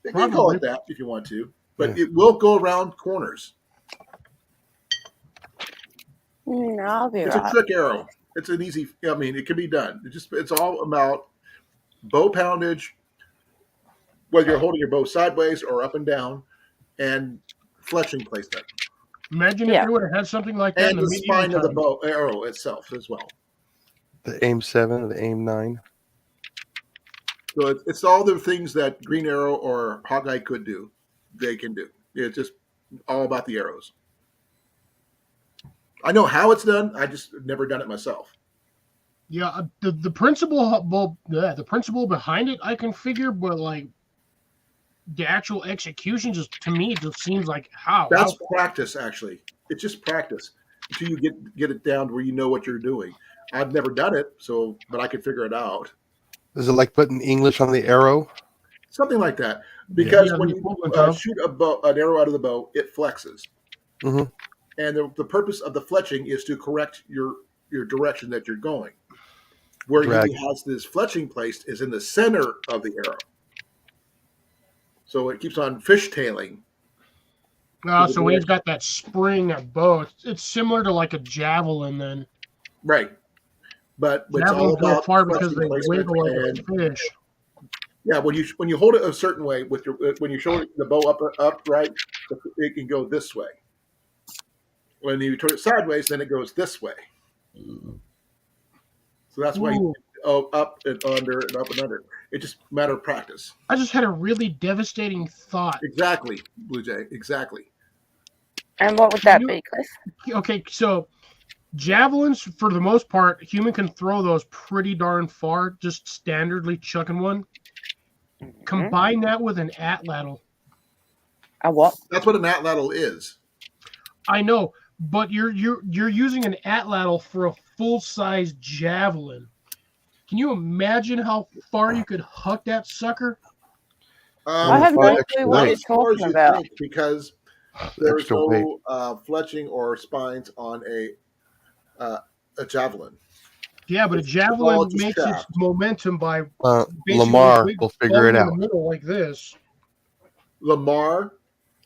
You can call it that if you want to, but Yeah. it will go around corners. I'll be It's right. a trick arrow. It's an easy. I mean, it can be done. It's all about bow poundage, whether you're holding your bow sideways or up and down, and fletching placement, Imagine if they would have had something like that and in the the medieval spine of the times. bow arrow itself as well. The aim 7 or the aim 9? So it's all the things that Green Arrow or Hawkeye could do, they can do. It's just all about the arrows. I know how it's done. I just never done it myself. Yeah, the principle behind it I can figure, but like the actual execution, just to me, it just seems like how. That's practice, actually. It's just practice until you get it down to where you know what you're doing. I've never done it, but I can figure it out. Is it like putting English on the arrow? Something like that. Because Yeah, when the you equivalent of. shoot an arrow out of the bow, it flexes. Mhm. And the purpose of the fletching is to correct your direction that you're going. Where Drag. he has this fletching placed is in the center of the arrow. So it keeps on fishtailing. So when he's got that spring bow, it's similar to like a javelin then. Right. But it's all Javelins go about far because fletching they placement wiggle like and a fish. yeah, when you hold it a certain way when you show the bow up right, it can go this way. When you turn it sideways, then it goes this way. So that's why you up and under and up and under. It's just a matter of practice. I just had a really devastating thought. Exactly, Blue Jay. Exactly. And what would that be, Cliff? Okay, so Javelins, for the most part, human can throw those pretty darn far, just standardly chucking one. Combine that with an atlatl. A what? That's what an atlatl is. I know, but you're using an atlatl for a full-size javelin. Can you imagine how far you could huck that sucker? I have no extra clue what weight. you're As far as talking you about. think, because there's Extra weight. no fletching or spines on a javelin. Yeah, but a It's all javelin just makes its shaft. momentum by basically Lamar a big will figure it bone in out. the middle like this. Lamar,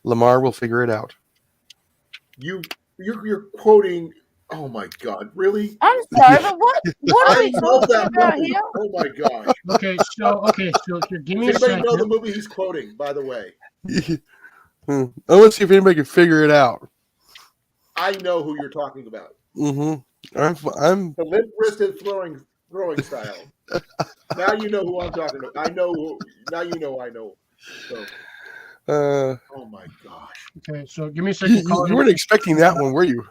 Lamar will figure it out. you're quoting. Oh my God! Really? I'm sorry, but what are I we know talking that about movie. here? Oh my gosh! Okay, so here, give me Does a anybody know the second. movie he's quoting? By the way, Let's see if anybody can figure it out. I know who you're talking about. I'm The limp-wristed throwing style. Now you know who I'm talking about. I know who. Now you know I know. So, oh my gosh! Okay, so give me a second. you weren't expecting that one, were you?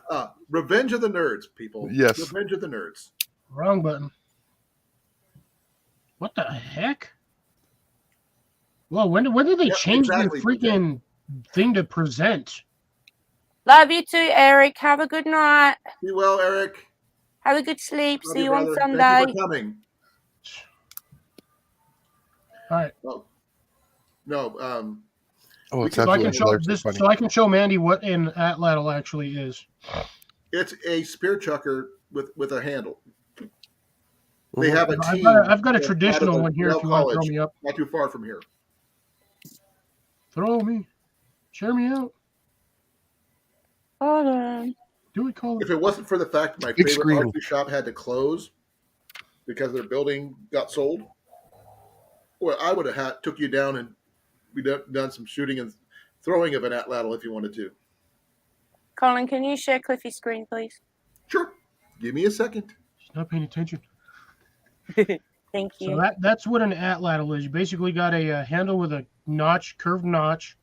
Revenge of the Nerds, people. Yes. Revenge of the Nerds. Wrong button. What the heck? Well, when did they Yep, change exactly, the freaking thing to present? Love you too, Eric. Have a good night. Be well, Eric. Have a good sleep. Love See you brother. on Sunday. Thank you for coming. All right. Oh. No, Oh, it's So So I can absolutely show hilariously this. funny. So I can show Mandy what an atlatl actually is. it's a spear chucker with a handle. They have a I've team. got a out of traditional the one here. Yale If you want to throw College, me up, not too far from here. throw me, share me out. Hold on. Do it, Colan. If it wasn't for the fact my Big favorite screen. archery shop had to close because their building got sold, well, I would have took you down and we'd done some shooting and throwing of an atlatl if you wanted to. Colin, can you share Cliffy's screen, please? Sure. Give me a second. She's not paying attention. Thank you. So that's what an atlatl is. You basically got a handle with a notch, curved notch,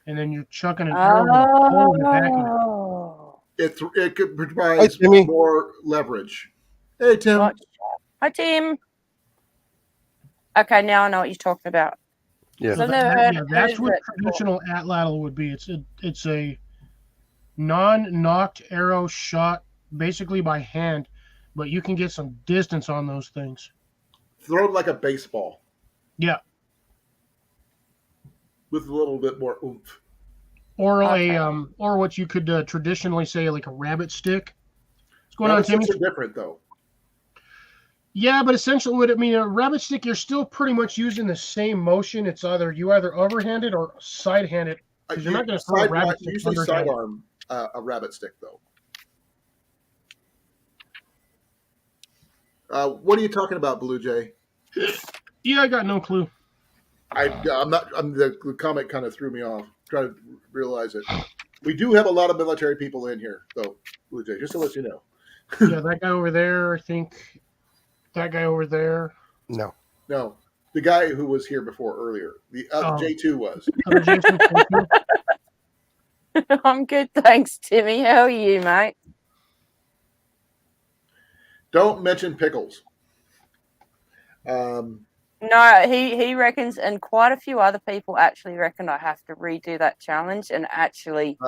and then you're chucking an arrow with a hole in the back of it. Oh. It could Hi, provide Timmy. more leverage. Hey, Tim. Gotcha. Hi, Tim. Okay, now I know what you're talking about. Yeah. So I've never heard That's of what it before. traditional atlatl would be. It's a non-knocked arrow shot basically by hand, but you can get some distance on those things. Throw it like a baseball Yeah. with a little bit more oomph. Or Okay. or what you could traditionally say like a rabbit stick. What's going on, Rabbit Timmy? sticks are different, though. Yeah, but essentially, what I mean, a rabbit stick, you're still pretty much using the same motion. It's either overhanded or side-handed. Because you're not going to throw a rabbit stick usually underhand. sidearm a rabbit stick, though. What are you talking about, Blue Jay? Yeah, I got no clue. I'm not. The comment kind of threw me off. Trying to realize it. We do have a lot of military people in here, though, Blue Jay. Just to let you know. Yeah, that guy over there, I think. That guy over there. No. No, the guy who was here before earlier, the J2 was. Other Jason, thank you. I'm good, thanks, Timmy. How are you, mate? Don't mention pickles. No, he reckons, and quite a few other people actually reckon I have to redo that challenge and actually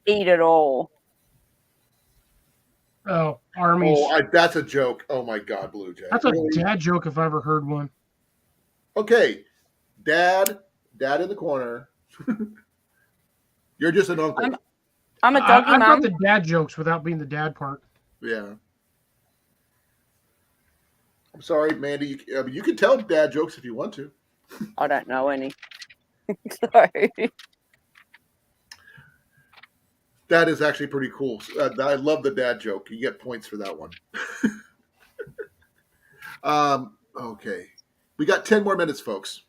eat it all. Oh, armies. That's a joke. Oh my God, Blue Jay. That's a dad joke if I ever heard one. Okay, Dad in the corner. You're just an uncle. I'm a doggy I've mum. got the dad jokes without being the dad part. Yeah. I'm sorry, Mandy. You can tell dad jokes if you want to. I don't know any. Sorry. That is actually pretty cool. I love the dad joke. You get points for that one. Okay. We got 10 more minutes, folks.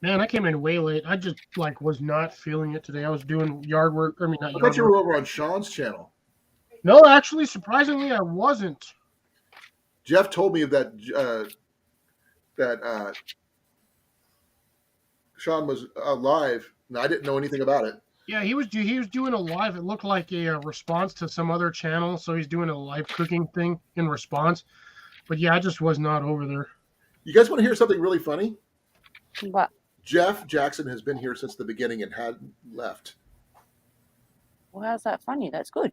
Man, I came in way late. I just was not feeling it today. I was doing yard work. I mean, not I yard thought you work. were over on Sean's channel. No, actually, surprisingly, I wasn't. Jeff told me that Sean was live, and I didn't know anything about it. Yeah, he was doing a live. It looked like a response to some other channel, so he's doing a live cooking thing in response. But yeah, I just was not over there. You guys want to hear something really funny? But Jeff Jackson has been here since the beginning and hadn't left. well, how's that funny? That's good.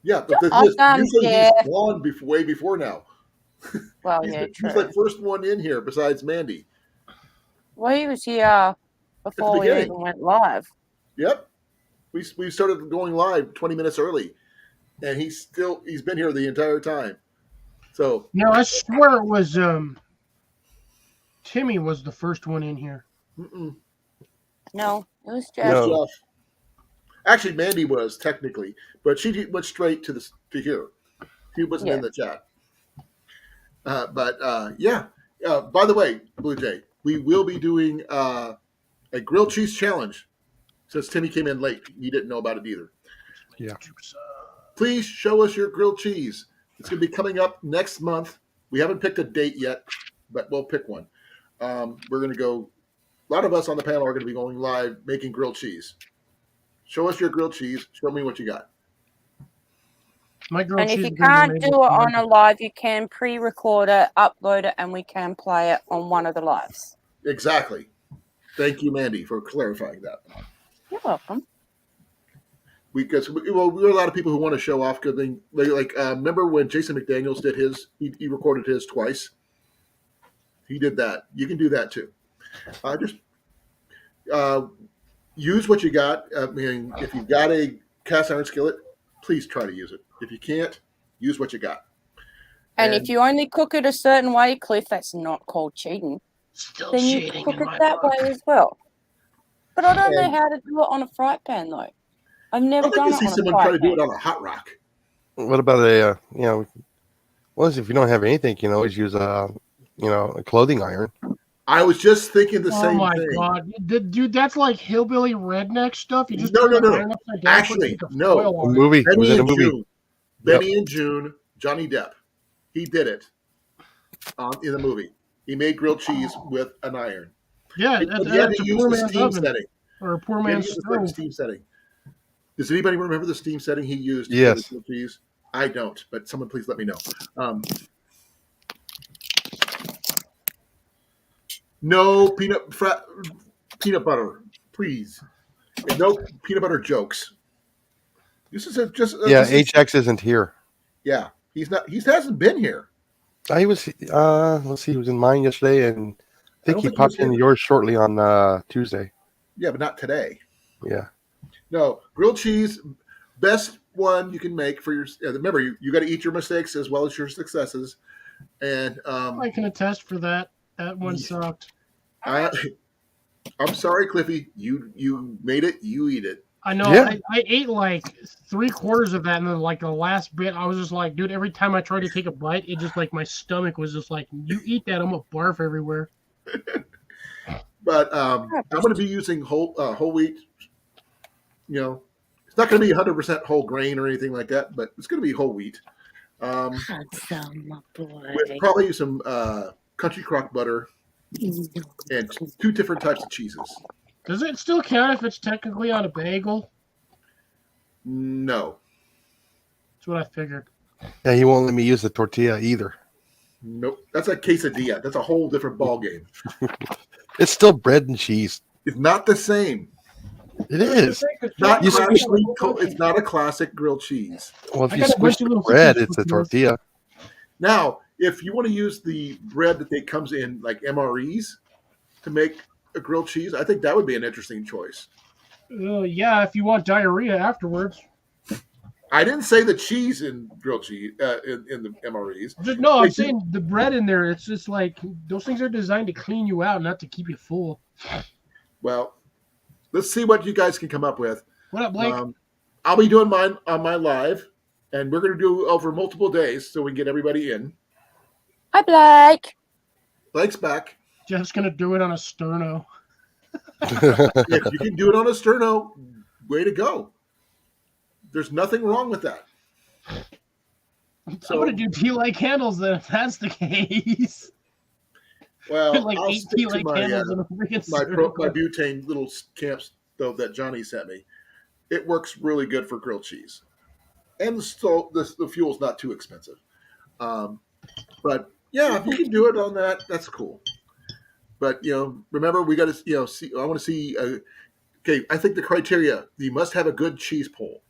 Yeah, but the Awesome, usually Jeff. he's gone way before now. Well, He's, yeah, he's true. like first one in here besides Mandy. Well, he was here before we beginning. even went live. Yep. We started going live 20 minutes early, and he's been here the entire time. So No, I swear it was Timmy was the first one in here. No, it was it Jeff. was No. Jeff. Actually, Mandy was technically, but she went straight to here. She wasn't in the chat. Yeah. By the way, Blue Jay, we will be doing a grilled cheese challenge. Since Timmy came in late, you didn't know about it either. Yeah. Please show us your grilled cheese. It's going to be coming up next month. We haven't picked a date yet, but we'll pick one. We're going to go. A lot of us on the panel are going to be going live making grilled cheese. Show us your grilled cheese. Show me what you got. My grilled And if cheese you is gonna can't be do made it with on a live, you can pre-record it, upload it, and we can play it on one of the lives. Exactly. Thank you, Mandy, for clarifying that. You're welcome. Because we're a lot of people who want to show off because remember when Jason McDaniels did his? He recorded his twice. He did that. You can do that too. Just use what you got. I mean, if you've got a cast iron skillet, please try to use it. If you can't, use what you got. And if you only cook it a certain way, Cliff, that's not called cheating. Still Then you cheating cook in it my that book. way as well. But I don't know And- how to do it on a fry pan, though. I've never I'd like done to it see on a someone fry try to do pan. it on a hot rock. What about a well, if you don't have anything, you can always use a clothing iron. I was just thinking the Oh same my thing. god, dude, that's like hillbilly redneck stuff. You just No, turn no, the no. iron upside down, Actually, put a no. foil A on it. movie. It was Benny in a and movie. June. Benny and June. Johnny Depp. He did it in the movie. He made grilled cheese with an iron. Yeah, But he had that's to a use poor the man's steam oven setting. or a poor He had to man's use the stove. steam setting. Does anybody remember the steam setting he used for Yes. the grilled cheese? I don't, but someone please let me know. No peanut butter, please. And no peanut butter jokes. This is HX isn't here. yeah. He's not. He hasn't been here. He was. Let's see. He was in mine yesterday, and I think don't he think he was popped in here. yours shortly on Tuesday. Yeah, but not today. Yeah. No, grilled cheese, best one you can make for your. Remember, you got to eat your mistakes as well as your successes. And I can attest for that. That one sucked. I'm sorry, Cliffy. You made it. You eat it. I know. Yeah. I ate like 3/4 of that, and then like the last bit, I was just like, dude. Every time I tried to take a bite, it just like my stomach was just like, you eat that, I'm gonna barf everywhere. But I'm going to be using whole wheat. You know, it's not going to be 100% whole grain or anything like that, but it's going to be whole wheat. Handsome, my boy. With probably some country crock butter and 2 different types of cheeses. Does it still count if it's technically on a bagel? No. That's what I figured. Yeah. He won't let me use the tortilla either. Nope. That's a quesadilla. That's a whole different ball game. It's still bread and cheese. It's not the same. It is. Not You classically, it's not a classic grilled cheese. Well, if I you got a bunch squish of the little bread, cookies it's a with tortilla. Now, if you want to use the bread that comes in like MREs to make a grilled cheese, I think that would be an interesting choice. Yeah, if you want diarrhea afterwards. I didn't say the cheese in grilled cheese in the MREs. Just no, I'm They do- saying the bread in there. It's just like those things are designed to clean you out, not to keep you full. Well, let's see what you guys can come up with. What up, Blake? I'll be doing mine on my live, and we're going to do over multiple days so we can get everybody in. Hi, Blake. Blake's back. Jeff's gonna do it on a sterno. If you can do it on a sterno, way to go. There's nothing wrong with that. I'm gonna do tea light candles then, if that's the case. Well, Like I'll 8 stick tea to light my candles in a freaking my circle. butane little camps though that Johnny sent me. it works really good for grilled cheese, and the fuel's not too expensive. But yeah, if you can do it on that, that's cool. But remember, we got to see. I want to see. Okay, I think the criteria: you must have a good cheese pull.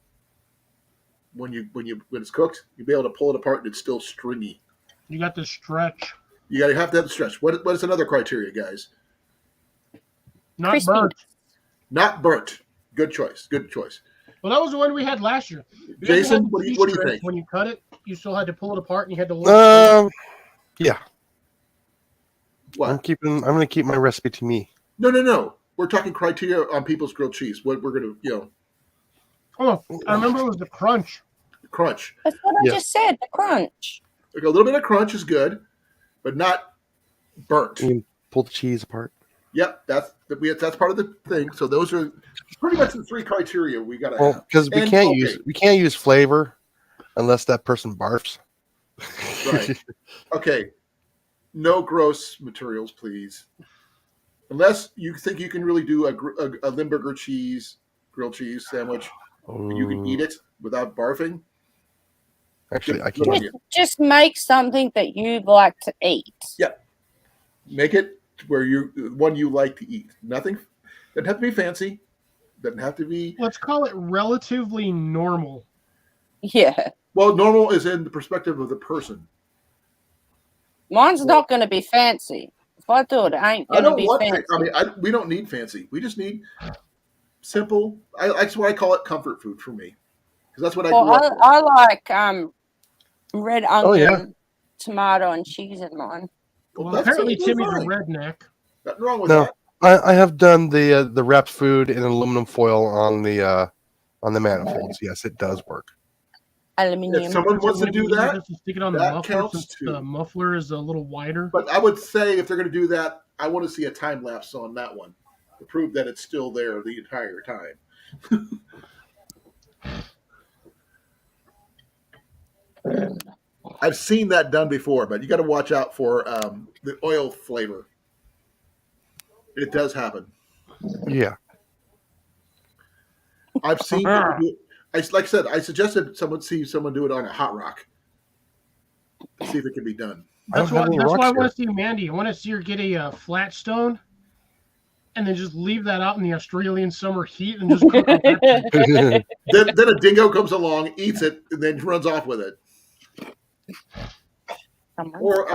When it's cooked, you'll be able to pull it apart and it's still stringy. You got the stretch. You got to have the stretch. What is another criteria, guys? Not Crispy. burnt. Not burnt. Good choice. Good choice. Well, that was the one we had last year. Because Jason, you had the what do you stretch, think? When you cut it, you still had to pull it apart and you had to look. Yeah. What? I'm going to keep my recipe to me. No. We're talking criteria on people's grilled cheese. What we're going to, Oh, I remember it was the crunch. crunch. That's what I Yes. just said. The crunch. Like a little bit of crunch is good, but not burnt. You can pull the cheese apart. Yep, that's part of the thing. So those are pretty much the three criteria we got to Well, have. because we And, can't okay. use flavor unless that person barfs. Right. Okay. No gross materials, please. Unless you think you can really do a Limburger grilled cheese sandwich, you can eat it without barfing. Actually, I Good can't. on you. Just make something that you like to eat. Make it where one you like to eat. Nothing doesn't have to be fancy. Doesn't have to be Let's call it relatively normal. Yeah. well. Normal is in the perspective of the person. Mine's not going to be fancy. If I do it, it ain't I going to don't be want. fancy. We don't need fancy. We just need simple. That's why I call it comfort food for me, because that's what I grew Well, up with. I like red onion, yeah. tomato, and cheese in mine. Well, That's apparently totally Timmy's a fine. redneck. Nothing wrong with No. that. I have done the wrapped food in aluminum foil on the manifolds. Yes, it does work. Aluminium. If someone wants to Wouldn't it do be easier that, just to stick it on the that muffler counts since too. the muffler is a little wider. but I would say if they're going to do that, I want to see a time lapse on that one to prove that it's still there the entire time. I've seen that done before, but you got to watch out for the oil flavor. It does happen. Yeah. I've seen people do it. Like I said, I suggested someone do it on a hot rock. See if it can be done. That's I don't have any why I rocks want to see Mandy. I want to see her get a flat stone and then just leave that out in the Australian summer heat and just cook on that. here. Then a dingo comes along, eats it, and then runs off with it. Or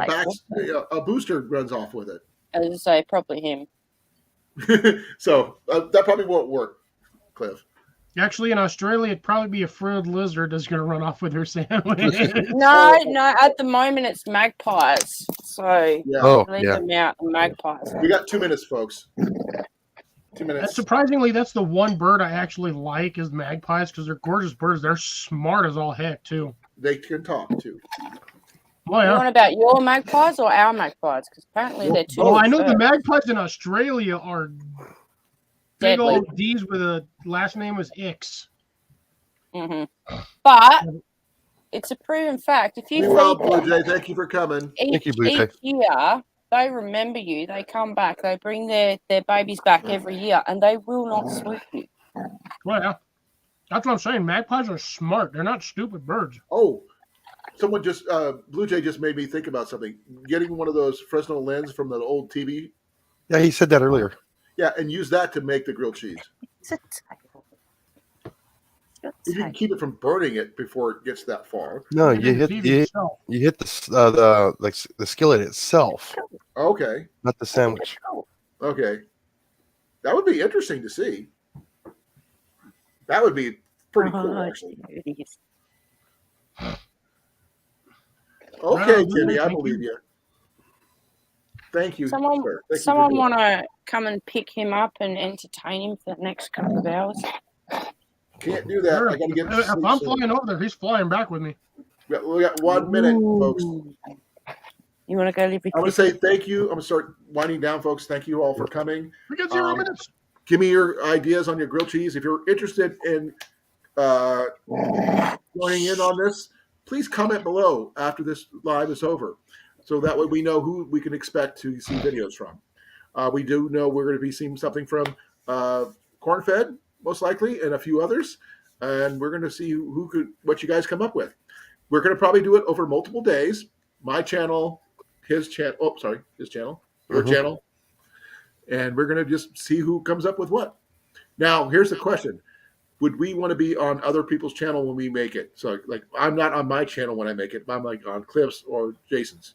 a booster runs off with it. As I say, probably him. So that probably won't work, Cliff. Actually, in Australia, it'd probably be a frilled lizard that's going to run off with her sandwich. No. At the moment, it's magpies. So Yeah. Oh, leave yeah. them out. The magpies. We got 2 minutes, folks. 2 minutes. Surprisingly, that's the one bird I actually like is magpies because they're gorgeous birds. They're smart as all heck, too. They can talk too. Well, yeah. What about your magpies or our magpies? Because apparently they're two. Oh, I know the different. magpies in Australia are big Deadly. old D's with a last name was Ix. Mhm. But it's a proven fact. If you Well, feed Blue them Jay, thank you for coming. Thank you, Blue Jay. each year, they remember you. They come back. They bring their babies back every year, and they will not swoop you. Well, yeah. That's what I'm saying. Magpies are smart. They're not stupid birds. Oh, someone just Blue Jay just made me think about something. Getting one of those Fresnel lens from the old TV, Yeah, he said that earlier. yeah, and use that to make the grilled cheese. It's a tail. If you can keep it from burning it before it gets that far. No, Maybe you the hit TV itself. the skillet itself, Okay, not the sandwich. okay, that would be interesting to see. That would be pretty cool, actually. Okay, Timmy, I believe you. Thank you, Someone sir. Thank you for doing want to come and pick him up and entertain him for the next couple of hours? it. Can't do that. I got to get to If sleep I'm soon. flying over there, he's flying back with me. We got 1 minute, folks. Ooh. You want to go live with I want to say thank you. I'm going to start winding down, folks. Thank you all for coming. We got 0 Um, minutes. Give me your ideas on your grilled cheese. If you're interested in joining in on this, please comment below after this live is over, so that way we know who we can expect to see videos from. We do know we're going to be seeing something from Corn Fed. most likely, and a few others. And we're going to see what you guys come up with. We're going to probably do it over multiple days. My channel, his channel. Oh, sorry, his channel, your channel, and we're going to just see who comes up with what. Now, here's the question: would we want to be on other people's channel when we make it? So, like, I'm not on my channel when I make it. I'm like on Cliff's or Jason's.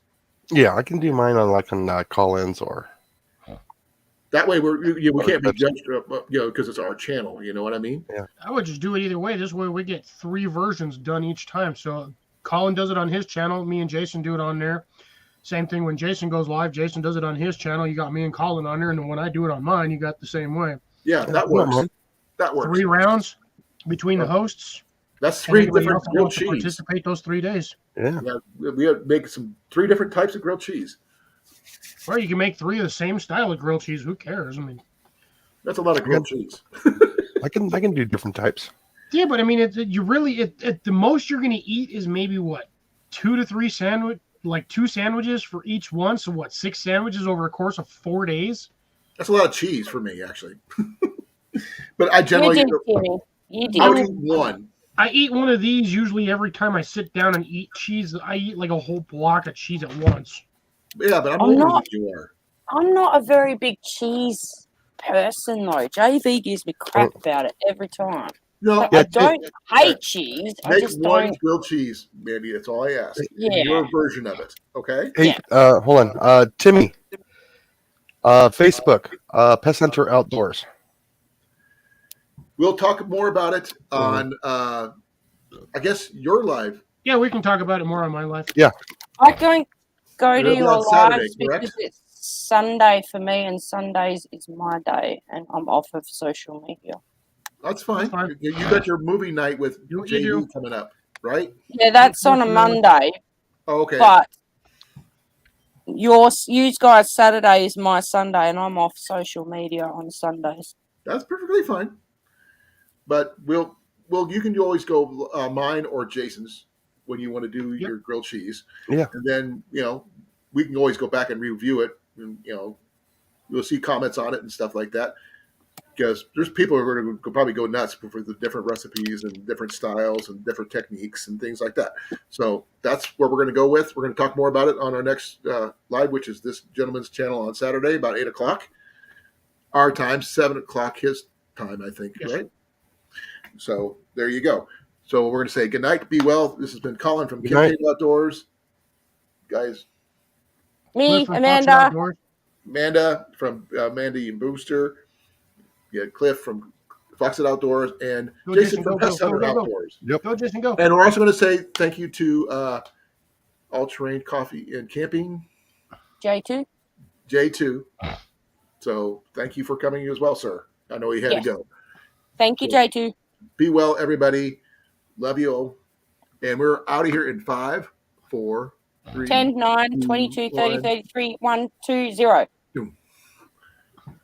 Yeah, I can do mine on Colan's or. That way, we can't be judged, because it's our channel. You know what I mean? Yeah. I would just do it either way. This way we get 3 versions done each time. So Colin does it on his channel. Me and Jason do it on there. Same thing when Jason goes live. Jason does it on his channel. You got me and Colin on there. And then when I do it on mine, you got the same way. Yeah, that works. That works. 3 rounds between the hosts. That's 3 different else grilled wants to cheese. participate those 3 days. Yeah. We have to make 3 different types of grilled cheese. Or you can make 3 of the same style of grilled cheese. Who cares? I mean, that's a lot of grilled cheese. I can do different types. Yeah, but I mean, the most you're going to eat is maybe what, 2 to 3 sandwich, like 2 sandwiches for each one. So what, 6 sandwiches over a course of 4 days? That's a lot of cheese for me, actually. But I generally You did. I would eat one. I eat one of these usually every time I sit down and eat cheese. I eat like a whole block of cheese at once. Yeah, but I'm I'm older not- than you are. I'm not a very big cheese person though. JV gives me crap about it every time. No, I don't hate cheese. I make just one don't. grilled cheese, Mandy. That's all I ask. Yeah. Your version of it, okay? Hey, hold on. Timmy, Facebook, Pest Center Outdoors. We'll talk more about it on, I guess, your live. Yeah, we can talk about it more on my life. I don't go It'll to be your on Saturday, lives correct? because it's Sunday for me, and Sundays is my day, and I'm off of social media. That's fine. That's fine. You got your movie night with You JD do. coming up, right? Yeah, that's on a Monday, Oh, okay. but you guys Saturday is my Sunday, and I'm off social media on Sundays. That's perfectly fine. But you can always go mine or Jason's when you want to do your grilled cheese. Yeah. And then, we can always go back and review it. And, you'll see comments on it and stuff like that. Because there's people who are going to probably go nuts for the different recipes and different styles and different techniques and things like that. So that's where we're going to go with. We're going to talk more about it on our next live, which is this gentleman's channel on Saturday, about 8 o'clock. Our time, 7 o'clock his time, I think, Yes. right? So there you go. So we're going to say good night. Be well. This has been Colin from Good Kim night. Cave Outdoors. Guys, Me, Cliff from Fox Amanda. Outdoors. Amanda from Mandy and Booster. Yeah, Cliff from Fox Outdoors, and Go, Jason Jason, from go, Pest go, Hunter go, go. Outdoors. Go, Jason, go. And we're also going to say thank you to All Terrain Coffee and Camping, J2. J2. So thank you for coming as well, sir. I know you had Yes. to go. Thank you, Cool. J2. Be well, everybody. Love you all. And we're out of here in 5, 4, 3, 10, 9, 2, 22, 30, 1. 33, 1, 2, 0.